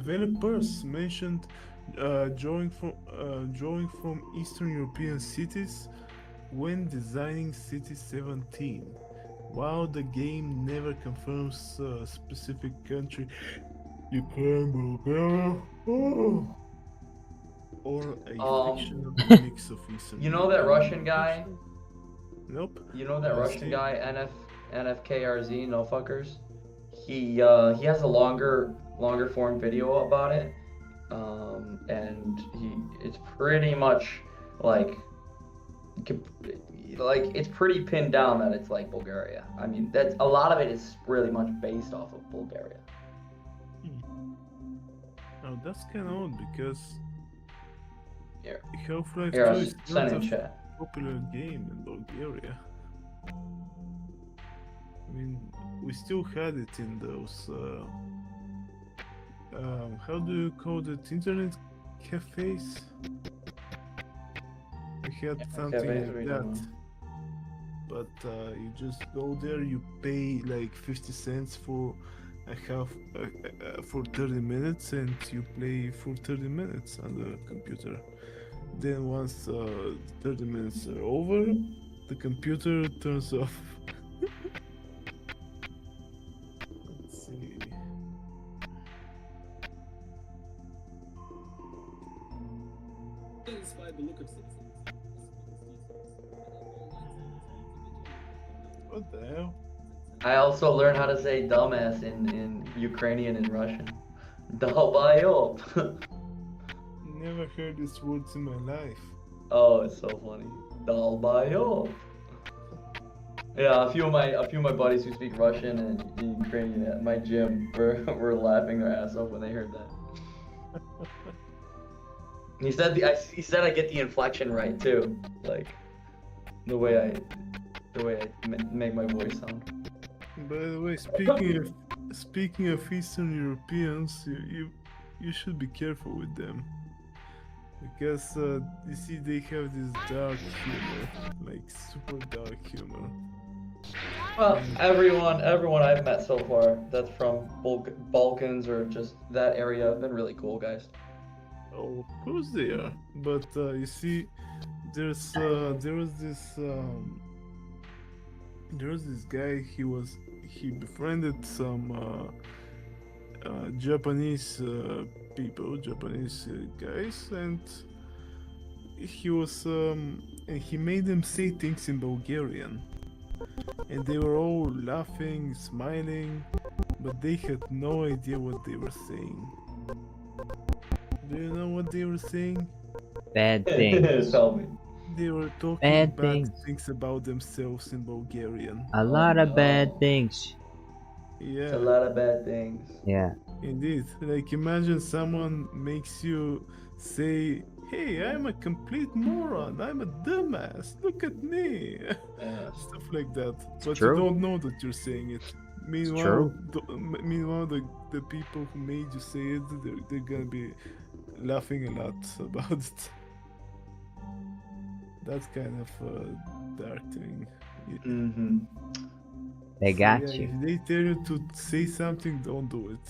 developers mentioned drawing from Eastern European cities when designing City 17. While the game never confirms a specific country, Ukraine, Bulgaria, or a fictional mix of Eastern. You know that Russian guy? Nope. You know that Russian guy, NFKRZ, no fuckers? He has a longer form video about it. And it's pretty much like it's pretty pinned down that it's like Bulgaria. I mean, that's a lot of it is really much based off of Bulgaria. Oh, that's kind of odd because Half-Life 2 Here, is send not in a chat. popular game in Bulgaria. I mean, we still had it in those how do you call it, internet cafes? We had something like that. But you just go there, you pay like 50 cents for for 30 minutes, and you play for 30 minutes on the computer. Then once 30 minutes are over, the computer turns off. Let's see. What the hell? I also learned how to say dumbass in Ukrainian and Russian. Долбоёб. Never heard these words in my life. Oh, it's so funny. Долбоёб. Yeah, a few of my buddies who speak Russian and Ukrainian at my gym were laughing their ass off when they heard that. He said I get the inflection right too, like the way I make my voice sound. By the way, speaking of Eastern Europeans, you should be careful with them, because you see they have this dark humor, like super dark humor. Well, everyone I've met so far that's from Balkans or just that area have been really cool guys. Oh, of course they are, but you see, there was this guy. He befriended some Japanese people, Japanese guys, and he made them say things in Bulgarian, and they were all laughing, smiling, but they had no idea what they were saying. Do you know what they were saying? Bad things. Tell me. they were talking Bad bad things. things about themselves in Bulgarian. A lot of bad things. It's a Yeah, lot of bad things. Yeah. indeed. Like imagine someone makes you say, "Hey, I'm a complete moron. I'm a dumbass. Look at me." Yeah. Stuff like that. But true. you don't know that you're saying it. true. Meanwhile, the people who made you say it, they're gonna be laughing a lot about it. That's kind of a dark thing. Mm-hmm. They So, got yeah, you. if they tell you to say something, don't do it.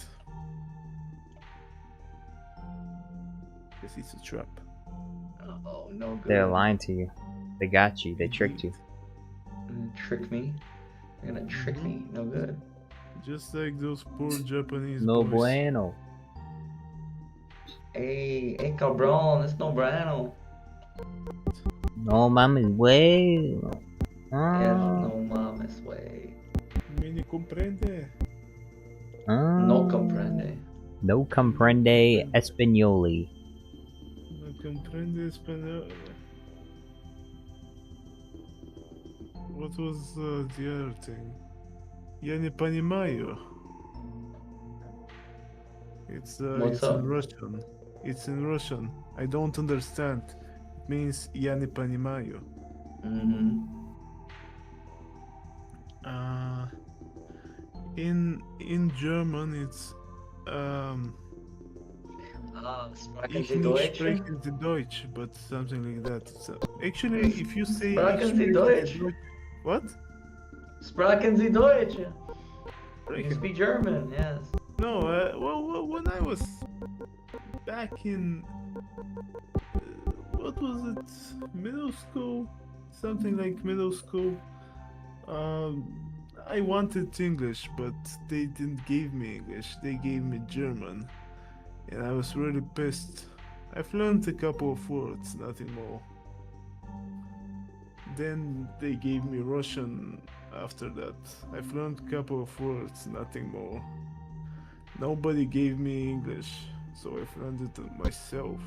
Because it's a trap. Oh, no good. They're lying to you. They got you. They tricked you. Trick me? You're gonna trick me? No good. Just like those poor Japanese No boys. bueno. Hey, cabrón, it's no bueno. No mames, way. Es no mames, way. Me comprende. No comprende. No comprende españoli. No comprende español. What was the other thing? Я не понимаю. It's What's in up? Russian. It's in Russian. I don't understand. It means я не понимаю. Mm-hmm. In German it's Sprechen ich Sie nicht Deutsch? sprechen Sie Deutsch, but something like that. So, actually, if you say Sprechen ich Sie spreche Deutsch? what? Sprechen Sie Deutsch? You Sprechen. speak German, yes. No, well, when I was back in what was it? Middle school, something like middle school. I wanted English, but they didn't give me English. They gave me German, and I was really pissed. I've learned a couple of words, nothing more. Then they gave me Russian after that. I've learned a couple of words, nothing more. Nobody gave me English, so I've learned it myself.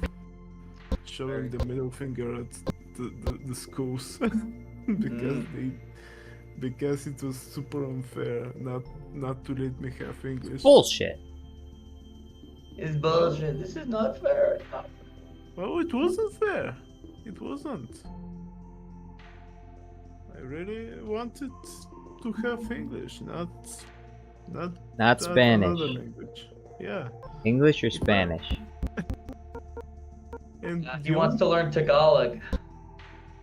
Showing the middle finger at the schools because it was super unfair not to let me have English. Bullshit. It's bullshit. This is not fair. It's not fair. Well, it wasn't fair. It wasn't. I really wanted to have English, not Spanish. another language. Yeah. English or Spanish? And He wants to learn Tagalog.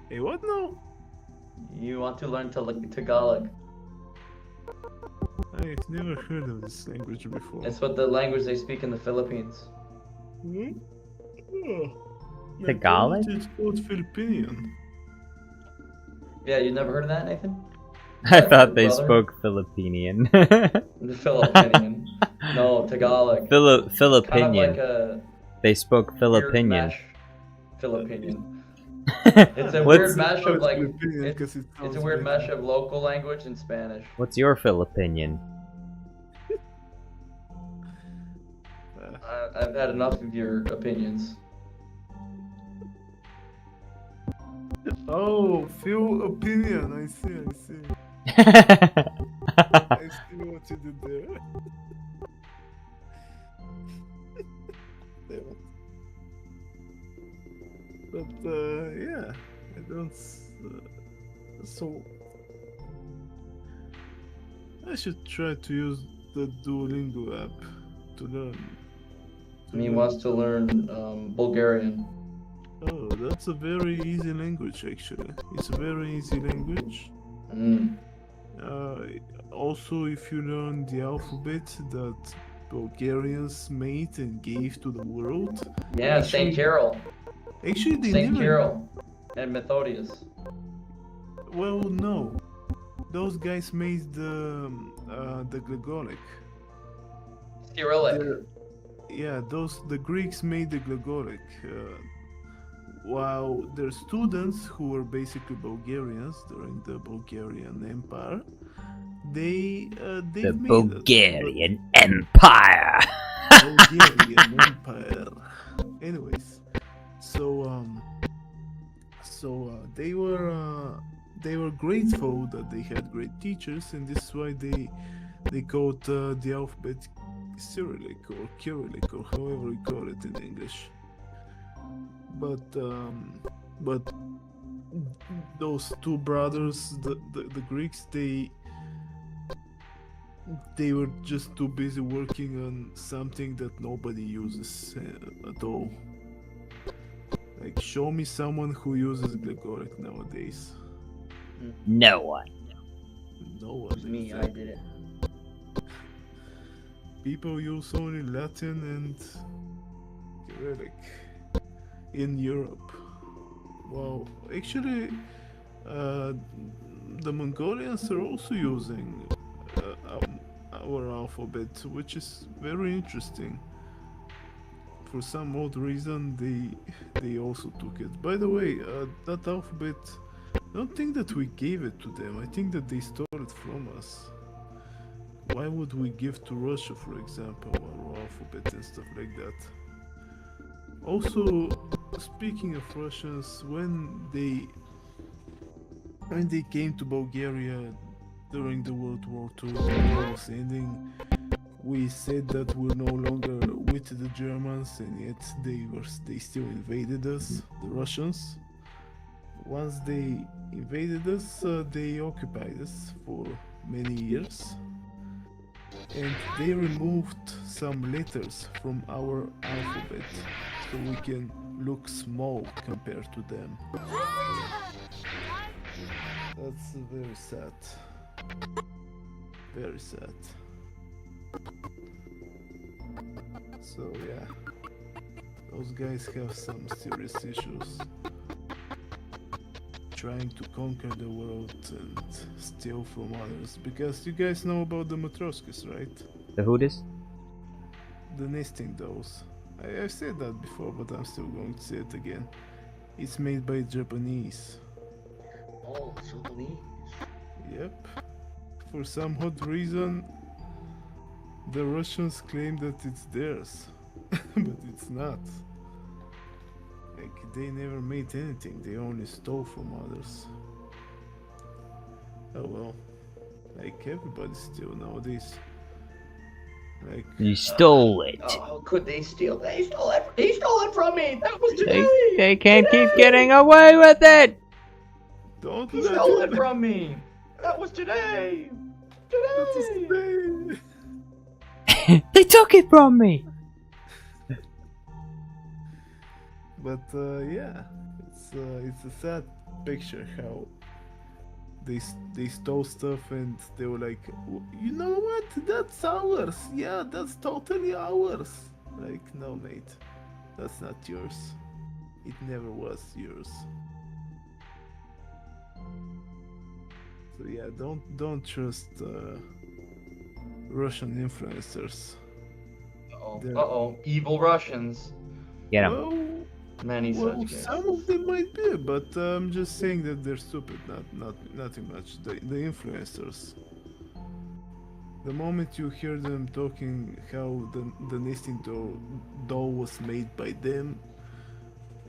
Hey, what now? You want to learn Tagalog. I've never heard of this language before. It's what the language they speak in the Philippines. Hmm? Oh. Tagalog? It's called Filipinian. Yeah, you never heard of that, Nathan? I thought they Brother? spoke Filipinian. The Filipinian. No, Tagalog. Kind of Filipinian. like a They spoke weird Filipinian. mash. Filipinian. It's a weird mash of like Filipinian 'cause it it's a sounds weird better. mash of local language and Spanish. What's your Filipinian? I've had enough of your opinions. Oh, Phil opinion. I see. I see what you did there. Damn it. But yeah, I don't. So I should try to use the Duolingo app to learn. And he wants to learn Bulgarian. Oh, that's a very easy language actually. It's a very easy language. Mm. Also, if you learn the alphabet that Bulgarians made and gave to the world. Yeah, Saint Carol. Actually, they Saint never. Carol and Methodius. Well, no. Those guys made the Glagolic. Cyrillic. Yeah, the Greeks made the Glagolic. While their students, who were basically Bulgarians during the Bulgarian Empire, they The made Bulgarian Empire. Bulgarian Empire. Anyways, So they were grateful that they had great teachers, and this is why they called the alphabet Cyrillic or Kyrillic or however you call it in English. But those two brothers, the Greeks, they were just too busy working on something that nobody uses at all. Like, show me someone who uses Gregoric nowadays. No one. No one. Me, I did it. People use only Latin and Cyrillic in Europe. Wow, actually, the Mongolians are also using our alphabet, which is very interesting. For some odd reason, they also took it. By the way, that alphabet, I don't think that we gave it to them. I think that they stole it from us. Why would we give to Russia, for example, our alphabet and stuff like that? Also, speaking of Russians, when they came to Bulgaria during the World War II, the war was ending, we said that we're no longer with the Germans, and yet they still invaded us, the Russians. Once they invaded us, they occupied us for many years, and they removed some letters from our alphabet so we can look small compared to them. That's very sad. Very sad. So yeah, those guys have some serious issues trying to conquer the world and steal from others, because you guys know about the Matroskis, right? The Hooters? The nesting dolls. I've said that before, but I'm still going to say it again. It's made by Japanese. Oh, Japanese. Yep. For some odd reason, the Russians claim that it's theirs, but it's not. Like, they never made anything, they only stole from others. Oh well. Like, everybody steals nowadays. Like, You stole it. Oh, how could they steal? They stole it. He stole it from me. That was today. They can't keep getting away with it. don't He let stole him- it from me. That was today. Today. They took it from me. But yeah, it's a sad picture how they stole stuff and they were like, you know what? That's ours. Yeah, that's totally ours. Like, no, mate, that's not yours. It never was yours. So yeah, don't trust Russian influencers. Uh-oh. Evil Russians. Get him. Well, Many well, such cases. some of them might be, but I'm just saying that they're stupid, nothing much. The influencers. The moment you hear them talking how the nesting doll was made by them,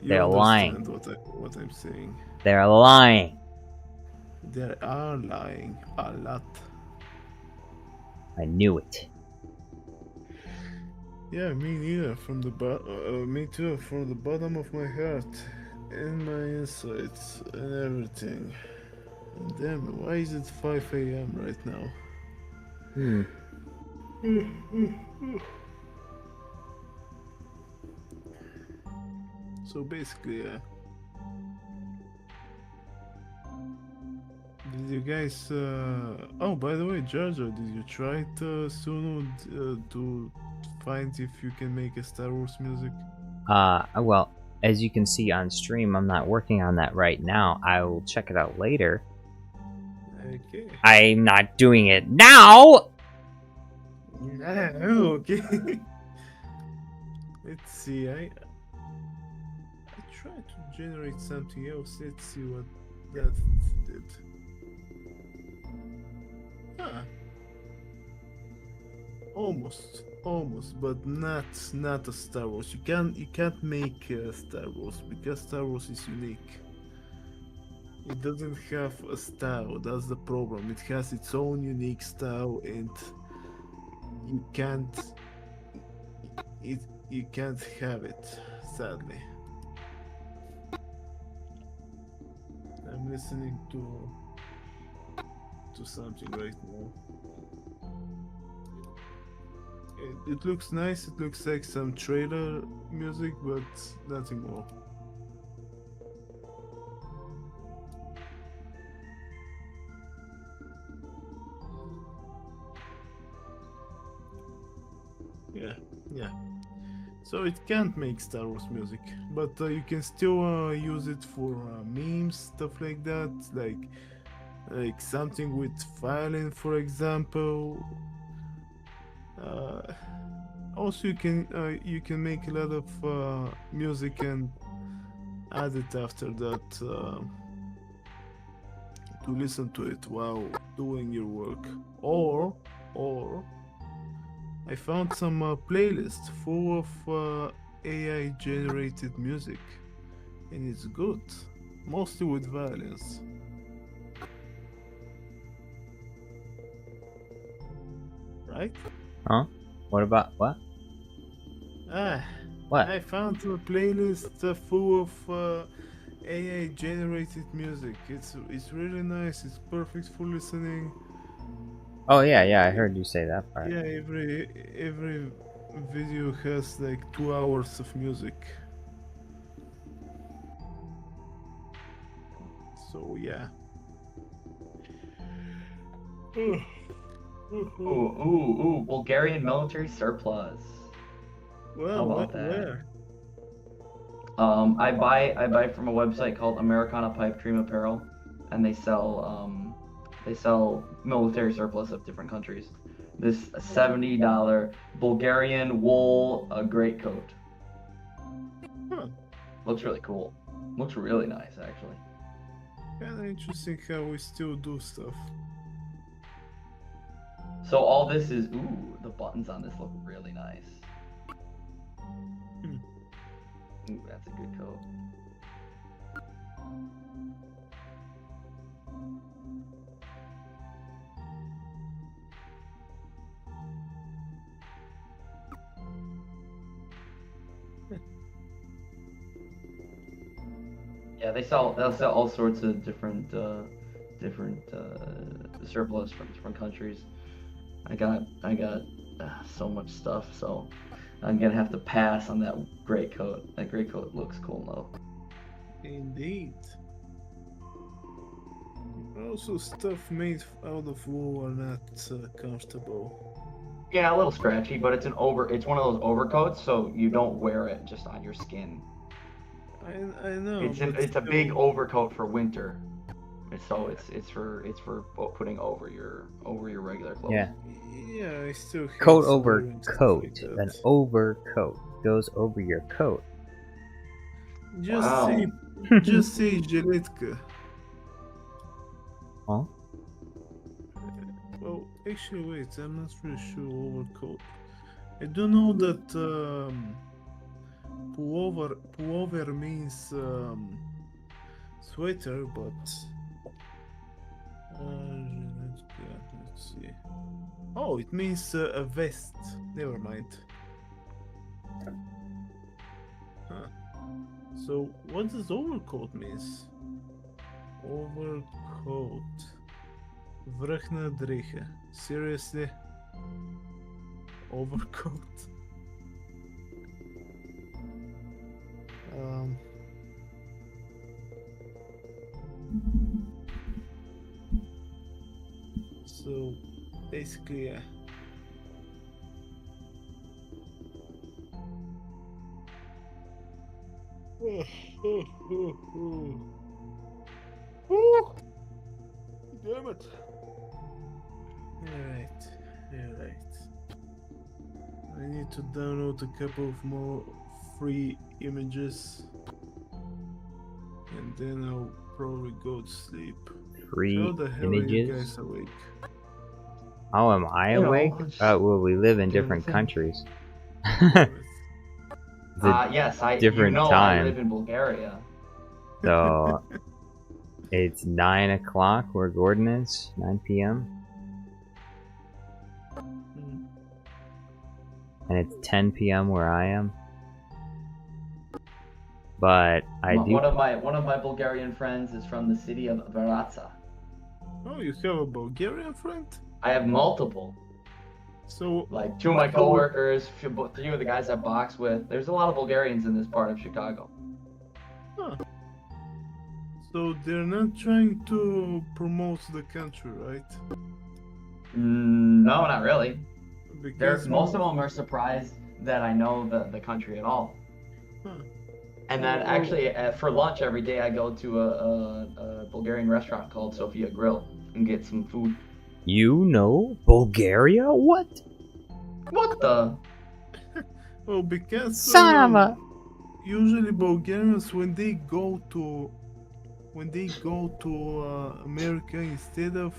you They're lying. understand what I'm saying. They're lying. They are lying a lot. I knew it. Yeah, me neither. Me too. From the bottom of my heart, and my insides, and everything. And damn, why is it 5 a.m. right now? So basically, yeah. Did you guys? Oh, by the way, JarJar, did you try it soon to find if you can make a Star Wars music? Well, as you can see on stream, I'm not working on that right now. I will check it out later. Okay. I'm not doing it now! Okay. Let's see. I tried to generate something else. Let's see what that did. Huh. Almost, but not a Star Wars. You can't make Star Wars because Star Wars is unique. It doesn't have a style. That's the problem. It has its own unique style, and you can't. You can't have it, sadly. I'm listening to something right now. It looks nice. It looks like some trailer music, but nothing more. Yeah. So it can't make Star Wars music, but you can still use it for memes, stuff like that, like something with violin, for example. Also, you can make a lot of music and add it after that to listen to it while doing your work, or I found some playlists full of AI generated music, and it's good, mostly with violins. Right? Huh? What about what? What? I found a playlist full of AI generated music. It's really nice. It's perfect for listening. Oh yeah, I heard you say that part. Yeah, every video has like 2 hours of music. So yeah. Ooh, Bulgarian military surplus. Well, How about that? where? I buy from a website called Americana Pipe Dream Apparel, and they sell military surplus of different countries. This $70 Bulgarian wool greatcoat. Huh. Looks really cool. Looks really nice, actually. Kinda interesting how we still do stuff. So all this is, ooh, the buttons on this look really nice. Ooh, that's a good coat. Yeah, they'll sell all sorts of different surplus from different countries. I got so much stuff, so I'm gonna have to pass on that greatcoat. That greatcoat looks cool though. Indeed. Also, stuff made out of wool are not comfortable. Yeah, a little scratchy, but it's one of those overcoats, so you don't wear it just on your skin. I know. It's a big overcoat for winter. So it's for putting over your regular clothes. Yeah. Yeah, I still hate Coat over wearing stuff coat. like that. An overcoat goes over your coat. Just Wow. just say Jiletka. Huh? Well, actually, wait, I'm not really sure overcoat. I do know that pullover means sweater, but let's see. Oh, it means a vest. Never mind. Huh. So, what does overcoat means? Overcoat. Vrchna drecha. Seriously? Overcoat? So, basically, yeah. Damn it. Alright. I need to download a couple of more free images, and then I'll probably go to sleep. Free How the hell are you images. guys awake? How am I You know, awake? just Well, we live in doing different the thing. countries. Yes, different I time. live in Bulgaria. So It's 9 o'clock where Gordon is. 9 p.m. And it's 10 p.m. where I am. But I do. One of my Bulgarian friends is from the city of Varaza. Oh, you have a Bulgarian friend? I have multiple. So, like 2 of my coworkers, 3 of the guys I box with. There's a lot of Bulgarians in this part of Chicago. Huh. So they're not trying to promote the country, right? No, not really. Because Most of them are surprised that I know the country at all. Huh. And then actually, for lunch every day, I go to a Bulgarian restaurant called Sofia Grill and get some food. You know Bulgaria? What? What the? Well, because Son of a... usually Bulgarians when they go to America, instead of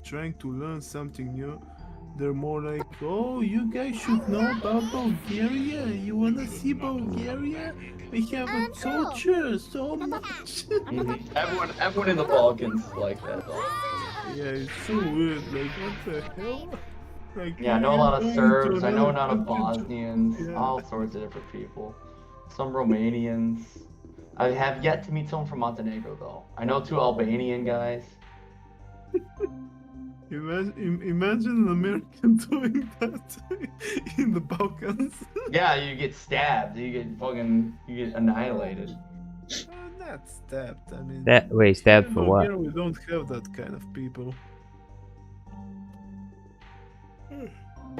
trying to learn something new, they're more like, oh, you guys should know about Bulgaria. You wanna see Bulgaria? We have a culture so much. Everyone in the Balkans is like that. Yeah, it's so weird. Like, what the hell? Like, Yeah, I know a lot of Serbs. I know a lot of country. Bosnians. Yeah. All sorts of different people. Some Romanians. I have yet to meet someone from Montenegro though. I know 2 Albanian guys. Imagine an American doing that in the Balkans. Yeah, you get stabbed. You get annihilated. Not stabbed. I mean, Wait, stabbed in for what? Bulgaria, we don't have that kind of people.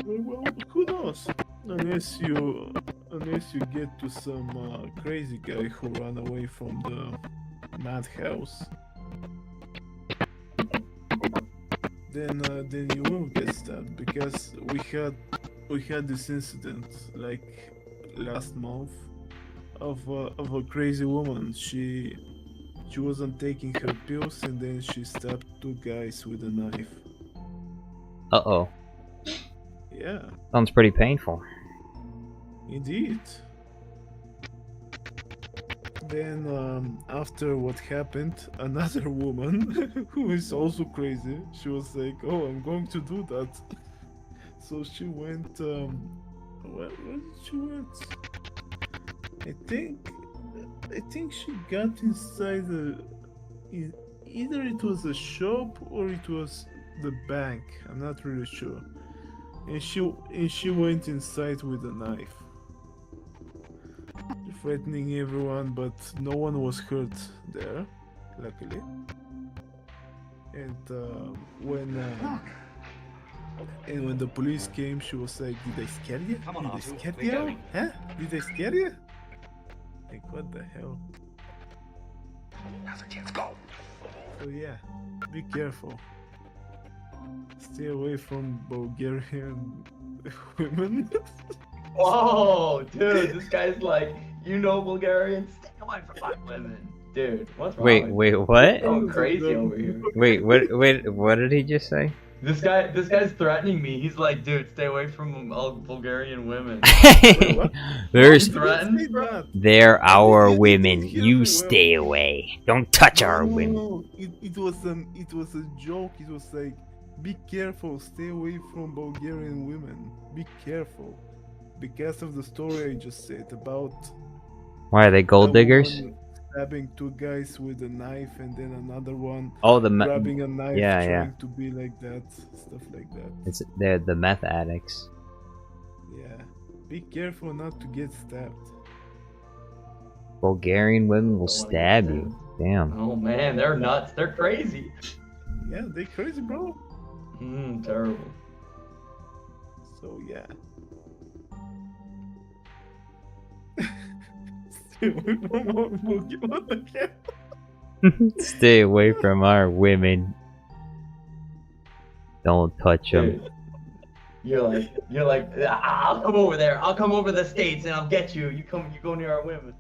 Well, who knows? Unless you get to some crazy guy who ran away from the madhouse, then you will get stabbed. Because we had this incident like last month of a crazy woman. She wasn't taking her pills and then she stabbed 2 guys with a knife. Uh-oh. Yeah. Sounds pretty painful. Indeed. Then, after what happened, another woman, who is also crazy, she was like, oh, I'm going to do that. So she went, where did she went? I think she got inside either it was a shop or it was the bank. I'm not really sure. And she went inside with a knife, threatening everyone, but no one was hurt there, luckily. And when the police came, she was like, "Did I scare you? Did I scare you? Huh? Did I scare you?" Like, what the hell? Now's our chance, go. So yeah, be careful. Stay away from Bulgarian women. Whoa, dude, this guy's like, you know Bulgarians? Stay away from my women. Dude, what's wrong with you? Wait, what? I'm crazy over here. Wait, what did he just say? This guy's threatening me. He's like, dude, stay away from all Bulgarian women. They're our women. You stay away. Don't touch our women. No, it was a joke. It was like, be careful, stay away from Bulgarian women. Be careful. Because of the story I just said about... Why, are they gold diggers? Stabbing 2 guys with a knife and then another one grabbing a knife, trying to be like that, stuff like that. They're the meth addicts. Yeah. Be careful not to get stabbed. Bulgarian women will stab you. Damn. Oh man, they're nuts. They're crazy. Yeah, they crazy, bro. Terrible. So yeah. Stay away from our women. Don't touch them. You're like, I'll come over there. I'll come over the States and I'll get you. You go near our women.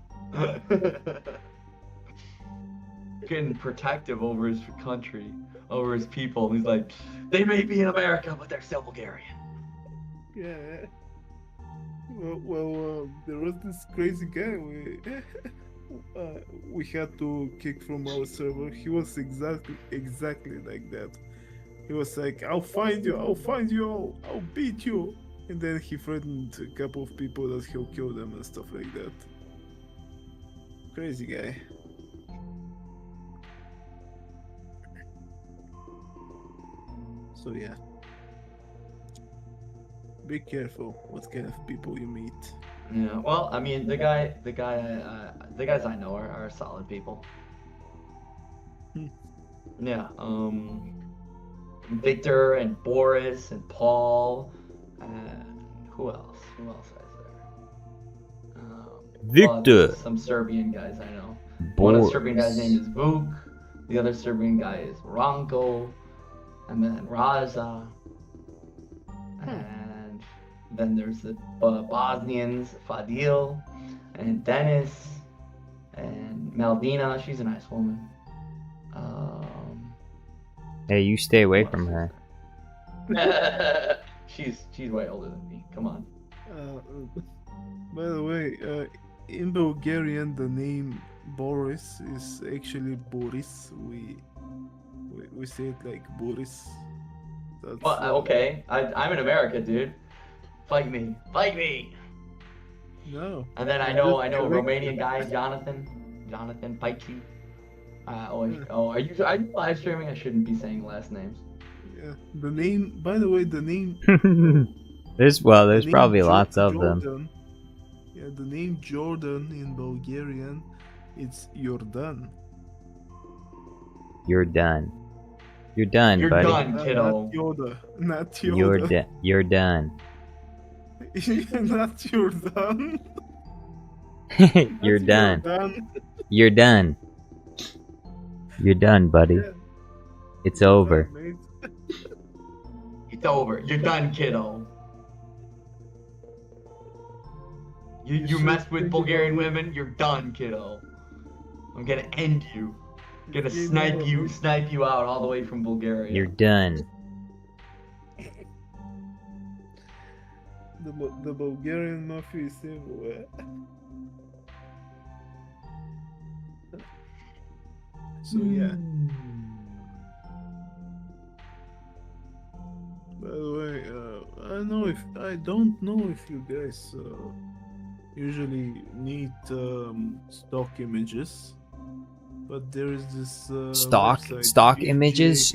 Getting protective over his country, over his people. And he's like, they may be in America, but they're still Bulgarian. Yeah. Well, there was this crazy guy. we had to kick from our server. He was exactly like that. He was like, I'll find you, I'll beat you. And then he threatened a couple of people that he'll kill them and stuff like that. Crazy guy. So yeah. Be careful what kind of people you meet. Yeah, well, I mean, the guys I know are solid people. Yeah, Victor and Boris and Paul, and who else? Who else is there? Victor. Well, some Serbian guys I know. Boris. One of the Serbian guys' name is Vuk. The other Serbian guy is Ranko, and then Raza, and then there's the Bosnians, Fadil, and Dennis, and Malvina. She's a nice woman. Hey, you stay away from her. she's way older than me. Come on. By the way, in Bulgarian, the name Boris is actually Boris. We say it like Boris. That's, Well, okay. I'm in America, dude. Fight me. Fight me. No. And then I know a Romanian guy, Jonathan Paici. Are you live streaming? I shouldn't be saying last names. Yeah. The name, by the way, the name. there's probably lots of them. Yeah, the name Jordan in Bulgarian, it's Jordan. You're done. You're done, You're buddy. done, kiddo. Not Yoda. Not Yoda. You're done. Not Jordan. You're done. Jordan. You're done. You're done, buddy. Yeah. It's over. It's over. You're done, kiddo. You messed with Bulgarian women, you're done, kiddo. I'm gonna end you. I'm gonna snipe you out all the way from Bulgaria. You're done. The Bulgarian mafia is everywhere. So yeah. By the way, I don't know if you guys usually need stock images, but there is this Stock website, images.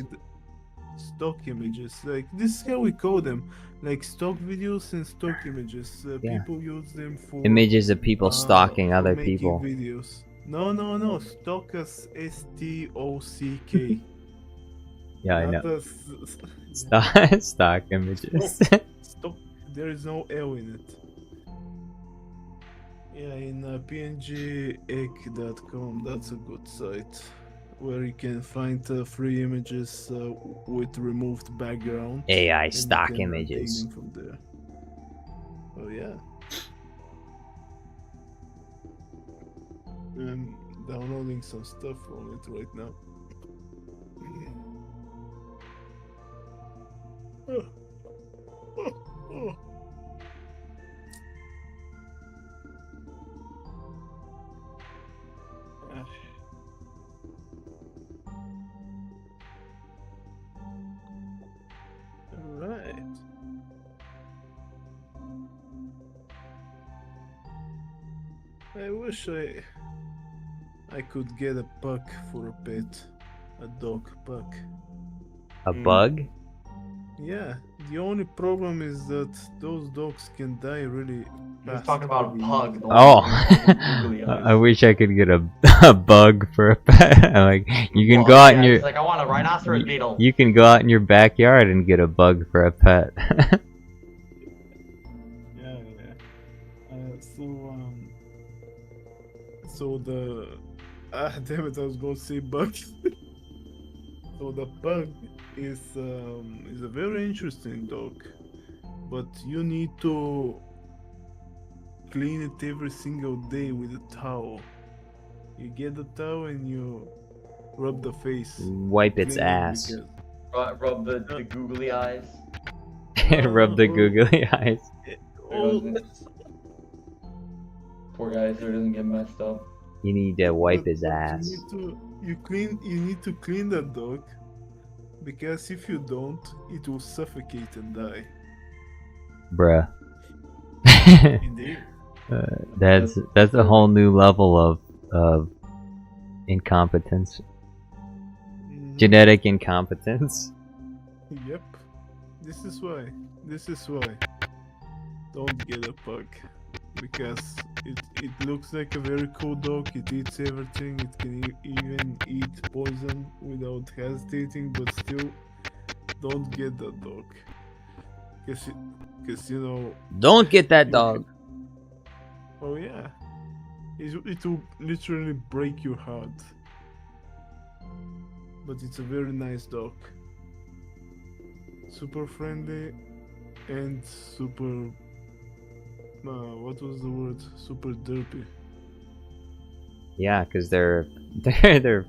Stock images, like this is how we call them, like stock videos and stock images. Yeah. People use them for Images of people stalking for other making people. videos. No. Stock as STOCK. Yeah, I Not know. as- Stock images. Stock. There is no L in it. Yeah, in pngegg.com, that's a good site where you can find free images with removed background. AI and you stock can images. take them from there. Oh yeah. I'm downloading some stuff from it right now. Oh. Alright. I wish I could get a puck for a pet. A dog puck. A bug? Yeah, the only problem is that those dogs can die really He's fast. talking about a pug. the Oh, one with the googly eyes. I wish I could get a bug for a pet. Like you can Well, go out yeah, in your it's like I want a rhinoceros beetle. you can go out in your backyard and get a bug for a pet. Yeah. So the damn it, I was gonna say bug. So the bug is a very interesting dog, but you need to clean it every single day with a towel. You get the towel and you rub the face. Wipe its Clean it ass. because- Rub the googly eyes. Rub the googly eyes. Oh, Poor guy so he doesn't get messed up. You need to wipe But- his but ass. You need to clean that dog, because if you don't, it will suffocate and die. Bruh. Indeed. That's a whole new level of incompetence. Mhm. Genetic incompetence. Yep. This is why. Don't get a pug. Because it looks like a very cool dog. It eats everything. It can even eat poison without hesitating. But still, don't get that dog. Because you know. Don't get that you dog. Oh yeah. It will literally break your heart. But it's a very nice dog. Super friendly and super. What was the word? Super derpy. Yeah, because they're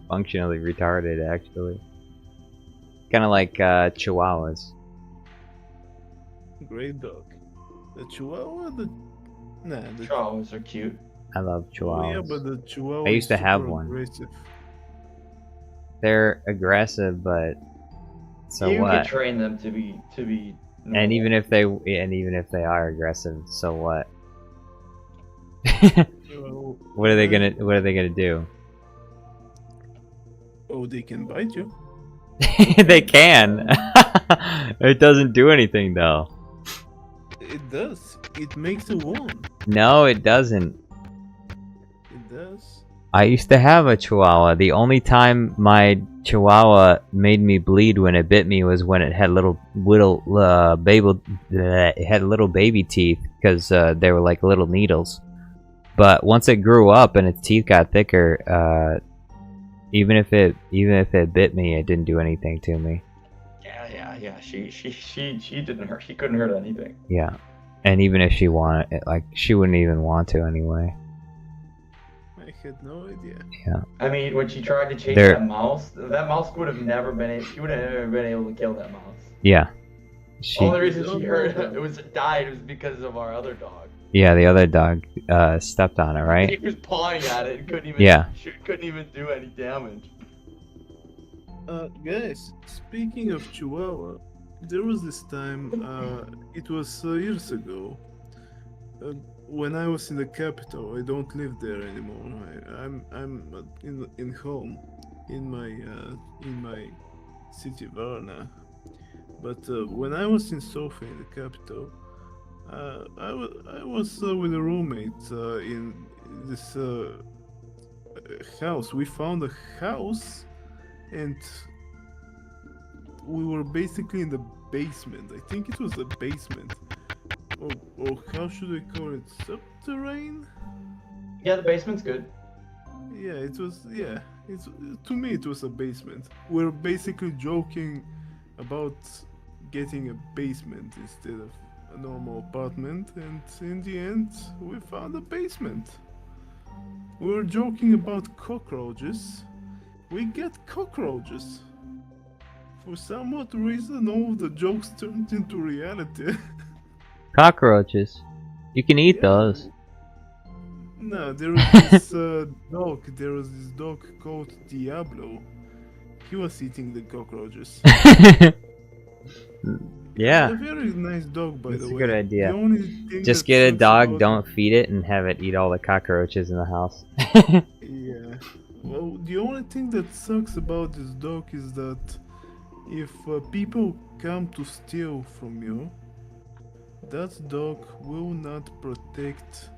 functionally retarded actually. Kind of like Chihuahuas. Great dog. The Chihuahua, the Chihuahuas are cute. I love Oh Chihuahuas. yeah, but the Chihuahua I used is to have super one. aggressive. They're aggressive, but so you what? could train them to be. And normal. even if they are aggressive, so what? Well, What are they gonna do? Oh, they can bite you. They can. It doesn't do anything though. It does. It makes a wound. No, it doesn't. It does. I used to have a Chihuahua. The only time my Chihuahua made me bleed when it bit me was when it had little baby teeth, because they were like little needles. But once it grew up and its teeth got thicker, even if it bit me, it didn't do anything to me. Yeah. She didn't hurt. She couldn't hurt anything. Yeah, and even if she wanted it, like she wouldn't even want to anyway. I had no idea. Yeah. I mean, when she tried to chase There- that mouse would have never been able. She would have never been able to kill that mouse. Yeah. She. Only reason she hurt died was because of our other dog. Yeah, the other dog stepped on it, He right? was pawing at it and couldn't even. Yeah. She couldn't even do any damage. Guys, speaking of Chihuahua, there was this time, it was years ago, when I was in the capital. I don't live there anymore. I'm in home, in my city Varna. But when I was in Sofia, in the capital, I was with a roommate in this house. We found a house, and we were basically in the basement. I think it was the basement. Or how should I call it? Subterranean? Yeah, the basement's good. Yeah, it was. Yeah, to me it was a basement. We're basically joking about getting a basement instead of a normal apartment, and in the end, we found a basement. We were joking about cockroaches. We get cockroaches. For some odd reason, all of the jokes turned into reality. Cockroaches. You can eat those. No, there was this dog. There was this dog called Diablo. He was eating the cockroaches. Yeah. A very nice dog, by That's the a way. good idea. The only thing Just that get a sucks dog, about- don't feed it, and have it eat all the cockroaches in the house. Yeah. Well, the only thing that sucks about this dog is that if people come to steal from you, that dog will not protect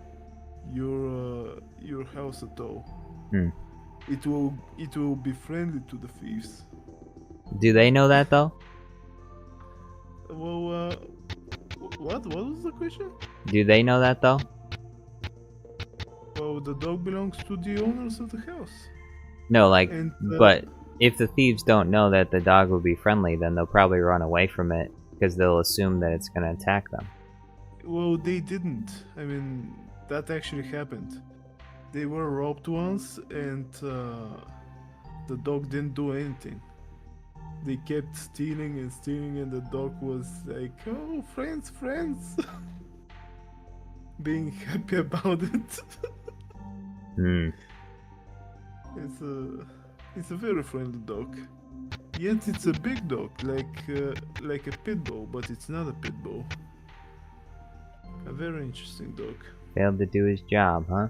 your house at all. Hmm. It will be friendly to the thieves. Do they know that though? Well, what was the question? Do they know that though? Well, the dog belongs to the owners of the house. No, like, And, but if the thieves don't know that the dog will be friendly, then they'll probably run away from it because they'll assume that it's gonna attack them. Well, they didn't. I mean, that actually happened. They were robbed once, and the dog didn't do anything. They kept stealing, and the dog was like, "Oh, friends," being happy about it. Hmm. It's a very friendly dog. Yet it's a big dog, like a pit bull, but it's not a pit bull. A very interesting dog. Failed to do his job, huh?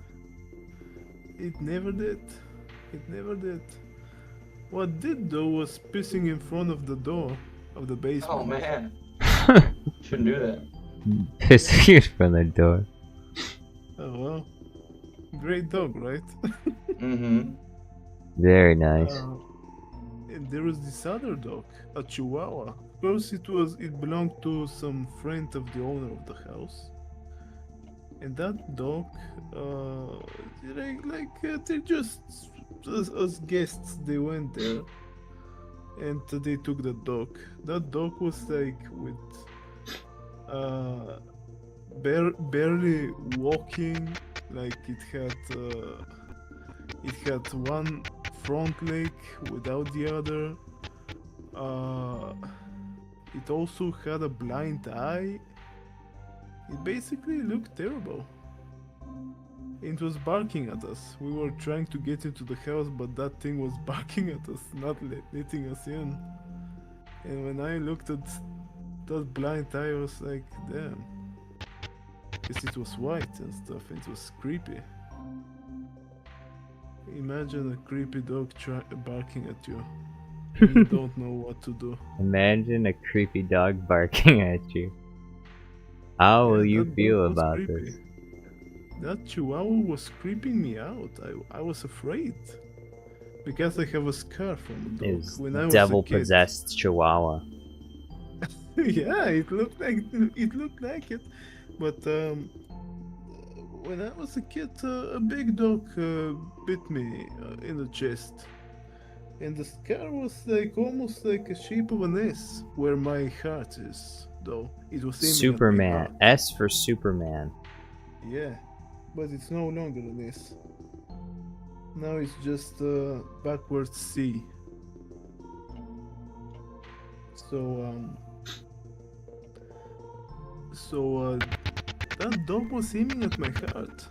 It never did. It never did. What did though was pissing in front of the door of the basement. Oh man. Shouldn't do that. Pissing from the door. Oh well. Great dog, right? Mm-hmm. Very nice. And there was this other dog, a Chihuahua. First it belonged to some friend of the owner of the house. And that dog, they just as guests, they went there, and they took the dog. That dog was like with barely walking, like it had one front leg without the other. It also had a blind eye. It basically looked terrible. It was barking at us. We were trying to get into the house, but that thing was barking at us, not letting us in. And when I looked at that blind eye, I was like, damn. Because it was white and stuff, and it was creepy. Imagine a creepy dog barking at you. You don't know what to do. Imagine a creepy dog barking at you. How will you feel about this? That Chihuahua was creeping me out. I was afraid. Because I have a scar from the dog. It's when I was devil-possessed Chihuahua. Yeah, it looked like it. But when I was a kid, a big dog bit me in the chest. And the scar was like almost like a shape of an S, where my heart is, though. It was Superman. S for Superman. Yeah, but it's no longer an S. Now it's just backwards C. So that dog was aiming at my heart,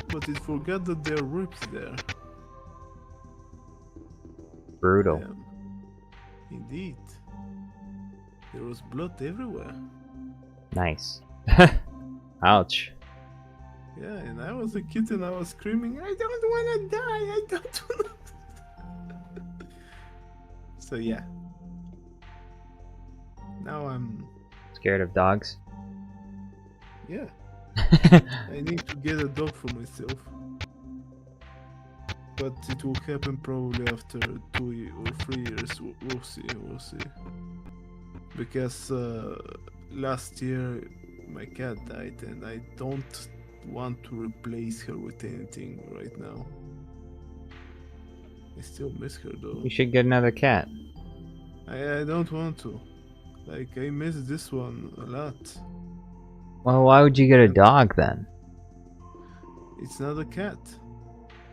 but it forgot that there are ribs there. Brutal. Indeed. There was blood everywhere. Nice. Ouch. Yeah, and I was a kid and I was screaming, I don't wanna die, I don't wanna... So yeah. Now I'm... Scared of dogs? Yeah. I need to get a dog for myself. But it will happen probably after 2 or 3 years. We'll see. Because last year my cat died, and I don't want to replace her with anything right now. I still miss her though. You should get another cat. I don't want to. Like, I miss this one a lot. Well, why would you get a dog then? It's not a cat.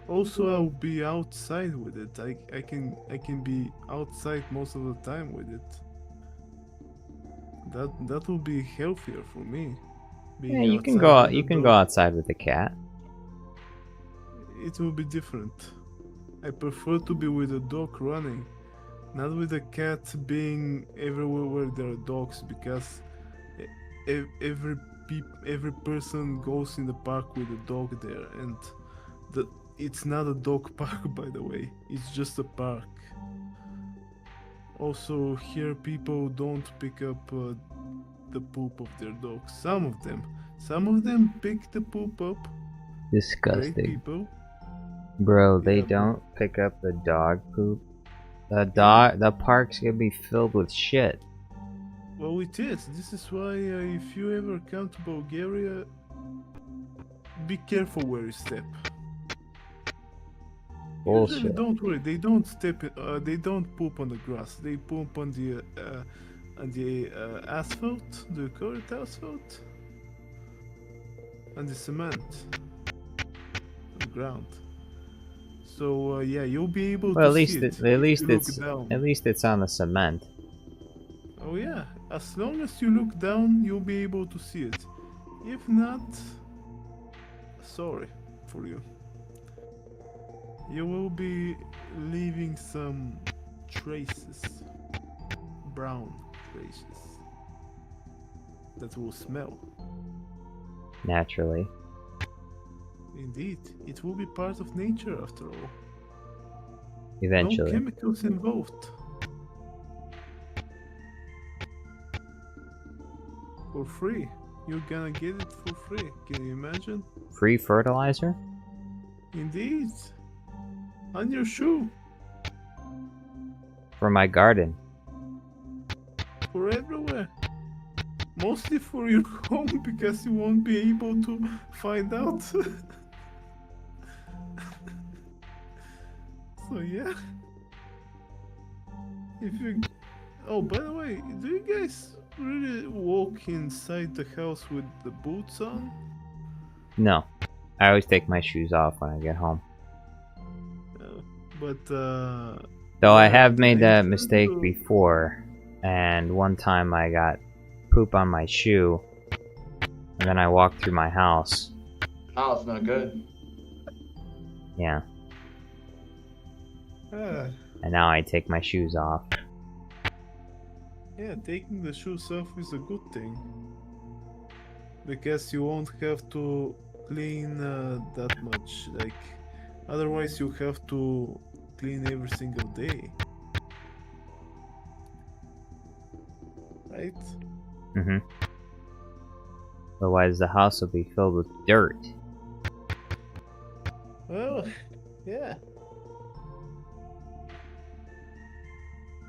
Also, I'll be outside with it. I can be outside most of the time with it. That will be healthier for me. Yeah, you can go out. You can go outside with a cat. It will be different. I prefer to be with a dog running, not with a cat being everywhere where there are dogs. Because every person goes in the park with a dog there, and it's not a dog park, by the way. It's just a park. Also, here people don't pick up the poop of their dogs. Some of them pick the poop up. Disgusting. Great people. Bro, they don't pick up the dog poop. The park's gonna be filled with shit. Well, it is. This is why if you ever come to Bulgaria, be careful where you step. Bullshit. Usually, don't worry. They don't step. They don't poop on the grass. They poop on the asphalt. Do you call it asphalt? On the cement. On the ground. So yeah, you'll be able to see it. At least it's on the cement. Oh yeah, as long as you look down, you'll be able to see it. If not, sorry for you. You will be leaving some traces, brown traces, that will smell. Naturally. Indeed, it will be part of nature after all. Eventually. No chemicals involved. For free. You're gonna get it for free. Can you imagine? Free fertilizer? Indeed. On your shoe. For my garden. For everywhere. Mostly for your home because you won't be able to find out. So yeah. If you... Oh, by the way, do you guys really walk inside the house with the boots on? No. I always take my shoes off when I get home. Though I have made that mistake before, and one time I got poop on my shoe, and then I walked through my house. Oh, it's not good. Yeah. Ah, And now I take my shoes off. yeah, taking the shoes off is a good thing. Because you won't have to clean that much. Like, otherwise you have to clean every single day. Right? Mm-hmm. Otherwise the house will be filled with dirt. Well, yeah.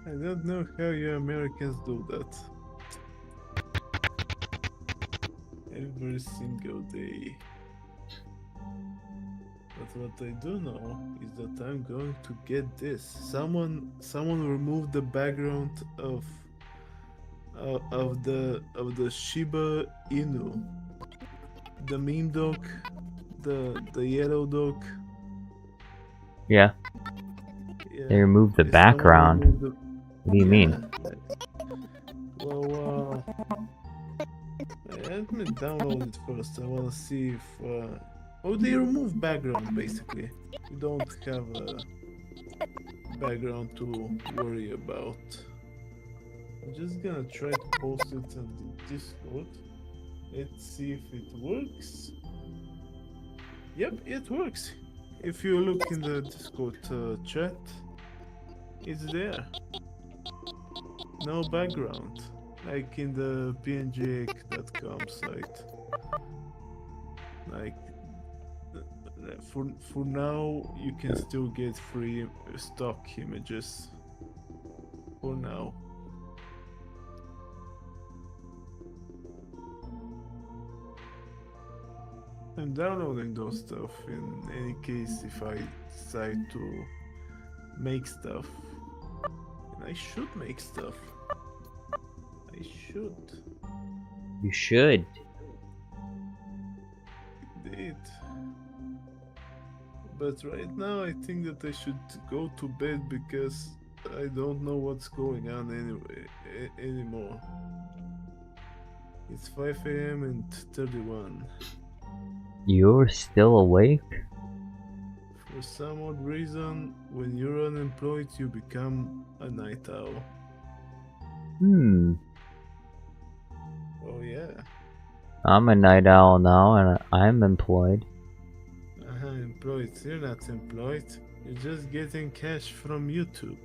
I don't know how you Americans do that. Every single day. But what I do know is that I'm going to get this. Someone removed the background of the Shiba Inu, the meme dog, the yellow dog. Yeah. Yeah. They removed the Someone background. removed the- What do you mean? Well, let me download it first. I wanna see if. Oh, they remove background basically. You don't have a background to worry about. I'm just gonna try to post it on the Discord. Let's see if it works. Yep, it works. If you look in the Discord chat, it's there. No background, like in the pngx.com site. Like, for now, you can still get free stock images. For now. I'm downloading those stuff in any case if I decide to make stuff. And I should make stuff. I should. You should. Indeed. But right now I think that I should go to bed because I don't know what's going on anymore. It's 5 AM and 31. You're still awake? For some odd reason, when you're unemployed, you become a night owl. Oh yeah. I'm a night owl now and I'm employed. Employed. You're not employed. You're just getting cash from YouTube.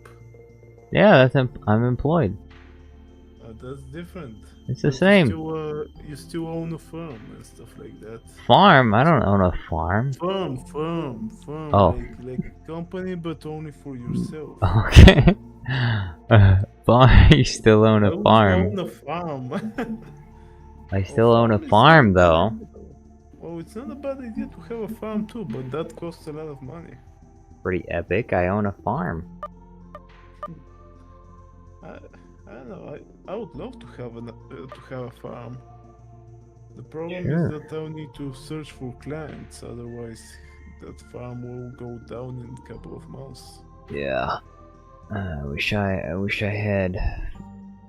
Yeah, I'm employed. That's different. It's the same. You still own a farm and stuff like that. Farm? I don't own a farm. Farm. Oh. Like a company, but only for yourself. Okay. Farm? You still own a farm. I own a farm. I still own a farm, though. Oh, it's not a bad idea to have a farm too, but that costs a lot of money. Pretty epic. I own a farm. I don't know. I would love to have a farm. The problem Sure. is that I'll need to search for clients, otherwise that farm will go down in a couple of months. Yeah. I wish I had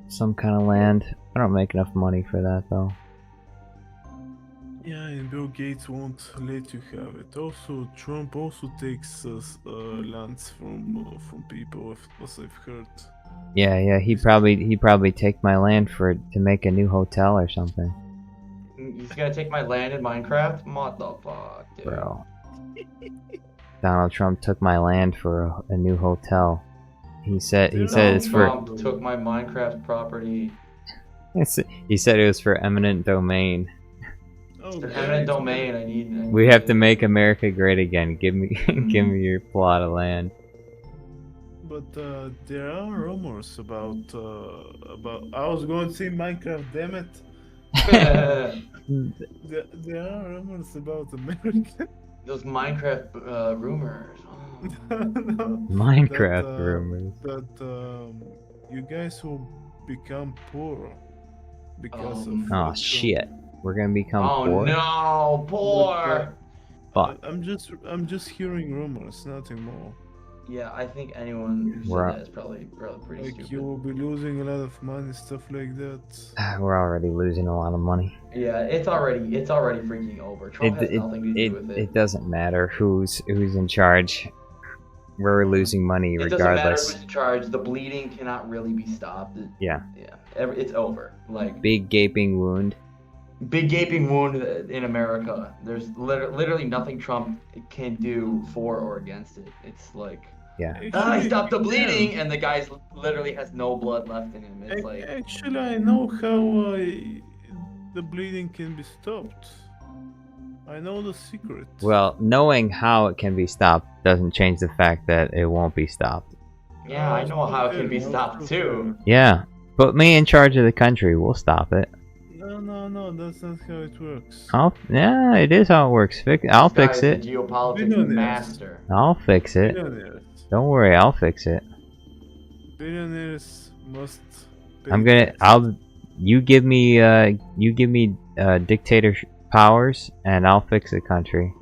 some kind of land. I don't make enough money for that though. Yeah, and Bill Gates won't let you have it. Also, Trump also takes lands from people, as I've heard. Yeah, he'd probably take my land to make a new hotel or something. He's gonna take my land in Minecraft? What the fuck, dude? Bro. Donald Trump took my land for a new hotel. He said it's for. Trump took my Minecraft property. He said it was for eminent domain. Oh, For eminent domain, I need. We have to make America great again. Give me your plot of land. But there are rumors about. I was going to say Minecraft. Damn it! There are rumors about America. Those Minecraft rumors. No, Minecraft rumors. That you guys will become poor because of. Oh shit! We're gonna become poor. Oh no, poor. Fuck. I'm just hearing rumors, nothing more. Yeah, I think anyone who said that is probably pretty Like stupid. you will be losing a lot of money, stuff like that. We're already losing a lot of money. Yeah, it's already freaking over. Trump has nothing to do with it. It doesn't matter who's in charge. We're losing money It doesn't matter regardless. who's in charge. The bleeding cannot really be stopped. Yeah. It's over. Like Big gaping wound. big gaping wound in America. There's literally nothing Trump can do for or against it. It's like, I stopped the bleeding, and the guy literally has no blood left in him. It's like, Actually, I know how the bleeding can be stopped. I know the secret. Well, knowing how it can be stopped doesn't change the fact that it won't be stopped. yeah, I know how it can be stopped too. Yeah. Put me in charge of the country. We'll stop it. No, that's not how it works. Yeah, it is how it works. I'll fix it. This guy is a geopolitics master. I'll fix it. Billionaires. Don't worry, I'll fix it. Billionaires must. You give me dictator powers, and I'll fix the country.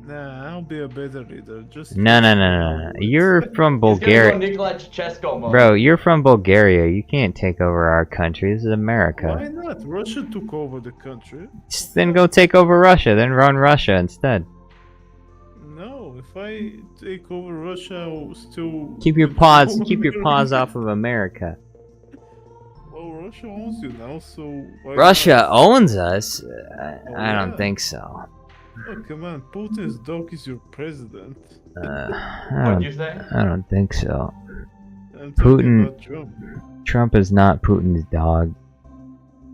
Nah, I'll be a better leader. Just. No. You're from Bulgaria. He's gonna go Nikolai Chesco mode. Bro, you're from Bulgaria. You can't take over our country. This is America. Why not? Russia took over the country. Then go take over Russia. Then run Russia instead. No, if I take over Russia, I'll still Keep your paws off of America. Well, Russia owns you now, so why Russia not? owns us? I don't yeah. think so. Oh, come on, Putin's dog is your president. What'd you say? I don't think so. I'm talking about Trump. Trump is not Putin's dog.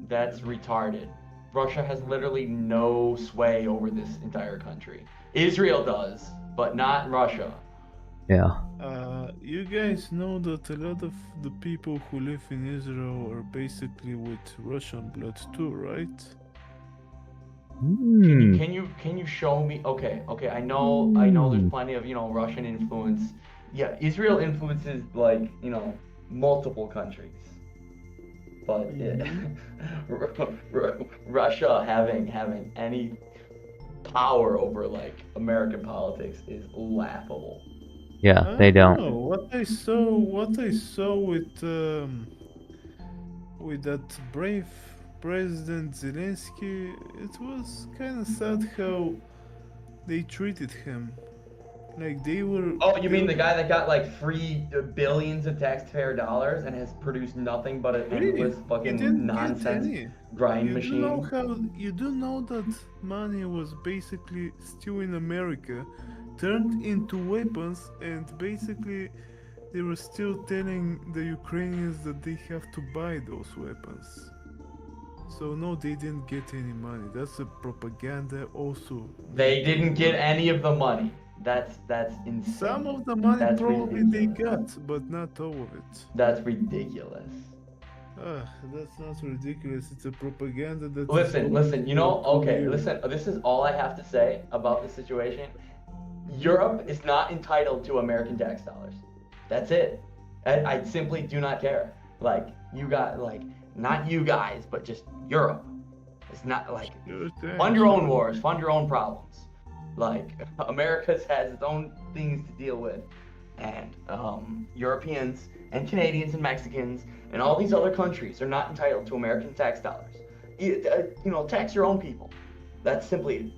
That's retarded. Russia has literally no sway over this entire country. Israel does, but not Russia. Yeah. You guys know that a lot of the people who live in Israel are basically with Russian blood too, right? Can you show me? Okay. I know there's plenty of Russian influence. Yeah, Israel influences like multiple countries, but Russia having any power over like American politics is laughable. Yeah, they don't. No, what I saw with that brave President Zelensky, it was kind of sad how they treated him. Like they were. Oh, you mean the guy that got like free billions of taxpayer dollars and has produced nothing but an endless fucking nonsense grind machine? You do know that money was basically still in America, turned into weapons, and basically they were still telling the Ukrainians that they have to buy those weapons. So no, they didn't get any money. That's a propaganda also. They didn't get any of the money. That's insane. Some of the money That's probably ridiculous. they got, but not all of it. That's ridiculous. That's not ridiculous. It's a propaganda that. Listen. Okay, listen. This is all I have to say about this situation. Europe is not entitled to American tax dollars. That's it. I simply do not care. Like you got not you guys, but just Europe. It's not like fund your own wars, fund your own problems. Like America has its own things to deal with, and Europeans and Canadians and Mexicans and all these other countries are not entitled to American tax dollars. Tax your own people. That's simply.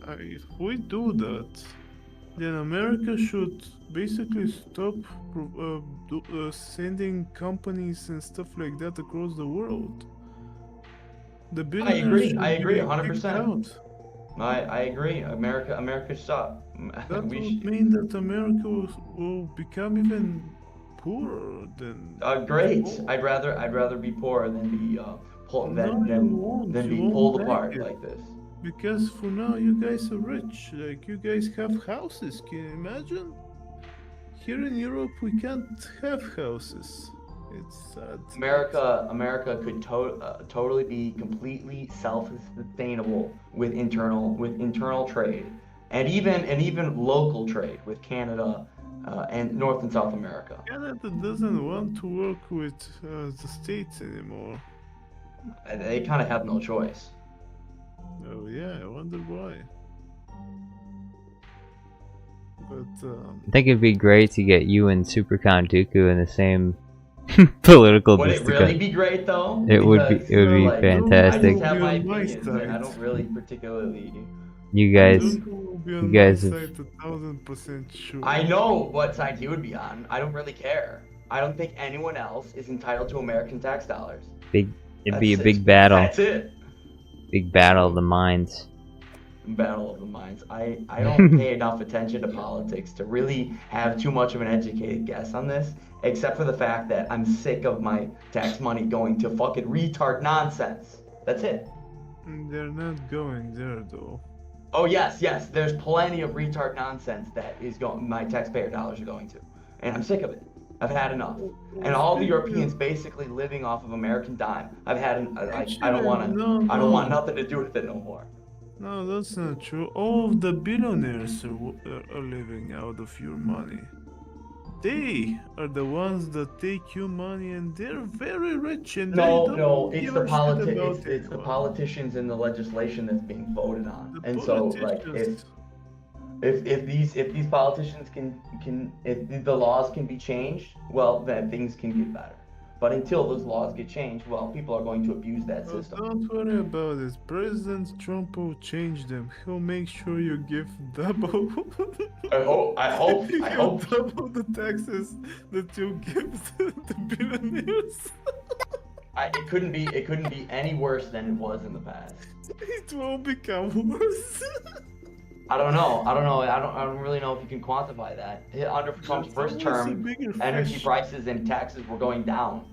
If we do that, then America should basically stop sending companies and stuff like that across the world. The billionaires should I agree, be 100%. kicked out. I agree. America stop. That would mean that America will become even poorer than. Great. before. I'd rather be poor than be pulled No, you won't. than You be won't pulled like apart it. like this. Because for now you guys are rich. Like you guys have houses. Can you imagine? Here in Europe we can't have houses. It's sad. America could totally be completely self-sustainable with internal trade, and even local trade with Canada and North and South America. Canada doesn't want to work with the States anymore. They kind of have no choice. Oh yeah, I wonder why. But I think it'd be great to get you and Super Count Dooku in the same political Would it district. really be great though? It would be. It would be Like, fantastic. I just have my You're on my opinions. And I side. don't really particularly. You guys. Dooku will be on You guys my have- side 1000% sure. I know what side he would be on. I don't really care. I don't think anyone else is entitled to American tax dollars. It'd be a That's big it. battle. That's it. Big battle of the minds. Battle of the minds. I don't pay enough attention to politics to really have too much of an educated guess on this, except for the fact that I'm sick of my tax money going to fucking retard nonsense. That's it. They're not going there though. Oh yes, there's plenty of retard nonsense that is going. My taxpayer dollars are going to, and I'm sick of it. I've had enough. And all the Europeans basically living off of American dime. I've had. I don't want to. I don't want nothing to do with it no more. No, that's not true. All of the billionaires are living out of your money. They are the ones that take your money, and they're very rich. And No, it's give the a shit about it's the anyone. politicians and the legislation that's being voted on. The And so, like, politicians. if these politicians can if the laws can be changed, well, then things can get better. But until those laws get changed, well, people are going to abuse that Well, system. don't worry about it. President Trump will change them. He'll make sure you give double. I hope. He'll double the taxes that you give the billionaires. It couldn't be any worse than it was in the past. It will become worse. I don't know. I don't really know if you can quantify that. Under Trump's first always a term, bigger energy fish. prices and taxes were going down.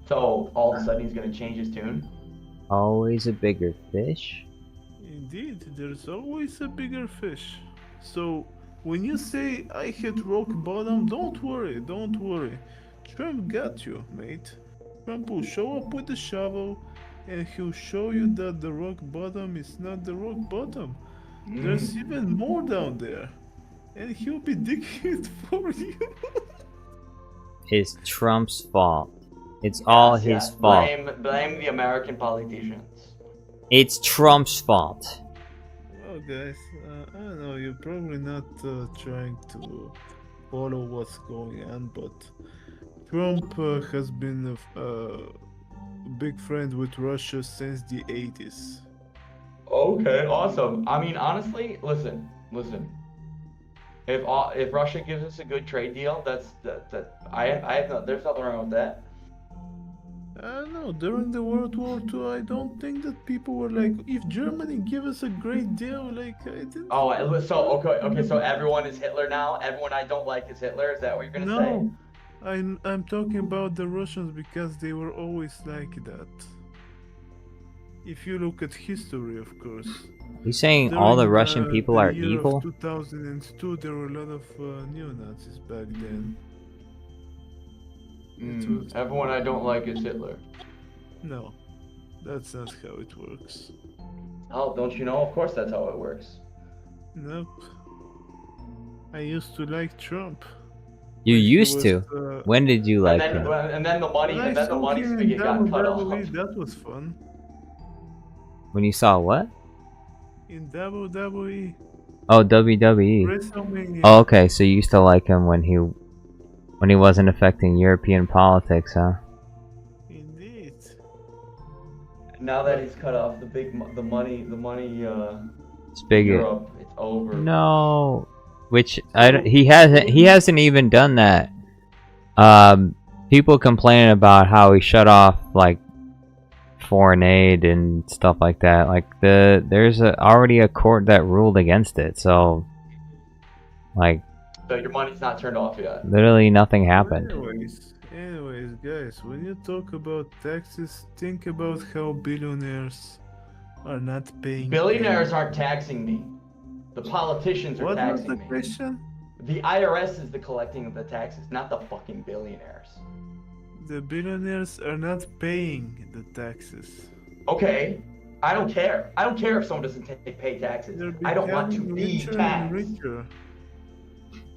So all of a sudden he's going to change his tune. Always a bigger fish. Indeed, there's always a bigger fish. So when you say I hit rock bottom, don't worry. Trump got you, mate. Trump will show up with the shovel, and he'll show you that the rock bottom is not the rock bottom. There's even more down there, and he'll be digging it for you. It's Trump's fault. It's all his fault. Blame the American politicians. It's Trump's fault. Well, guys, I don't know. You're probably not trying to follow what's going on, but Trump has been a big friend with Russia since the 80s. Okay, awesome. I mean, honestly, listen. If Russia gives us a good trade deal, there's nothing wrong with that. I don't know. During the World War II, I don't think that people were like, if Germany give us a great deal, like I didn't. Oh, okay. So everyone is Hitler now. Everyone I don't like is Hitler. Is that what you're gonna say? No, I'm talking about the Russians because they were always like that. If you look at history, of course. You saying all the Russian people are year evil? Of 2002, there were a lot of neo-Nazis back then. Everyone I don't like is Hitler. No, that's not how it works. Oh, don't you know? Of course that's how it works. Nope. I used to like Trump. You When he used was, to. When did you like him? And then the money, when I and then the saw money him in spigot got cut off. WWE, that was fun. When you saw what? In WWE, Oh, WWE. WrestleMania. Oh, okay. So you used to like him when he wasn't affecting European politics, huh? Indeed. Now that he's cut off the money, Spigot. Europe, it's over. No, which he hasn't even done that. People complaining about how he shut off like foreign aid and stuff like that. Like there's already a court that ruled against it. So like, So your money's not turned off yet. literally nothing happened. Anyways, guys, when you talk about taxes, think about how billionaires are not paying. Billionaires aren't taxing me. The politicians are What was taxing the me. question? The IRS is the collecting of the taxes, not the fucking billionaires. The billionaires are not paying the taxes. Okay, I don't care. I don't care if someone doesn't pay taxes. They're I don't want to becoming be richer and taxed. richer.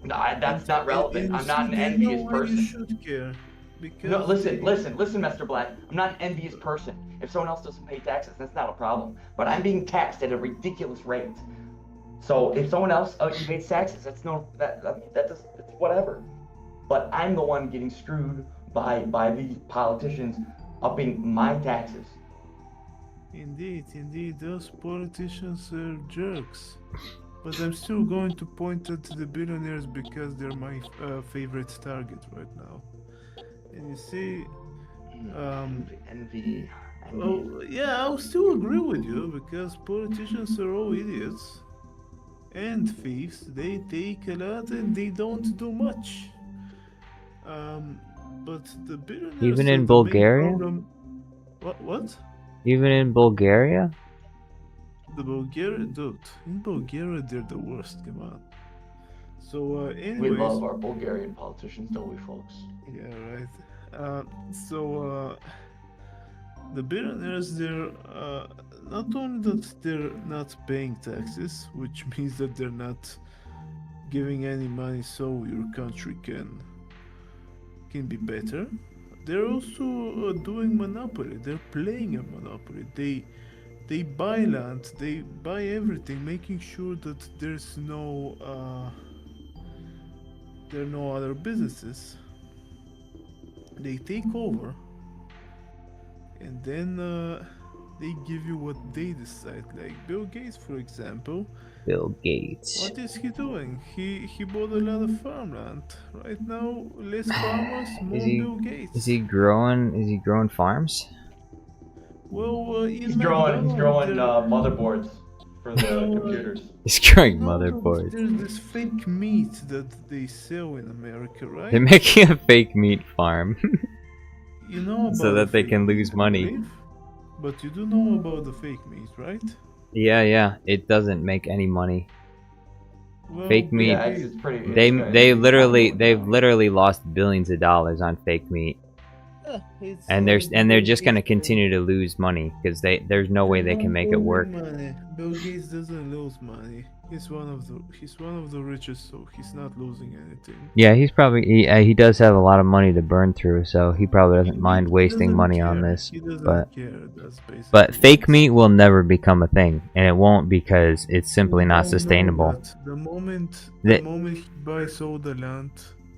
No, that's not relevant. And I'm not an you envious know why person. You should care. Because No, listen, Mr. Black. I'm not an envious person. If someone else doesn't pay taxes, that's not a problem. But I'm being taxed at a ridiculous rate. So if someone else evades taxes, that's that's whatever. But I'm the one getting screwed by these politicians upping my taxes. Indeed, those politicians are jerks. But I'm still going to point at the billionaires because they're my favorite target right now. And you see, Envy. well, yeah, I'll still agree with you because politicians are all idiots and thieves. They take a lot and they don't do much. But the billionaires Even are in the main Bulgaria? problem. What? Even in Bulgaria? The Bulgarian dude. In Bulgaria, they're the worst. Come on. So, anyways. We love our Bulgarian politicians, don't we, folks? Yeah, right. The billionaires, they're not only that they're not paying taxes, which means that they're not giving any money so your country can be better. They're also doing monopoly. They're playing a monopoly. They buy land, they buy everything, making sure that there are no other businesses. They take over, and then they give you what they decide. Like Bill Gates, for example. Bill Gates. What is he doing? He bought a lot of farmland. Right now, less farmers, more Bill Gates. Is he growing farms? Well, he's growing motherboards for the computers. He's growing motherboards. There's this fake meat that they sell in America, right? They're making a fake meat farm. You know about so that they can lose meat, money. But you do know about the fake meat, right? Yeah. It doesn't make any money. Well, Fake meat. Yeah, it's pretty. They've literally lost billions of dollars on fake meat. And they're just gonna continue to lose money because there's no way they can make it work. Money. Bill Gates doesn't lose money. He's one of the richest, so he's not losing anything. Yeah, he does have a lot of money to burn through, so he probably doesn't mind wasting money on this. He doesn't But care. That's basically but fake meat will never become a thing, and it won't because it's simply not You don't know sustainable. that. The moment he buys all the land,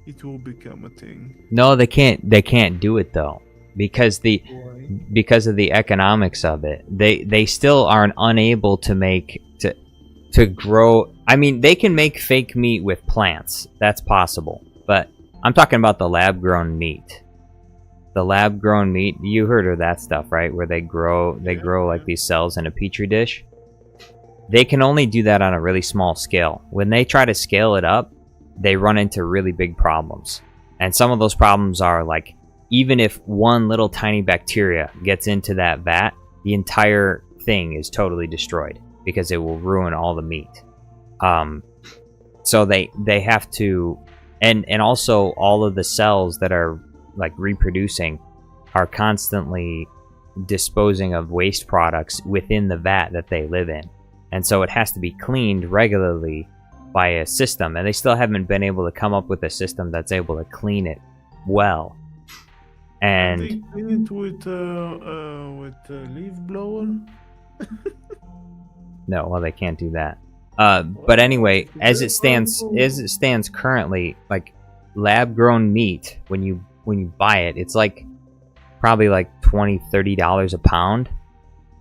it will become a thing. No, they can't do it though, because of the economics of it. They still aren't unable to grow. I mean, they can make fake meat with plants. That's possible. But I'm talking about the lab-grown meat. The lab-grown meat, you heard of that stuff, right? Where they grow like these cells in a petri dish. They can only do that on a really small scale. When they try to scale it up, they run into really big problems. And some of those problems are like, even if one little tiny bacteria gets into that vat, the entire thing is totally destroyed because it will ruin all the meat. So they have to, and also all of the cells that are like reproducing are constantly disposing of waste products within the vat that they live in. And so it has to be cleaned regularly by a system, and they still haven't been able to come up with a system that's able to clean it well. And They clean it with a leaf blower. no, well, they can't do that. But anyway, as it stands currently, like lab-grown meat, when you buy it, it's like probably like $20-$30 a pound,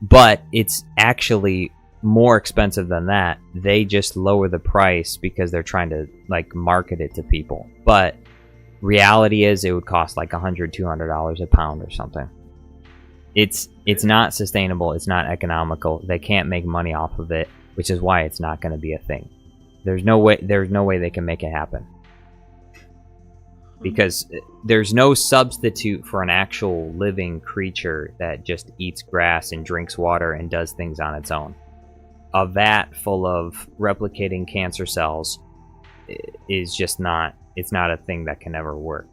but it's actually more expensive than that. They just lower the price because they're trying to like market it to people. But reality is it would cost like $100-$200 a pound or something. It's not sustainable. It's not economical. They can't make money off of it, which is why it's not going to be a thing. There's no way they can make it happen. Because there's no substitute for an actual living creature that just eats grass and drinks water and does things on its own. A vat full of replicating cancer cells is just not, it's not a thing that can ever work.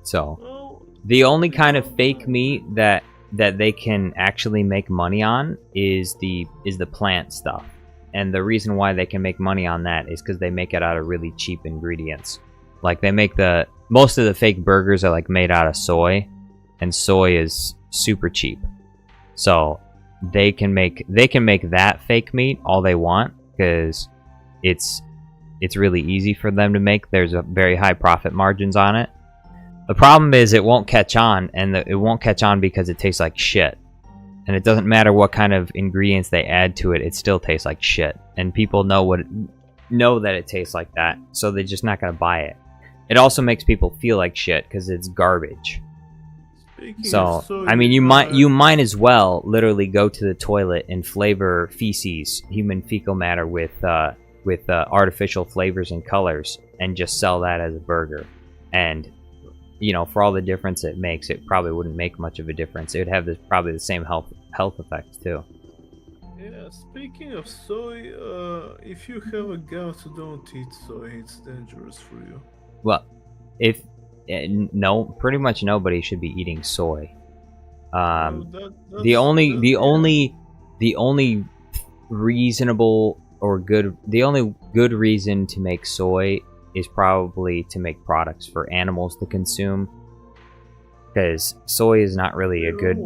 So, the only kind of fake meat that they can actually make money on is the plant stuff. And the reason why they can make money on that is because they make it out of really cheap ingredients. Like they make most of the fake burgers are like made out of soy, and soy is super cheap. So they can make that fake meat all they want because it's really easy for them to make. There's a very high profit margins on it. The problem is it won't catch on, and it won't catch on because it tastes like shit. And it doesn't matter what kind of ingredients they add to it, it still tastes like shit. And people know that it tastes like that, so they're just not gonna buy it. It also makes people feel like shit because it's garbage. So I mean, you might as well literally go to the toilet and flavor feces, human fecal matter, with artificial flavors and colors, and just sell that as a burger. And you know, for all the difference it makes, it probably wouldn't make much of a difference. It would have probably the same health effects too. Yeah, speaking of soy, if you have a gout, don't eat soy. It's dangerous for you. Well, no, pretty much nobody should be eating soy. The only reasonable or the only good reason to make soy is probably to make products for animals to consume, because soy is not really a good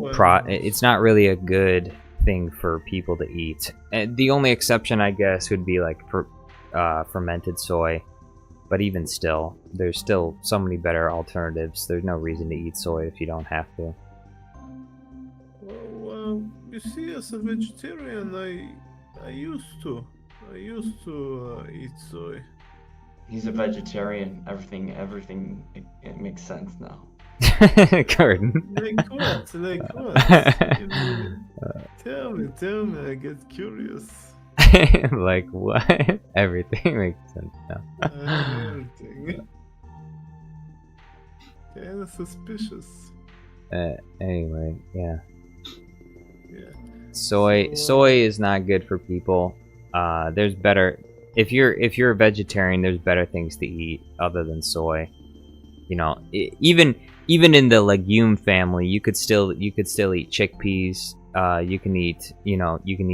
it's not really a good thing for people to eat. And the only exception, I guess, would be like fermented soy, but even still, there's still so many better alternatives. There's no reason to eat soy if you don't have to. Well, you see, as a vegetarian, I used to eat soy. He's a vegetarian. Everything it makes sense now. Gordon. Like what? Tell me, I get curious. Like what? Everything makes sense now. Everything. Kinda suspicious. Anyway, yeah. Soy is not good for people. There's better. If you're a vegetarian, there's better things to eat other than soy. You know, even in the legume family, you could still eat chickpeas. You can eat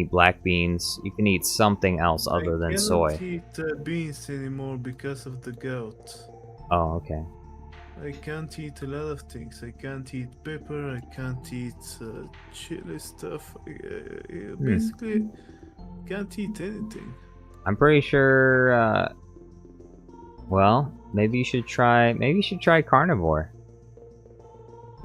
black beans. You can eat something else other than soy. I can't eat beans anymore because of the gout. Oh, okay. I can't eat a lot of things. I can't eat pepper. I can't eat chili stuff. Basically, can't eat anything. I'm pretty sure. Well, maybe you should try carnivore.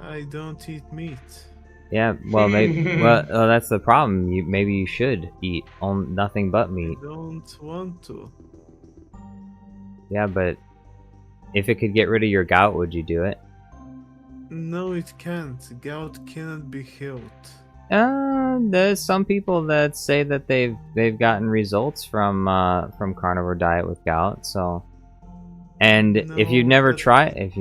I don't eat meat. Yeah, well, maybe. Well, that's the problem. Maybe you should eat nothing but meat. I don't want to. Yeah, but if it could get rid of your gout, would you do it? No, it can't. Gout cannot be healed. There's some people that say that they've gotten results from carnivore diet with gout. So, and no, if you've never tried it,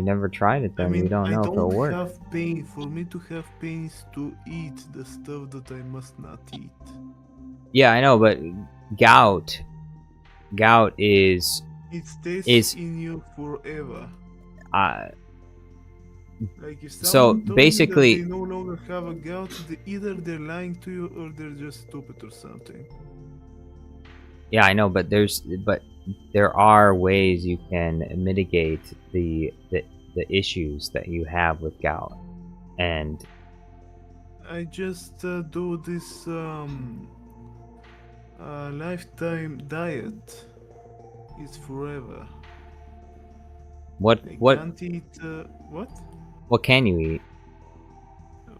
then you don't know if it'll work. Have pain. For me to have pain is to eat the stuff that I must not eat. Yeah, I know, but gout is it stays in you forever. Like if so basically, they no longer have a gout, either they're lying to you or they're just stupid or something. Yeah, I know, but there are ways you can mitigate the issues that you have with gout, and I just do this lifetime diet. It's forever. What? I can't eat what? What can you eat?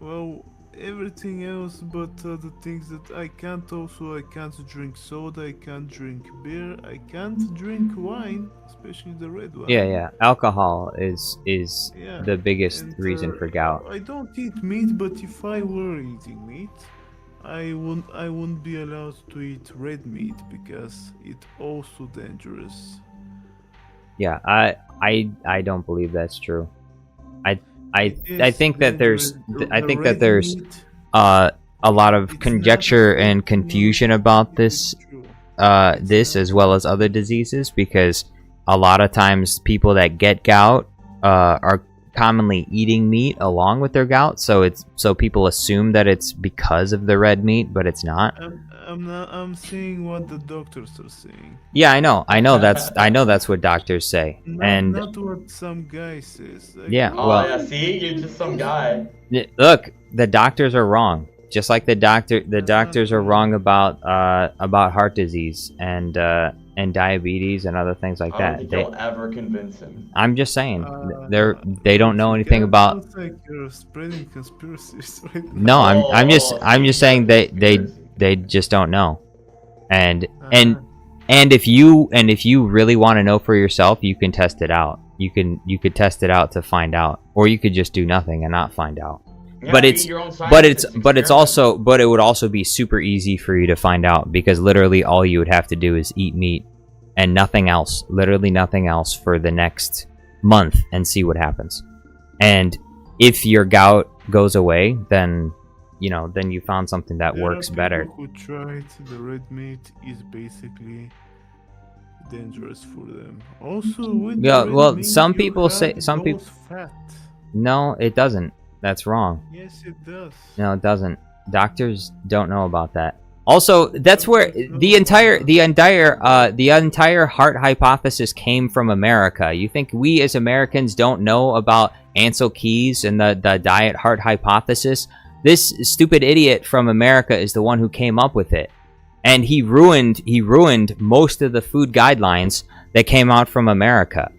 Well, everything else but the things that I can't also, I can't drink soda, I can't drink beer, I can't drink wine, especially the red wine. Yeah. Alcohol is Yeah, the biggest and, reason for gout. I don't eat meat, but if I were eating meat, I wouldn't be allowed to eat red meat because it's also dangerous. Yeah, I don't believe that's true. I It think is that there's dangerous. I The think that red there's meat, a lot of it's conjecture not and confusion about this true. this as well as other diseases, because a lot of times people that get gout are commonly eating meat along with their gout, so people assume that it's because of the red meat, but it's not. I'm saying what the doctors are saying. Yeah, I know that's what doctors say. And Not what some guy says. Like, yeah, Oh well, yeah, see, you're just some guy. look, the doctors are wrong. Just like the doctors are wrong about heart disease and diabetes and other things like I don't that. think you'll ever convince him. I'm just saying they don't know anything about. Sounds like you're spreading conspiracies right now. No, I'm just saying Conspiracy. they just don't know. And Uh, if you really want to know for yourself, you can test it out. You could test it out to find out, or you could just do nothing and not find out. Yeah, but be it's your own but scientist, experiment. it would also be super easy for you to find out, because literally all you would have to do is eat meat and nothing else, literally nothing else, for the next month and see what happens. And if your gout goes away, then you found something that there works are better. people who tried the red meat is basically dangerous for them. Also, with Yeah, the red well, meat, some you people say have some people. those fat. No, it doesn't. That's wrong. Yes, it does. No, it doesn't. Doctors don't know about that. Also, that's where the entire heart hypothesis came from America. You think we as Americans don't know about Ansel Keys and the diet heart hypothesis? This stupid idiot from America is the one who came up with it. And he ruined most of the food guidelines that came out from America.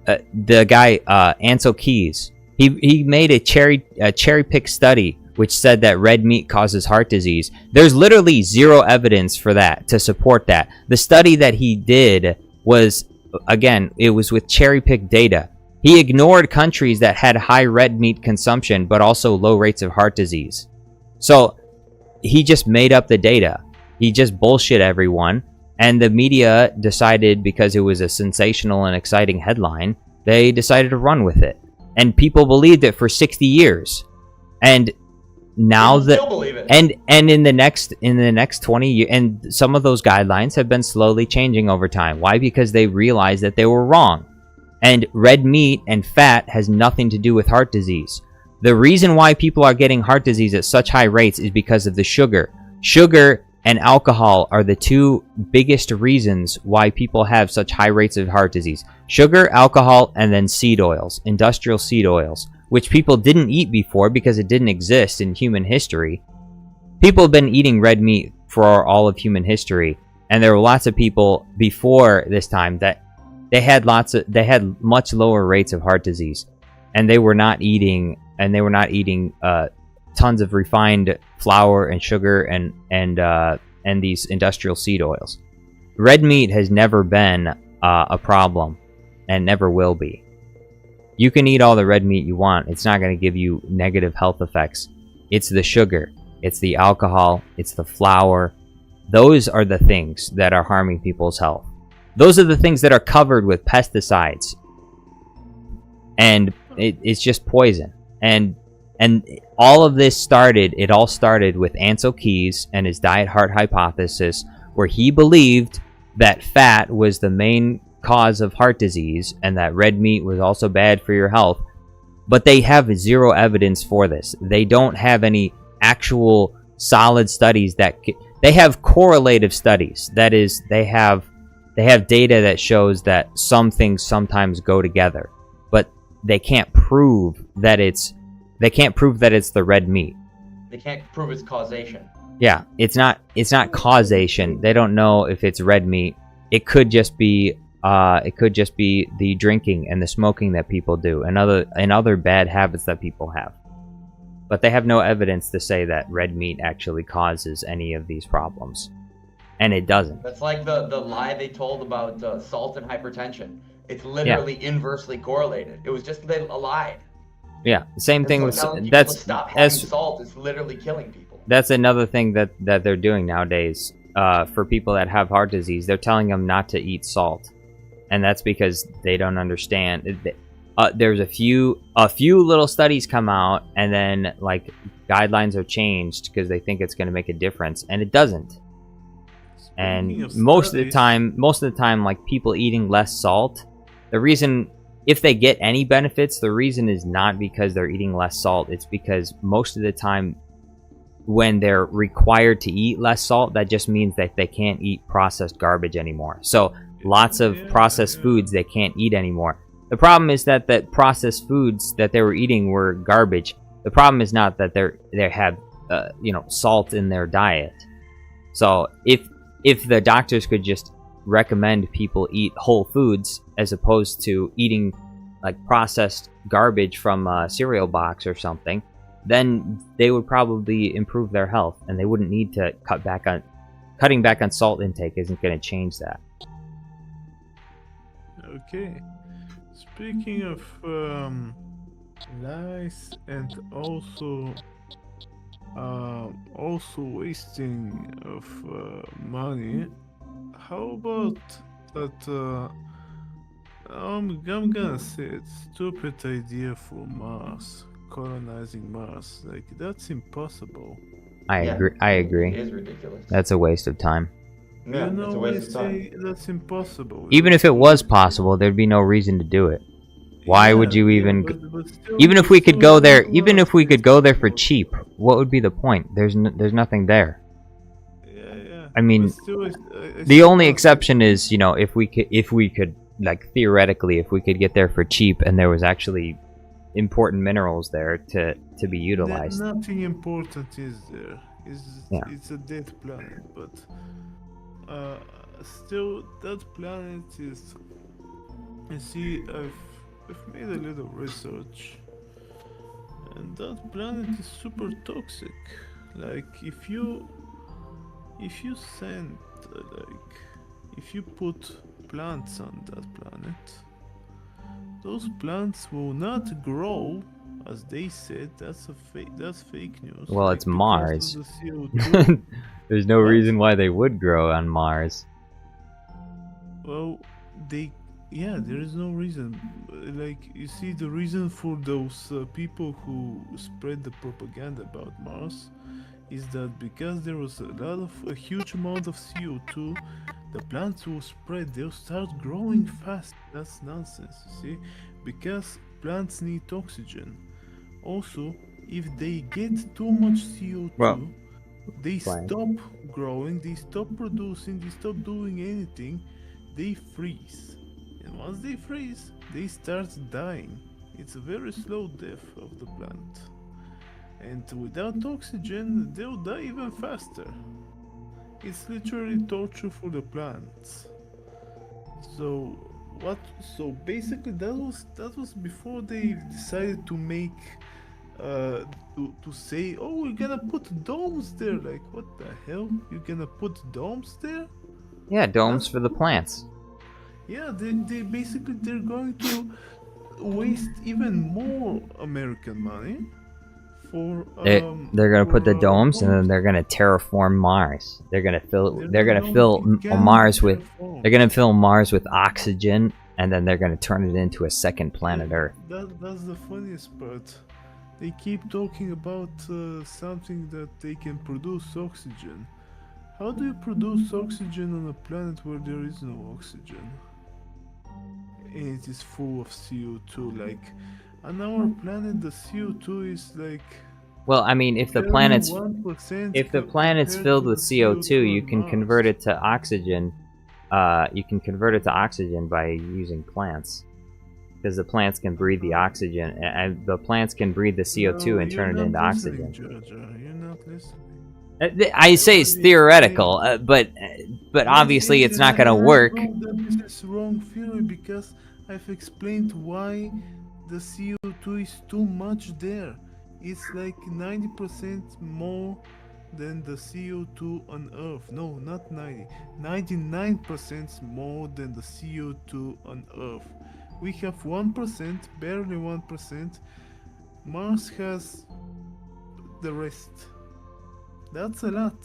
The guy Ansel Keys, he made a cherry pick study which said that red meat causes heart disease. There's literally zero evidence for that to support that. The study that he did was, again, it was with cherry pick data. He ignored countries that had high red meat consumption but also low rates of heart disease. So he just made up the data. He just bullshit everyone, and the media decided, because it was a sensational and exciting headline, they decided to run with it. And people believed it for 60 years. And now that Still believe it. and in the next 20 years, and some of those guidelines have been slowly changing over time. Why? Because they realized that they were wrong. And red meat and fat has nothing to do with heart disease. The reason why people are getting heart disease at such high rates is because of the sugar. Sugar and alcohol are the two biggest reasons why people have such high rates of heart disease. Sugar, alcohol, and then seed oils, industrial seed oils, which people didn't eat before because it didn't exist in human history. People have been eating red meat for all of human history, and there were lots of people before this time that they had much lower rates of heart disease, and they were not eating tons of refined flour and sugar and these industrial seed oils. Red meat has never been a problem, and never will be. You can eat all the red meat you want. It's not going to give you negative health effects. It's the sugar, it's the alcohol, it's the flour. Those are the things that are harming people's health. Those are the things that are covered with pesticides. And it's just poison. And all of this it all started with Ansel Keys and his diet heart hypothesis, where he believed that fat was the main cause of heart disease and that red meat was also bad for your health. But they have zero evidence for this. They don't have any actual solid studies they have correlative studies. That is, they have data that shows that some things sometimes go together, but they can't prove that it's the red meat. They can't prove its causation. Yeah, it's not causation. They don't know if it's red meat. It could just be the drinking and the smoking that people do, and other bad habits that people have. but they have no evidence to say that red meat actually causes any of these problems. And it doesn't. That's like the lie they told about salt and hypertension. It's literally inversely correlated. It was just they lied. Yeah, same thing with that's stop having salt is literally killing people. That's another thing that they're doing nowadays. For people that have heart disease, they're telling them not to eat salt, and that's because they don't understand. There's a few little studies come out, and then like guidelines are changed because they think it's going to make a difference, and it doesn't. And most of the time, like people eating less salt, the reason, if they get any benefits, the reason is not because they're eating less salt. It's because most of the time, when they're required to eat less salt, that just means that they can't eat processed garbage anymore. So lots of processed foods they can't eat anymore. The problem is that processed foods that they were eating were garbage. The problem is not that they have salt in their diet. So if the doctors could just recommend people eat whole foods as opposed to eating like processed garbage from a cereal box or something, then they would probably improve their health, and they wouldn't need to cutting back on salt intake isn't going to change that. Okay. Speaking of lies and also wasting of money, how about that I'm gonna say it's stupid idea for Mars, colonizing Mars. Like, that's impossible. I agree. It is ridiculous. That's a waste of time. Yeah, it's a waste of time. That's impossible. Even if it was possible, there's no reason to do it. Why would you even? Even if we could go there, for cheap, what would be the point? There's nothing there. Yeah. I mean, the only exception is, if we could, like, theoretically, if we could get there for cheap and there was actually important minerals there to be utilized. Nothing important is there. It's a dead planet, but still, that planet is. You see, I've made a little research, and that planet is super toxic. Like, if you send if you put plants on that planet, those plants will not grow, as they said. That's fake news. Well, it's Mars. The CO2. There's no reason why they would grow on Mars. Well, there is no reason. Like, you see, the reason for those people who spread the propaganda about Mars is that because there was a huge amount of CO2, the plants will spread, they'll start growing fast. That's nonsense, you see, because plants need oxygen. Also, if they get too much CO2, they stop growing, they stop producing, they stop doing anything, they freeze. And once they freeze, they start dying. It's a very slow death of the plant. And without oxygen, they'll die even faster. It's literally torture for the plants. So basically that was before they decided to make to say, oh, we're gonna put domes there. Like, what the hell? You're gonna put domes there? Yeah, domes for the plants. Yeah, they're going to waste even more American money for they're gonna put the domes, and then they're gonna terraform Mars. They're gonna fill Mars with oxygen, and then they're gonna turn it into a second planet Earth. That's the funniest part. They keep talking about something that they can produce oxygen. How do you produce oxygen on a planet where there is no oxygen? And it is full of CO2. Like, on our planet, the CO2 is like. Well, I mean, if the planet's filled with CO2, you can convert it to oxygen. You can convert it to oxygen by using plants, because the plants can breathe the oxygen, and the plants can breathe the CO2 and turn it into oxygen. You're not listening. I say it's theoretical, but obviously it's not going to work. This is wrong theory, because I've explained why the CO2 is too much there. is like 90% more than the CO2 on Earth. No, not 90. 99% more than the CO2 on Earth. We have 1%, barely 1%. Mars has the rest. That's a lot.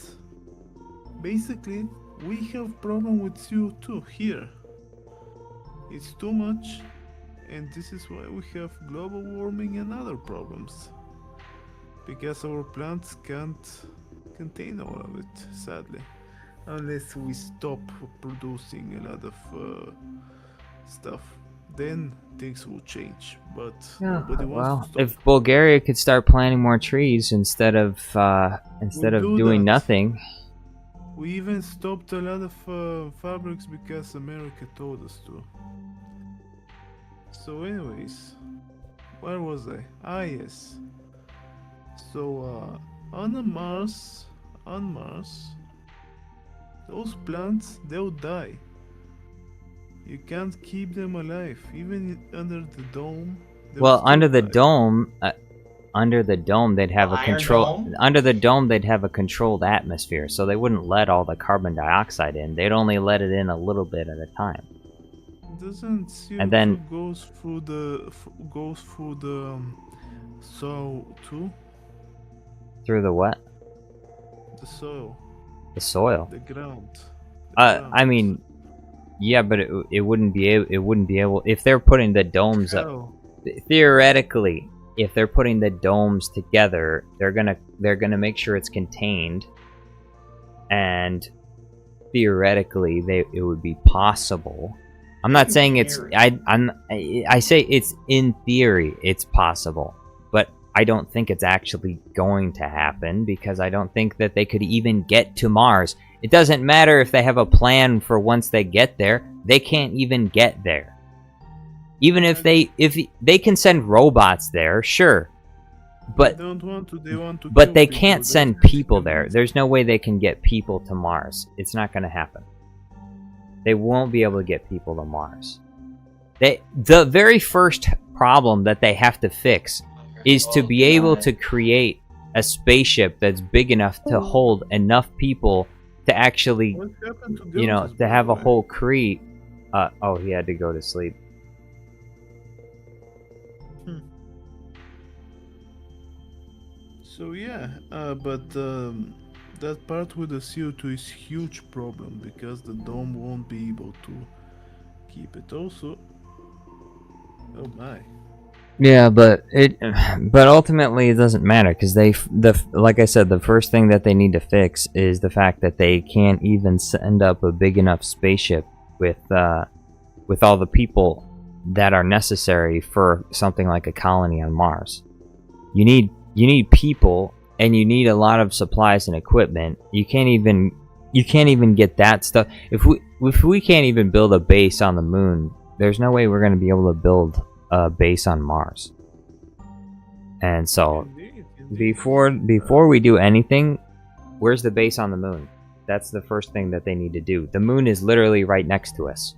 Basically, we have problem with CO2 here. It's too much, and this is why we have global warming and other problems. Because our plants can't contain all of it, sadly. Unless we stop producing a lot of stuff. Then things will change, but nobody wants to stop. If Bulgaria could start planting more trees instead of doing nothing. We even stopped a lot of fabrics because America told us to. So anyways, where was I? Ah yes. So on Mars, those plants, they'll die. You can't keep them alive, even under the dome. Well, under the dome, they'd have a control. Under the dome, they'd have a controlled atmosphere, so they wouldn't let all the carbon dioxide in. They'd only let it in a little bit at a time. Doesn't CO2 and then goes through the soil too? Through the what? The soil. The soil. The ground. I mean, yeah, but it wouldn't be able if they're putting the domes up. Theoretically, if they're putting the domes together, they're gonna make sure it's contained, and theoretically, it would be possible. I'm not saying it's. I say it's in theory it's possible, but I don't think it's actually going to happen because I don't think that they could even get to Mars. It doesn't matter if they have a plan for once they get there; they can't even get there. Even if they can send robots there, sure, but they want to but they can't send people there. There's no way they can get people to Mars. It's not going to happen. They won't be able to get people to Mars. The very first problem that they have to fix is to be able to create a spaceship that's big enough to hold enough people to actually, to have a whole crew. Oh, he had to go to sleep. So yeah, but that part with the CO2 is huge problem because the dome won't be able to keep it. Also, oh my. Yeah, but ultimately it doesn't matter because like I said, the first thing that they need to fix is the fact that they can't even send up a big enough spaceship with all the people that are necessary for something like a colony on Mars. You need people, and you need a lot of supplies and equipment. You can't even get that stuff. If we can't even build a base on the moon, there's no way we're going to be able to build a base on Mars. And so, before we do anything, where's the base on the moon? That's the first thing that they need to do. The moon is literally right next to us.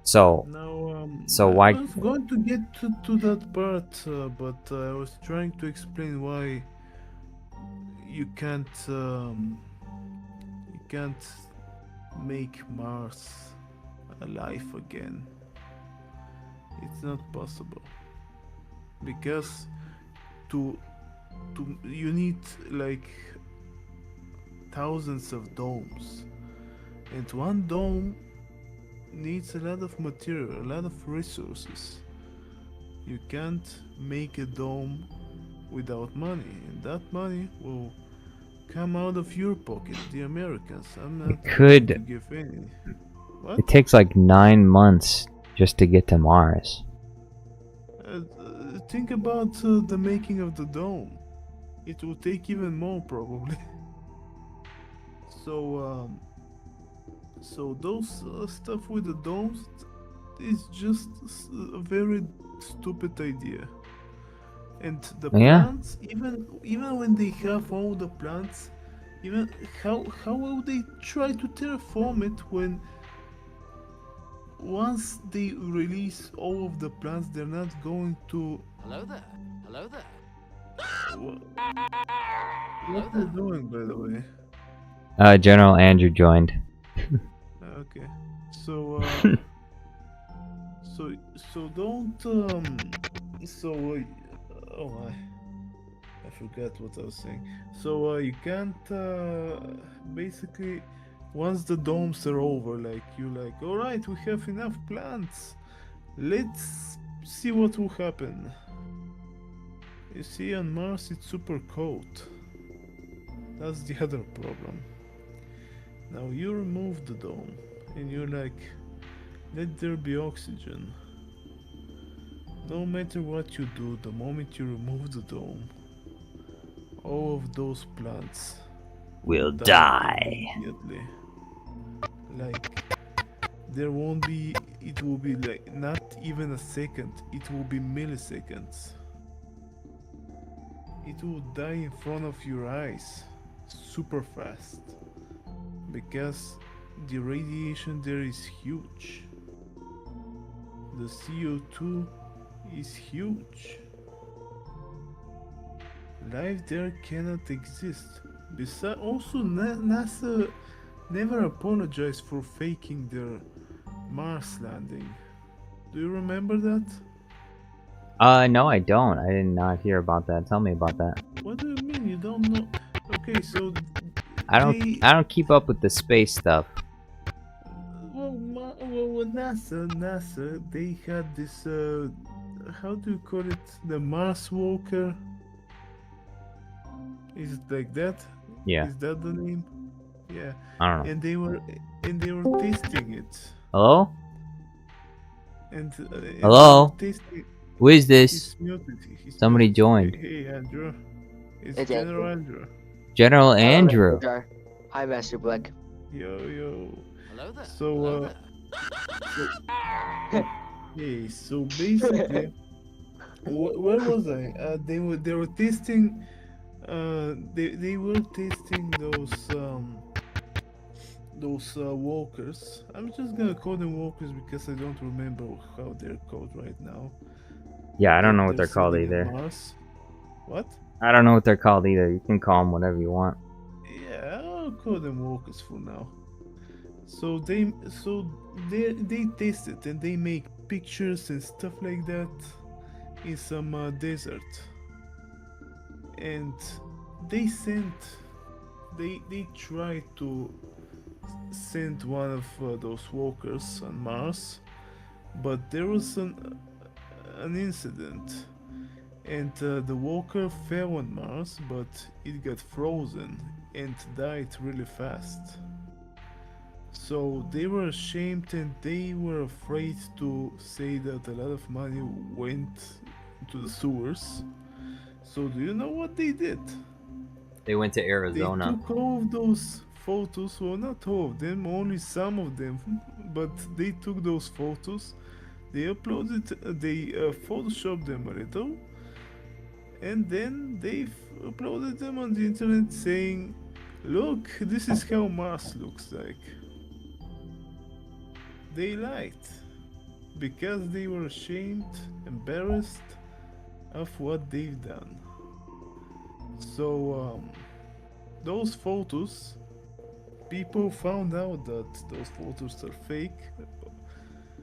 So, why? I was going to get to that part, but I was trying to explain why you can't make Mars alive again. It's not possible because you need like thousands of domes, and one dome needs a lot of material, a lot of resources. You can't make a dome without money, and that money will come out of your pocket, the Americans. I'm not going to give any. What? It takes like 9 months just to get to Mars. Think about the making of the dome. It will take even more probably. So those stuff with the domes is just a very stupid idea. And the plants, even when they have all the plants, even how will they try to terraform it when once they release all of the plants, they're not going to. Hello there. What are you doing, by the way? General Andrew joined. Okay. So, so don't, oh, I forgot what I was saying. So, you can't, basically, once the domes are over, like, you're like, alright, we have enough plants. Let's see what will happen. You see, on Mars, it's super cold. That's the other problem. Now you remove the dome, and you're like, let there be oxygen. No matter what you do, the moment you remove the dome, all of those plants Will die. immediately. Like, there won't be, it will be like not even a second, it will be milliseconds. It will die in front of your eyes, super fast, because the radiation there is huge. The CO2 is huge. Life there cannot exist. Besides, also NASA never apologized for faking their Mars landing. Do you remember that? No, I don't. I did not hear about that. Tell me about that. What do you mean you don't know? Okay, so I don't keep up with the space stuff. Well, NASA, they had this, how do you call it? The Mars Walker? Is it like that? Yeah. Is that the name? Yeah. I don't know. And they were testing it. Hello? And Hello? Testing. Who is this? He's muted. Somebody joined. Hey, Andrew. It's It's General Andrew. General Andrew. Hi, Master Black. Yo. Hello there. So, hey, so basically, where was I? They were testing. They were testing those walkers. I'm just gonna call them walkers because I don't remember how they're called right now. Yeah, I don't know what they're called sitting on either. Mars. What? I don't know what they're called either. You can call them whatever you want. Yeah, I'll call them walkers for now. So they test it and they make pictures and stuff like that in some desert. And they tried to send one of those walkers on Mars, but there was an incident, and the walker fell on Mars, but it got frozen and died really fast. So they were ashamed and they were afraid to say that a lot of money went to the sewers. So do you know what they did? They went to Arizona. They took all of those photos, well, not all of them, only some of them, but they took those photos, they uploaded, they photoshopped them a little, and then they uploaded them on the internet saying, look, this is how Mars looks like. They lied because they were ashamed, embarrassed of what they've done. So those photos, people found out that those photos are fake.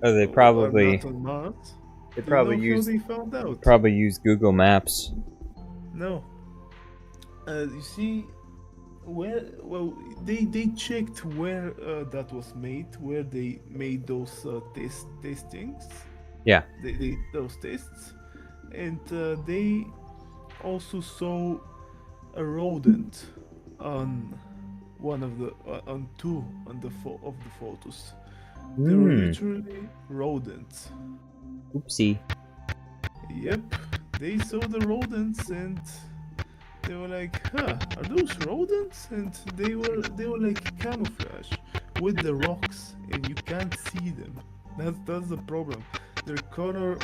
Oh, they probably. Not on Mars. They probably used. They found out. Probably used Google Maps. No. You see, they checked where that was made, where they made those testings. Yeah. Those tests, and they also saw a rodent on one of the on two of the photos. They were literally rodents. Oopsie. Yep, they saw the rodents and they were like, huh, are those rodents? And they were like camouflage with the rocks and you can't see them. That's the problem. Their color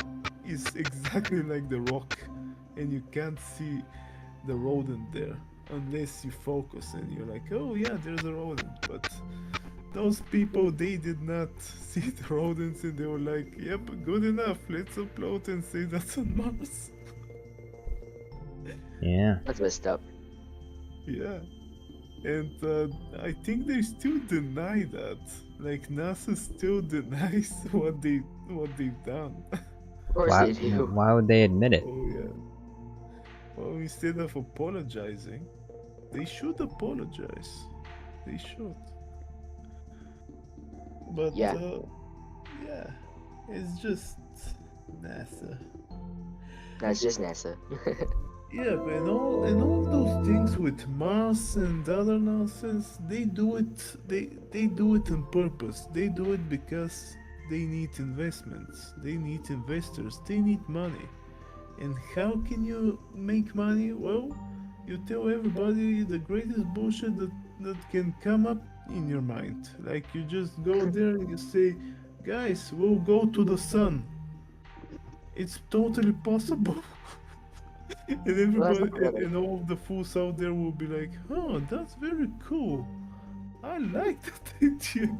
is exactly like the rock and you can't see the rodent there unless you focus and you're like, oh yeah, there's a rodent. But those people, they did not see the rodents and they were like, yep, good enough, let's upload and say that's on Mars. Yeah. That's messed up. Yeah. And I think they still deny that. Like NASA still denies what they've done. Of course Why? they do. Why would they admit it? Oh yeah. Well, instead of apologizing, they should apologize. They should. But Yeah. yeah, it's just NASA. That's just NASA. Yeah, but and all those things with Mars and other nonsense, they do it. They do it on purpose. They do it because they need investments. They need investors. They need money. And how can you make money? Well, you tell everybody the greatest bullshit that can come up in your mind. Like you just go there and you say, guys, we'll go to the sun. It's totally possible. And everybody and all the fools out there will be like, oh, that's very cool. I like that idea.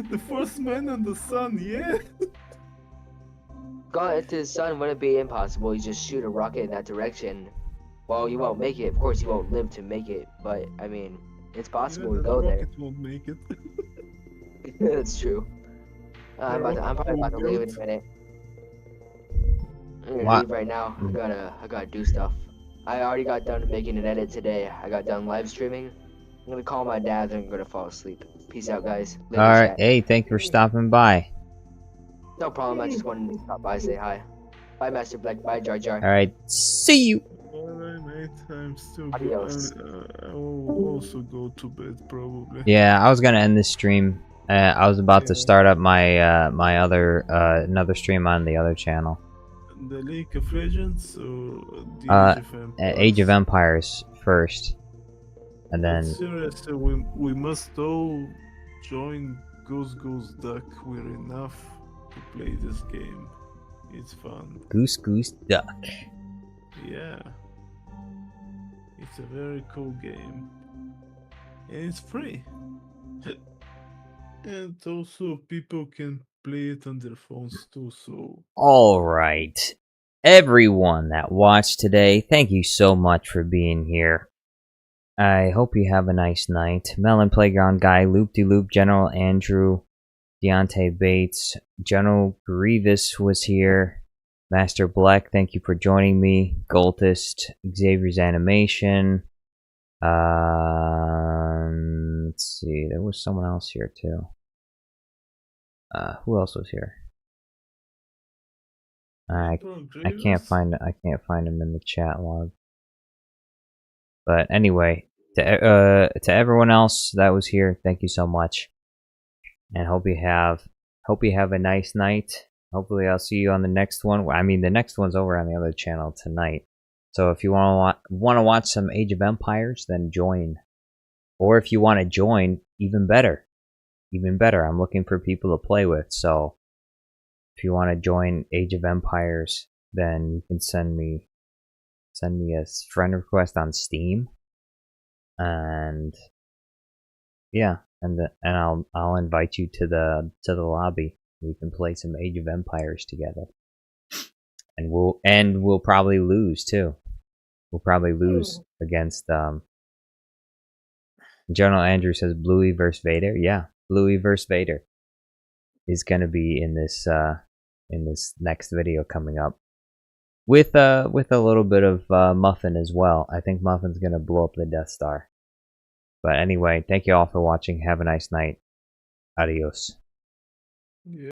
The first man on the sun, yeah. Going into the sun wouldn't be impossible. You just shoot a rocket in that direction. Well, you won't make it. Of course, you won't live to make it. But I mean, it's possible to go there. Rocket won't make it. That's true. I'm probably about to leave in a minute. I'm gonna leave right now. I gotta do stuff. I already got done making an edit today. I got done live streaming. I'm gonna call my dad and I'm gonna fall asleep. Peace out, guys. Later, Alright, chat. hey, thank you for stopping by. No problem. I just wanted to stop by, say hi. Bye, Master Black. Bye, Jar Jar. Alright, see you. Alright, mate. I'm still Adios. I will also go to bed probably. Yeah, I was gonna end this stream. I was about to start up my my other another stream on the other channel. The League of Legends or the Age of Empires? Age of Empires first, and then. Seriously, we must all join Goose Goose Duck. We're enough to play this game. It's fun. Goose Goose Duck. Yeah. It's a very cool game. And it's free. And also people can play it on their phones too, so... Alright. Everyone that watched today, thank you so much for being here. I hope you have a nice night. Melon Playground Guy, Loop-de-Loop, General Andrew, Deontay Bates, General Grievous was here. Master Black, thank you for joining me. Goltist, Xavier's Animation. Let's see, there was someone else here too. Who else was here? I can't find him in the chat log. But anyway, to everyone else that was here, thank you so much, and hope you have a nice night. Hopefully, I'll see you on the next one. I mean, the next one's over on the other channel tonight. So if you want to watch some Age of Empires, then join. Or if you want to join, even better. Even better. I'm looking for people to play with. So if you want to join Age of Empires, then you can send me a friend request on Steam. And yeah, and I'll invite you to the lobby. We can play some Age of Empires together. And we'll probably lose too. We'll probably lose against General Andrew says Bleuy versus Vader. Yeah, Bleuy versus Vader is gonna be in this next video coming up. With a little bit of Muffin as well. I think Muffin's gonna blow up the Death Star. But anyway, thank you all for watching. Have a nice night. Adios. Yeah.